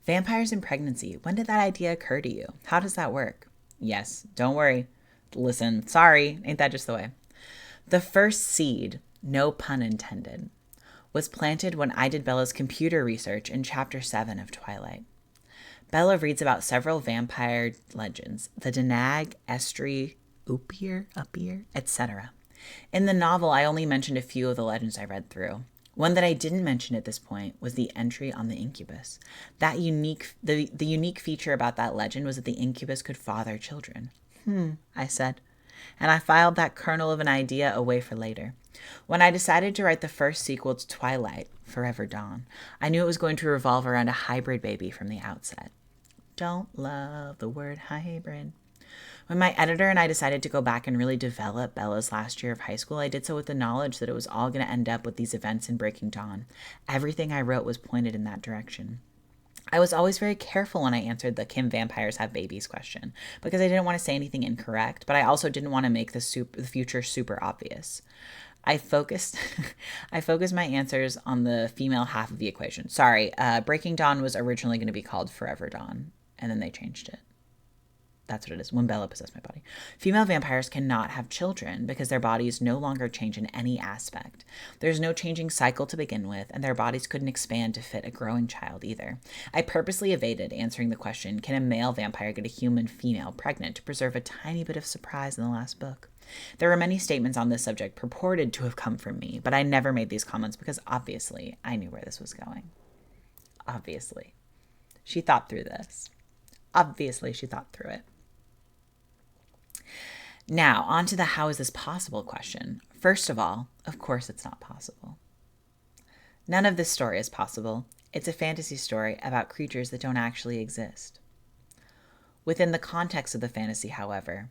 Vampires in pregnancy. When did that idea occur to you? How does that work? Yes, don't worry. Listen, sorry, ain't that just the way? The first seed, no pun intended, was planted when I did Bella's computer research in Chapter 7 of Twilight. Bella reads about several vampire legends, the Danag, Estri, Upir, etc. In the novel, I only mentioned a few of the legends I read through. One that I didn't mention at this point was the entry on the incubus. The unique feature about that legend was that the incubus could father children. I said. And I filed that kernel of an idea away for later. When I decided to write the first sequel to Twilight, Forever Dawn, I knew it was going to revolve around a hybrid baby from the outset. Don't love the word hybrid. When my editor and I decided to go back and really develop Bella's last year of high school, I did so with the knowledge that it was all going to end up with these events in Breaking Dawn. Everything I wrote was pointed in that direction. I was always very careful when I answered the "Can vampires have babies?" question, because I didn't want to say anything incorrect, but I also didn't want to make the future super obvious. I focused my answers on the female half of the equation. Sorry, Breaking Dawn was originally going to be called Forever Dawn, and then they changed it. That's what it is. When Bella possessed my body. Female vampires cannot have children because their bodies no longer change in any aspect. There's no changing cycle to begin with, and their bodies couldn't expand to fit a growing child either. I purposely evaded answering the question, can a male vampire get a human female pregnant, to preserve a tiny bit of surprise in the last book. There were many statements on this subject purported to have come from me, but I never made these comments because obviously I knew where this was going. Obviously. She thought through this. Obviously she thought through it. Now, on to the how is this possible question. First of all, of course it's not possible. None of this story is possible. It's a fantasy story about creatures that don't actually exist. Within the context of the fantasy, however,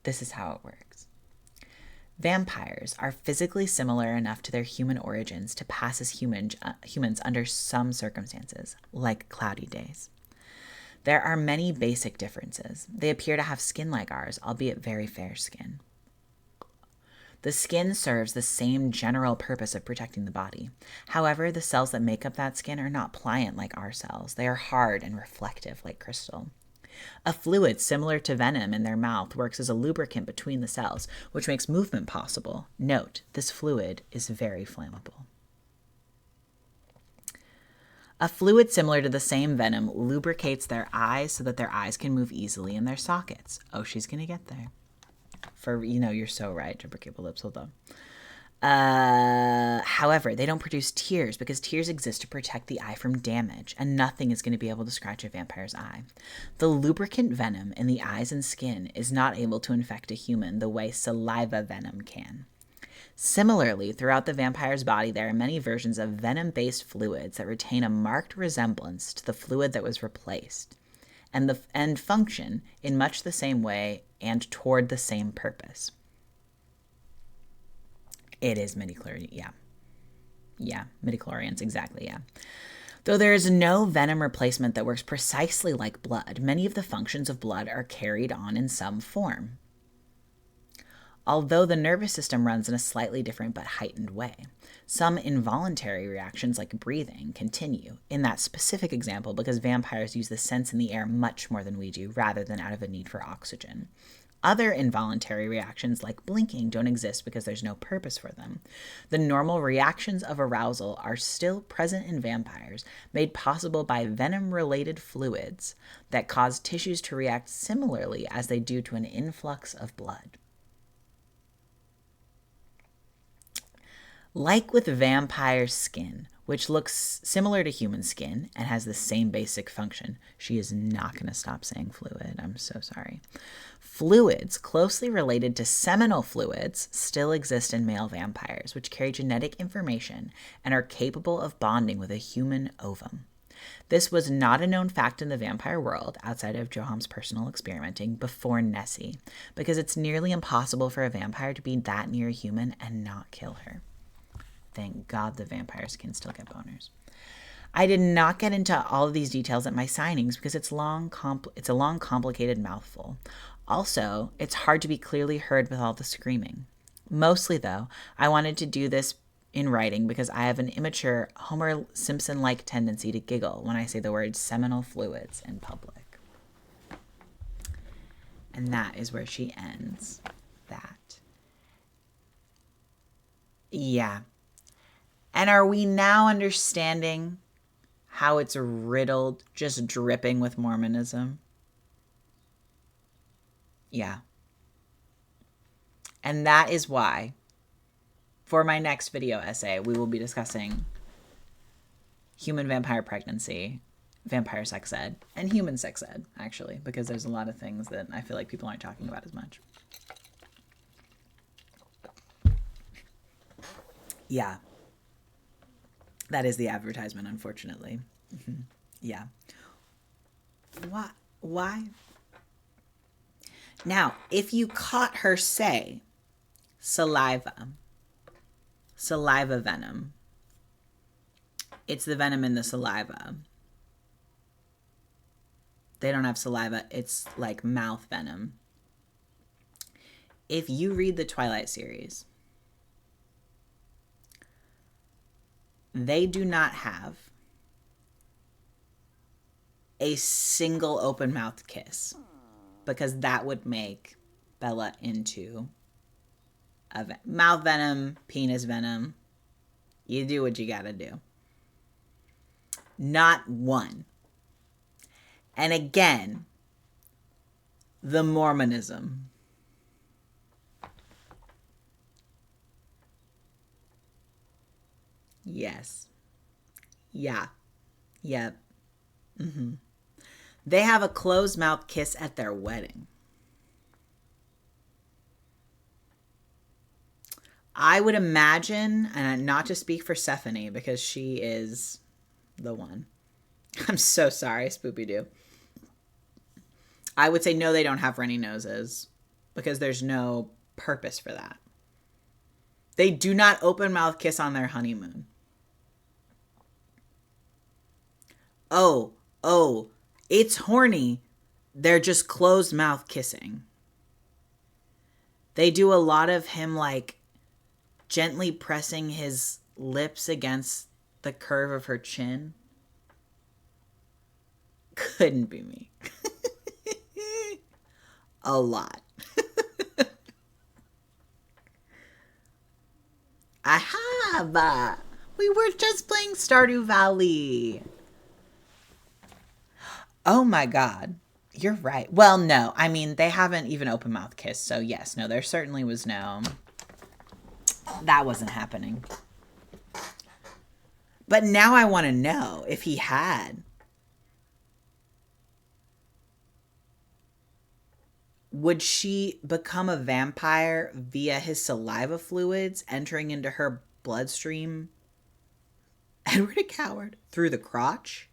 this is how it works. Vampires are physically similar enough to their human origins to pass as humans under some circumstances, like cloudy days. There are many basic differences. They appear to have skin like ours, albeit very fair skin. The skin serves the same general purpose of protecting the body. However, the cells that make up that skin are not pliant like our cells. They are hard and reflective like crystal. A fluid similar to venom in their mouth works as a lubricant between the cells, which makes movement possible. Note, this fluid is very flammable. A fluid similar to the same venom lubricates their eyes so that their eyes can move easily in their sockets. Oh, she's going to get there. You're so right. Jumper Cable Lips, hold on. However, they don't produce tears because tears exist to protect the eye from damage, and nothing is going to be able to scratch a vampire's eye. The lubricant venom in the eyes and skin is not able to infect a human the way saliva venom can. Similarly, throughout the vampire's body, there are many versions of venom-based fluids that retain a marked resemblance to the fluid that was replaced, and function in much the same way and toward the same purpose. It is midichlorians, yeah. Yeah, midichlorians, exactly, yeah. Though there is no venom replacement that works precisely like blood, many of the functions of blood are carried on in some form. Although the nervous system runs in a slightly different but heightened way, some involuntary reactions like breathing continue in that specific example because vampires use the scents in the air much more than we do, rather than out of a need for oxygen. Other involuntary reactions like blinking don't exist because there's no purpose for them. The normal reactions of arousal are still present in vampires, made possible by venom-related fluids that cause tissues to react similarly as they do to an influx of blood. Like with vampire skin, which looks similar to human skin and has the same basic function. She is not going to stop saying fluid. I'm so sorry. Fluids closely related to seminal fluids still exist in male vampires, which carry genetic information and are capable of bonding with a human ovum. This was not a known fact in the vampire world, outside of Joham's personal experimenting, before Nessie, because it's nearly impossible for a vampire to be that near a human and not kill her. Thank God the vampires can still get boners. I did not get into all of these details at my signings because it's a long, complicated mouthful. Also, it's hard to be clearly heard with all the screaming. Mostly, though, I wanted to do this in writing because I have an immature Homer Simpson-like tendency to giggle when I say the word seminal fluids in public. And that is where she ends that. Yeah. And are we now understanding how it's riddled, just dripping with Mormonism? Yeah. And that is why, for my next video essay, we will be discussing human vampire pregnancy, vampire sex ed, and human sex ed, actually, because there's a lot of things that I feel like people aren't talking about as much. Yeah. That is the advertisement, unfortunately. Mm-hmm. Yeah. Why? Now, if you caught her say saliva venom, it's the venom in the saliva. They don't have saliva. It's like mouth venom. If you read the Twilight series, they do not have a single open-mouthed kiss because that would make Bella into a mouth venom, penis venom. You do what you gotta do. Not one. And again, the Mormonism. Yes. Yeah. Yep. Mm-hmm. They have a closed mouth kiss at their wedding. I would imagine, and not to speak for Stephanie because she is the one. I'm so sorry, Spoopy-Doo. I would say no, they don't have runny noses because there's no purpose for that. They do not open mouth kiss on their honeymoon. Oh, it's horny. They're just closed mouth kissing. They do a lot of him like gently pressing his lips against the curve of her chin. Couldn't be me. A lot. I have. We were just playing Stardew Valley. Oh my God. You're right. Well, no. I mean, they haven't even open mouth kissed. So yes, no, there certainly was no. That wasn't happening. But now I want to know if he had. Would she become a vampire via his saliva fluids entering into her bloodstream? Edward a coward through the crotch?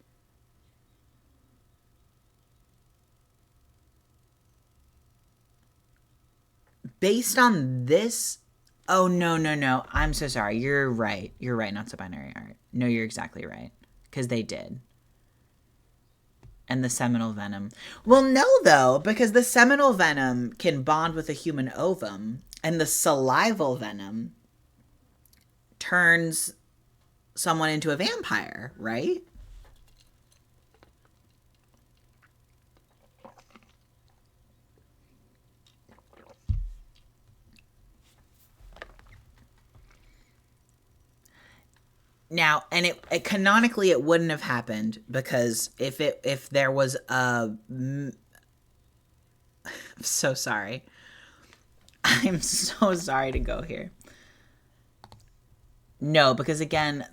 Based on this, oh, no. I'm so sorry. You're right. Not so binary art. No, you're exactly right. Because they did. And the seminal venom. Well, no, though, because the seminal venom can bond with a human ovum, and the salival venom turns someone into a vampire, right? Now, and it canonically it wouldn't have happened because if there was a I'm so sorry. I'm so sorry to go here. No, because again,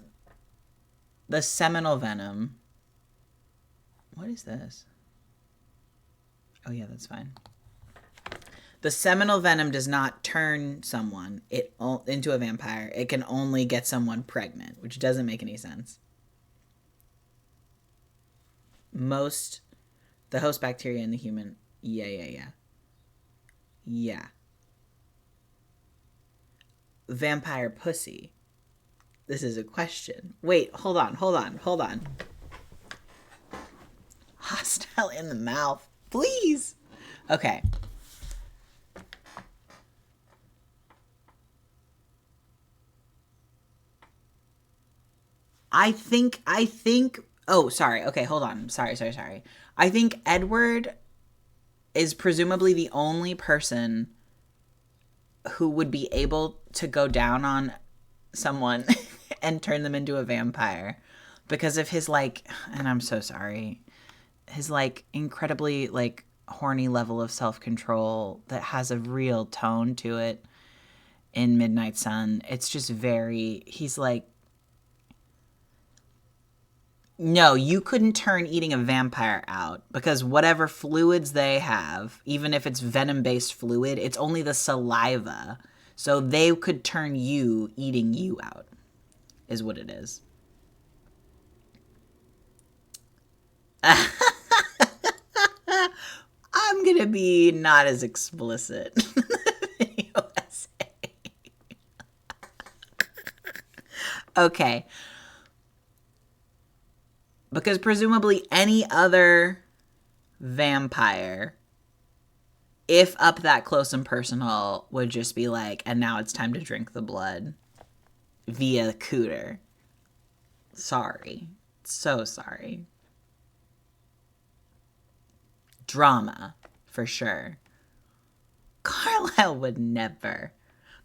the seminal venom. What is this? Oh yeah, that's fine. The seminal venom does not turn someone into a vampire. It can only get someone pregnant, which doesn't make any sense. The host bacteria in the human. Yeah. Vampire pussy. This is a question. Wait, hold on. Hostile in the mouth. Please. Okay. I think oh, sorry. Okay, hold on. Sorry. I think Edward is presumably the only person who would be able to go down on someone and turn them into a vampire because of his like, and I'm so sorry, his like incredibly like horny level of self-control that has a real tone to it in Midnight Sun. It's just very, he's like, no, you couldn't turn eating a vampire out because whatever fluids they have, even if it's venom-based fluid, it's only the saliva. So they could turn you eating you out, is what it is. I'm going to be not as explicit in the video essay. Okay. Because presumably any other vampire, if up that close and personal, would just be like, and now it's time to drink the blood via cooter. Sorry. So sorry. Drama, for sure. Carlisle would never.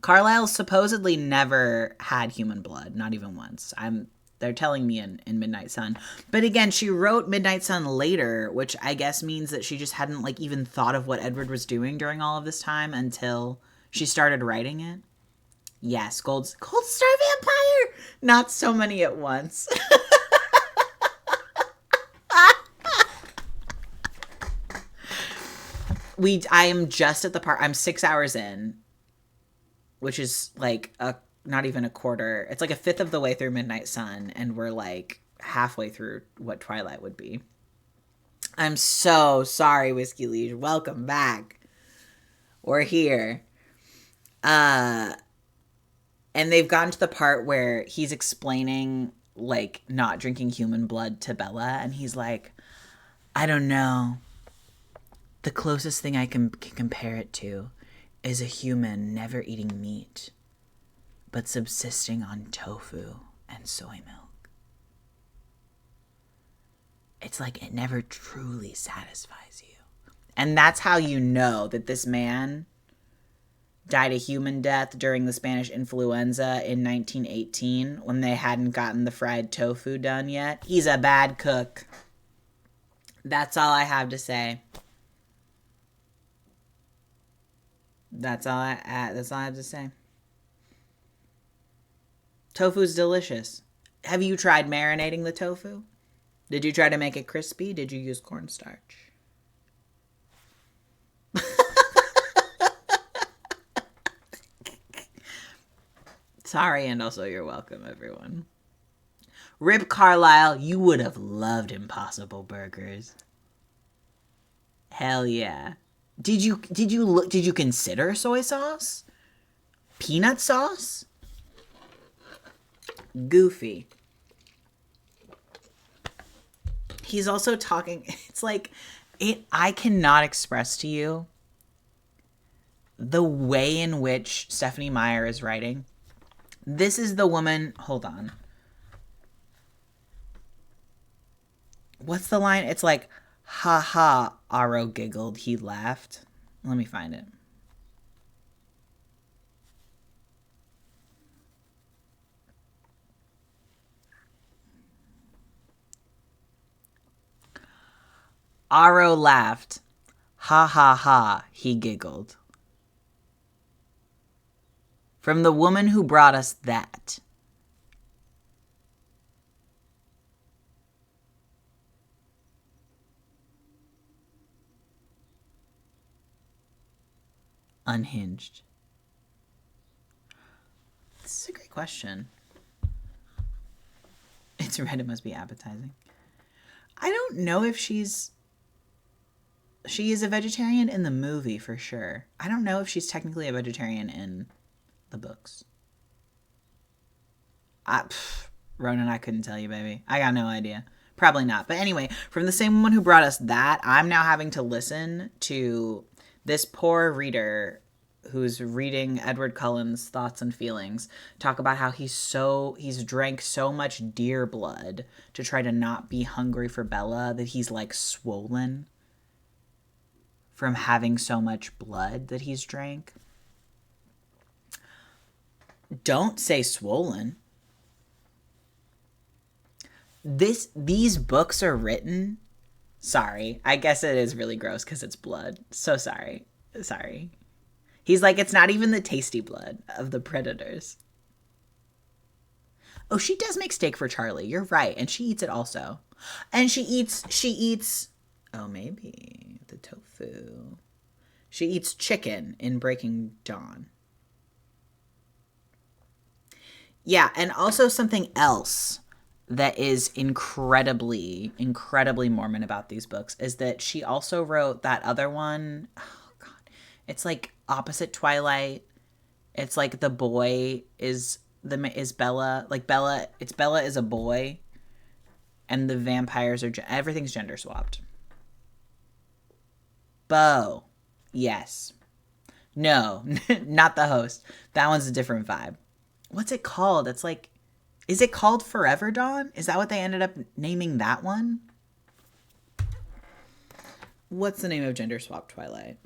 Carlisle supposedly never had human blood, not even once. They're telling me in Midnight Sun. But again, she wrote Midnight Sun later, which I guess means that she just hadn't like even thought of what Edward was doing during all of this time until she started writing it. Yes, Gold Star Vampire! Not so many at once. I am just at the part, I'm 6 hours in, which is like not even a quarter. It's like a fifth of the way through Midnight Sun, and we're like halfway through what Twilight would be. I'm so sorry, Whiskey Liege. Welcome back. We're here. And they've gotten to the part where he's explaining like not drinking human blood to Bella, and he's like, I don't know. The closest thing I can compare it to is a human never eating meat, but subsisting on tofu and soy milk. It's like it never truly satisfies you. And that's how you know that this man died a human death during the Spanish influenza in 1918 when they hadn't gotten the fried tofu done yet. He's a bad cook. That's all I have to say. That's all I have to say. Tofu's delicious. Have you tried marinating the tofu? Did you try to make it crispy? Did you use cornstarch? Sorry, and also you're welcome, everyone. Rip Carlisle, you would have loved Impossible Burgers. Hell yeah. Did you consider soy sauce? Peanut sauce? Goofy. He's also talking, it's like I cannot express to you the way in which Stephenie Meyer is writing. This is the woman, hold on. What's the line? It's like, ha ha, Aro giggled, he laughed. Let me find it. Aro laughed. Ha ha ha, he giggled. From the woman who brought us that. Unhinged. This is a great question. It's red, it must be appetizing. I don't know if she is a vegetarian in the movie for sure. I don't know if she's technically a vegetarian in the books. Ronan, I couldn't tell you, baby. I got no idea. Probably not. But anyway, from the same woman who brought us that, I'm now having to listen to this poor reader who's reading Edward Cullen's thoughts and feelings talk about how he's drank so much deer blood to try to not be hungry for Bella that he's like swollen from having so much blood that he's drank. Don't say swollen. These books are written. Sorry, I guess it is really gross because it's blood. So sorry. He's like, it's not even the tasty blood of the predators. Oh, she does make steak for Charlie. You're right. And she eats it also. And she eats, oh, maybe the tofu. She eats chicken in Breaking Dawn. Yeah, and also something else that is incredibly Mormon about these books is that she also wrote that other one. Oh, God. It's like opposite Twilight. It's like the boy is Bella. Like Bella is a boy, and the vampires are everything's gender swapped. Bo, yes, no, not the host. That one's a different vibe. What's it called? It's like, is it called Forever Dawn? Is that what they ended up naming that one? What's the name of gender swapped Twilight?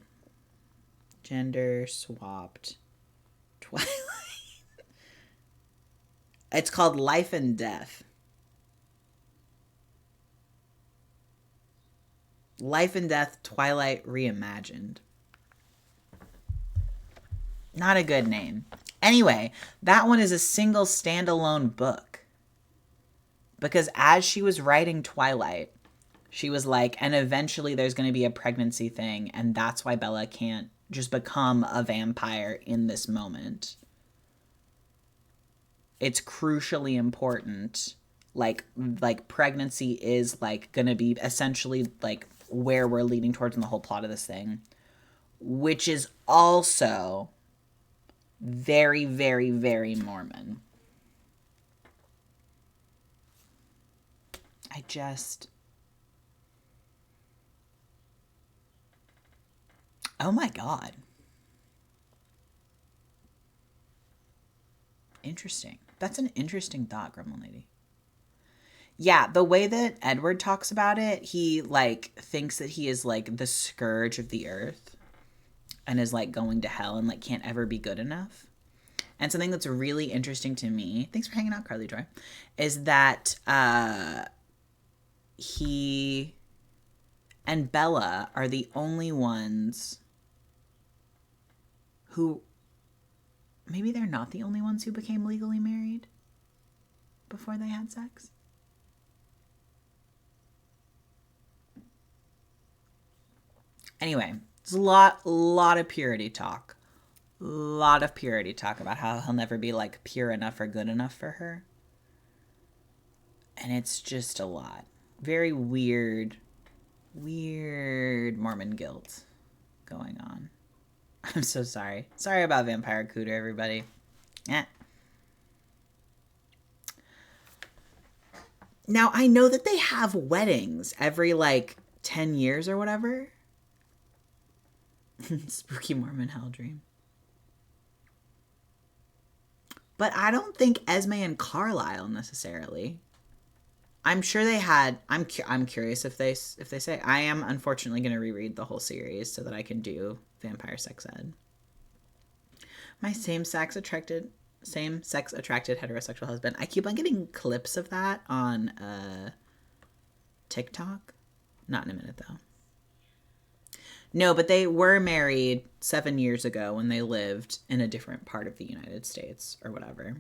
Gender swapped Twilight. It's called Life and Death. Life and Death Twilight Reimagined. Not a good name. Anyway, that one is a single standalone book. Because as she was writing Twilight, she was like, and eventually there's going to be a pregnancy thing, and that's why Bella can't just become a vampire in this moment. It's crucially important. Like pregnancy is like going to be essentially like where we're leading towards in the whole plot of this thing, which is also very, very, very Mormon. Oh my God. Interesting. That's an interesting thought, Gremlin Lady. Yeah, the way that Edward talks about it, he like thinks that he is like the scourge of the earth and is like going to hell and like can't ever be good enough. And something that's really interesting to me, thanks for hanging out, Carly Joy, is that he and Bella are the only ones who, maybe they're not the only ones who became legally married before they had sex. Anyway, there's a lot of purity talk. A lot of purity talk about how he'll never be like pure enough or good enough for her. And it's just a lot. Very weird Mormon guilt going on. I'm so sorry. Sorry about Vampire Cooter, everybody. Now, I know that they have weddings every like 10 years or whatever. Spooky Mormon Hell Dream. But I don't think Esme and Carlisle necessarily. I'm sure they had. I'm curious if they say. I am unfortunately going to reread the whole series so that I can do Vampire Sex Ed. My same-sex attracted heterosexual husband. I keep on getting clips of that on TikTok. Not in a minute though. No, but they were married 7 years ago when they lived in a different part of the United States or whatever.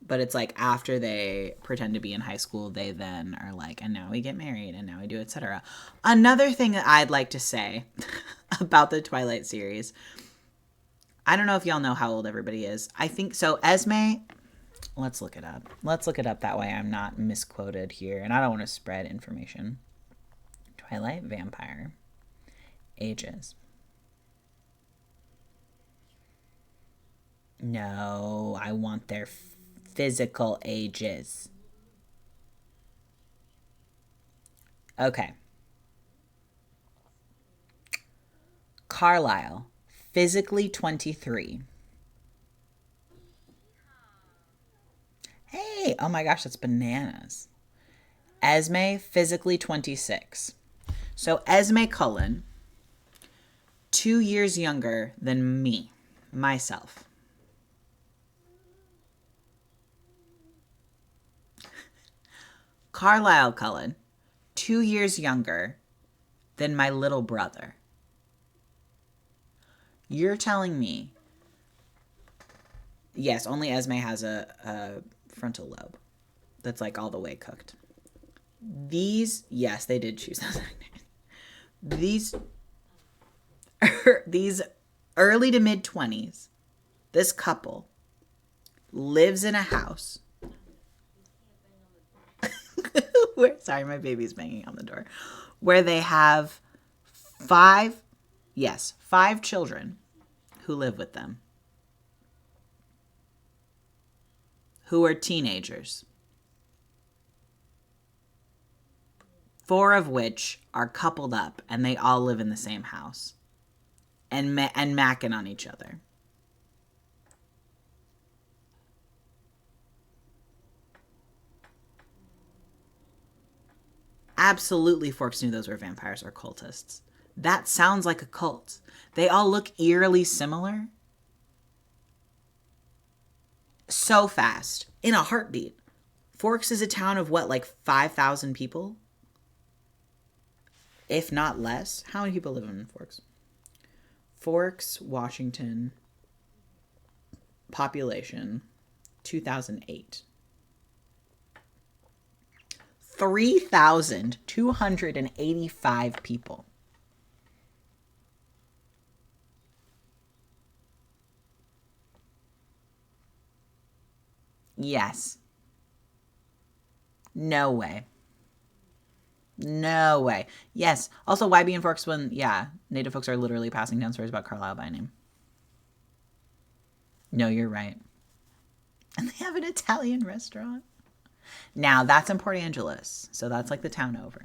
But it's like after they pretend to be in high school, they then are like, and now we get married and now we do, etc. Another thing that I'd like to say about the Twilight series, I don't know if y'all know how old everybody is. I think so. Esme, let's look it up. That way I'm not misquoted here. And I don't want to spread information. Twilight vampire ages. No, I want their physical ages. Okay. Carlisle, physically 23. Hey, oh my gosh, that's bananas. Esme, physically 26. So Esme Cullen, 2 years younger than me, myself. Carlisle Cullen, 2 years younger than my little brother. You're telling me, yes, only Esme has a frontal lobe that's like all the way cooked. These, yes, they did choose those. These early to mid 20s, this couple lives in a house. Sorry, my baby's banging on the door. Where they have 5 children who live with them, who are teenagers. 4 of which are coupled up, and they all live in the same house, and macking on each other. Absolutely, Forks knew those were vampires or cultists. That sounds like a cult. They all look eerily similar. So fast. In a heartbeat. Forks is a town of what, like 5,000 people? If not less. How many people live in Forks? Forks, Washington. Population. 2008. 3,285 people. Yes. No way. No way. Yes. Also, why be in Forks when, Native folks are literally passing down stories about Carlisle by name. No, you're right. And they have an Italian restaurant. Now, that's in Port Angeles. So that's like the town over.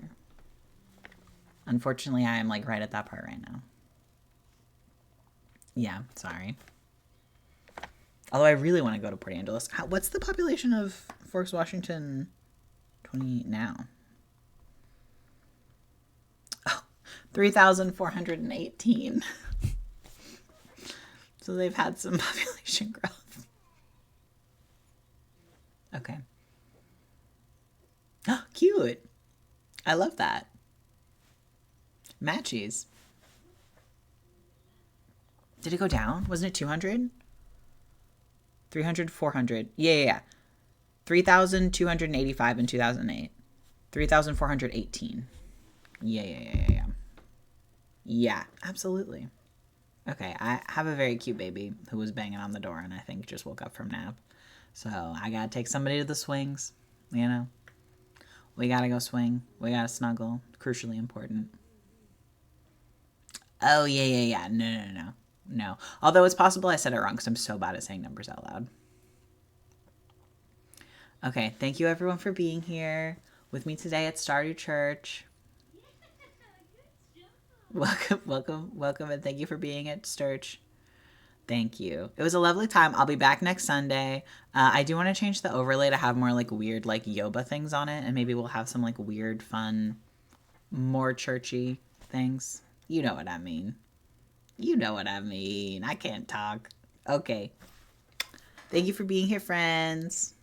Unfortunately, I am like right at that part right now. Yeah, sorry. Although I really want to go to Port Angeles. What's the population of Forks, Washington 20 now? Oh, 3,418. So they've had some population growth. Okay. Oh, cute. I love that. Matchies. Did it go down? Wasn't it 200? 300, 400. Yeah. 3,285 in 2008. 3,418. Yeah. Yeah, absolutely. Okay, I have a very cute baby who was banging on the door and I think just woke up from nap. So I gotta take somebody to the swings, you know. We gotta go swing. We gotta snuggle. Crucially important. Oh, yeah. No. Although it's possible I said it wrong because I'm so bad at saying numbers out loud. Okay, thank you everyone for being here with me today at Stardew Church. Welcome, and thank you for being at Sturch. Thank you. It was a lovely time. I'll be back next Sunday. I do want to change the overlay to have more like weird like yoba things on it, and maybe we'll have some like weird, fun, more churchy things. You know what I mean. I can't talk. Okay. Thank you for being here, friends.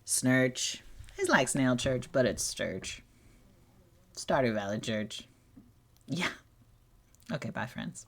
Snurch. It's like Snail Church, but it's Sturch. Stardew Valley Church. Yeah. Okay, bye, friends.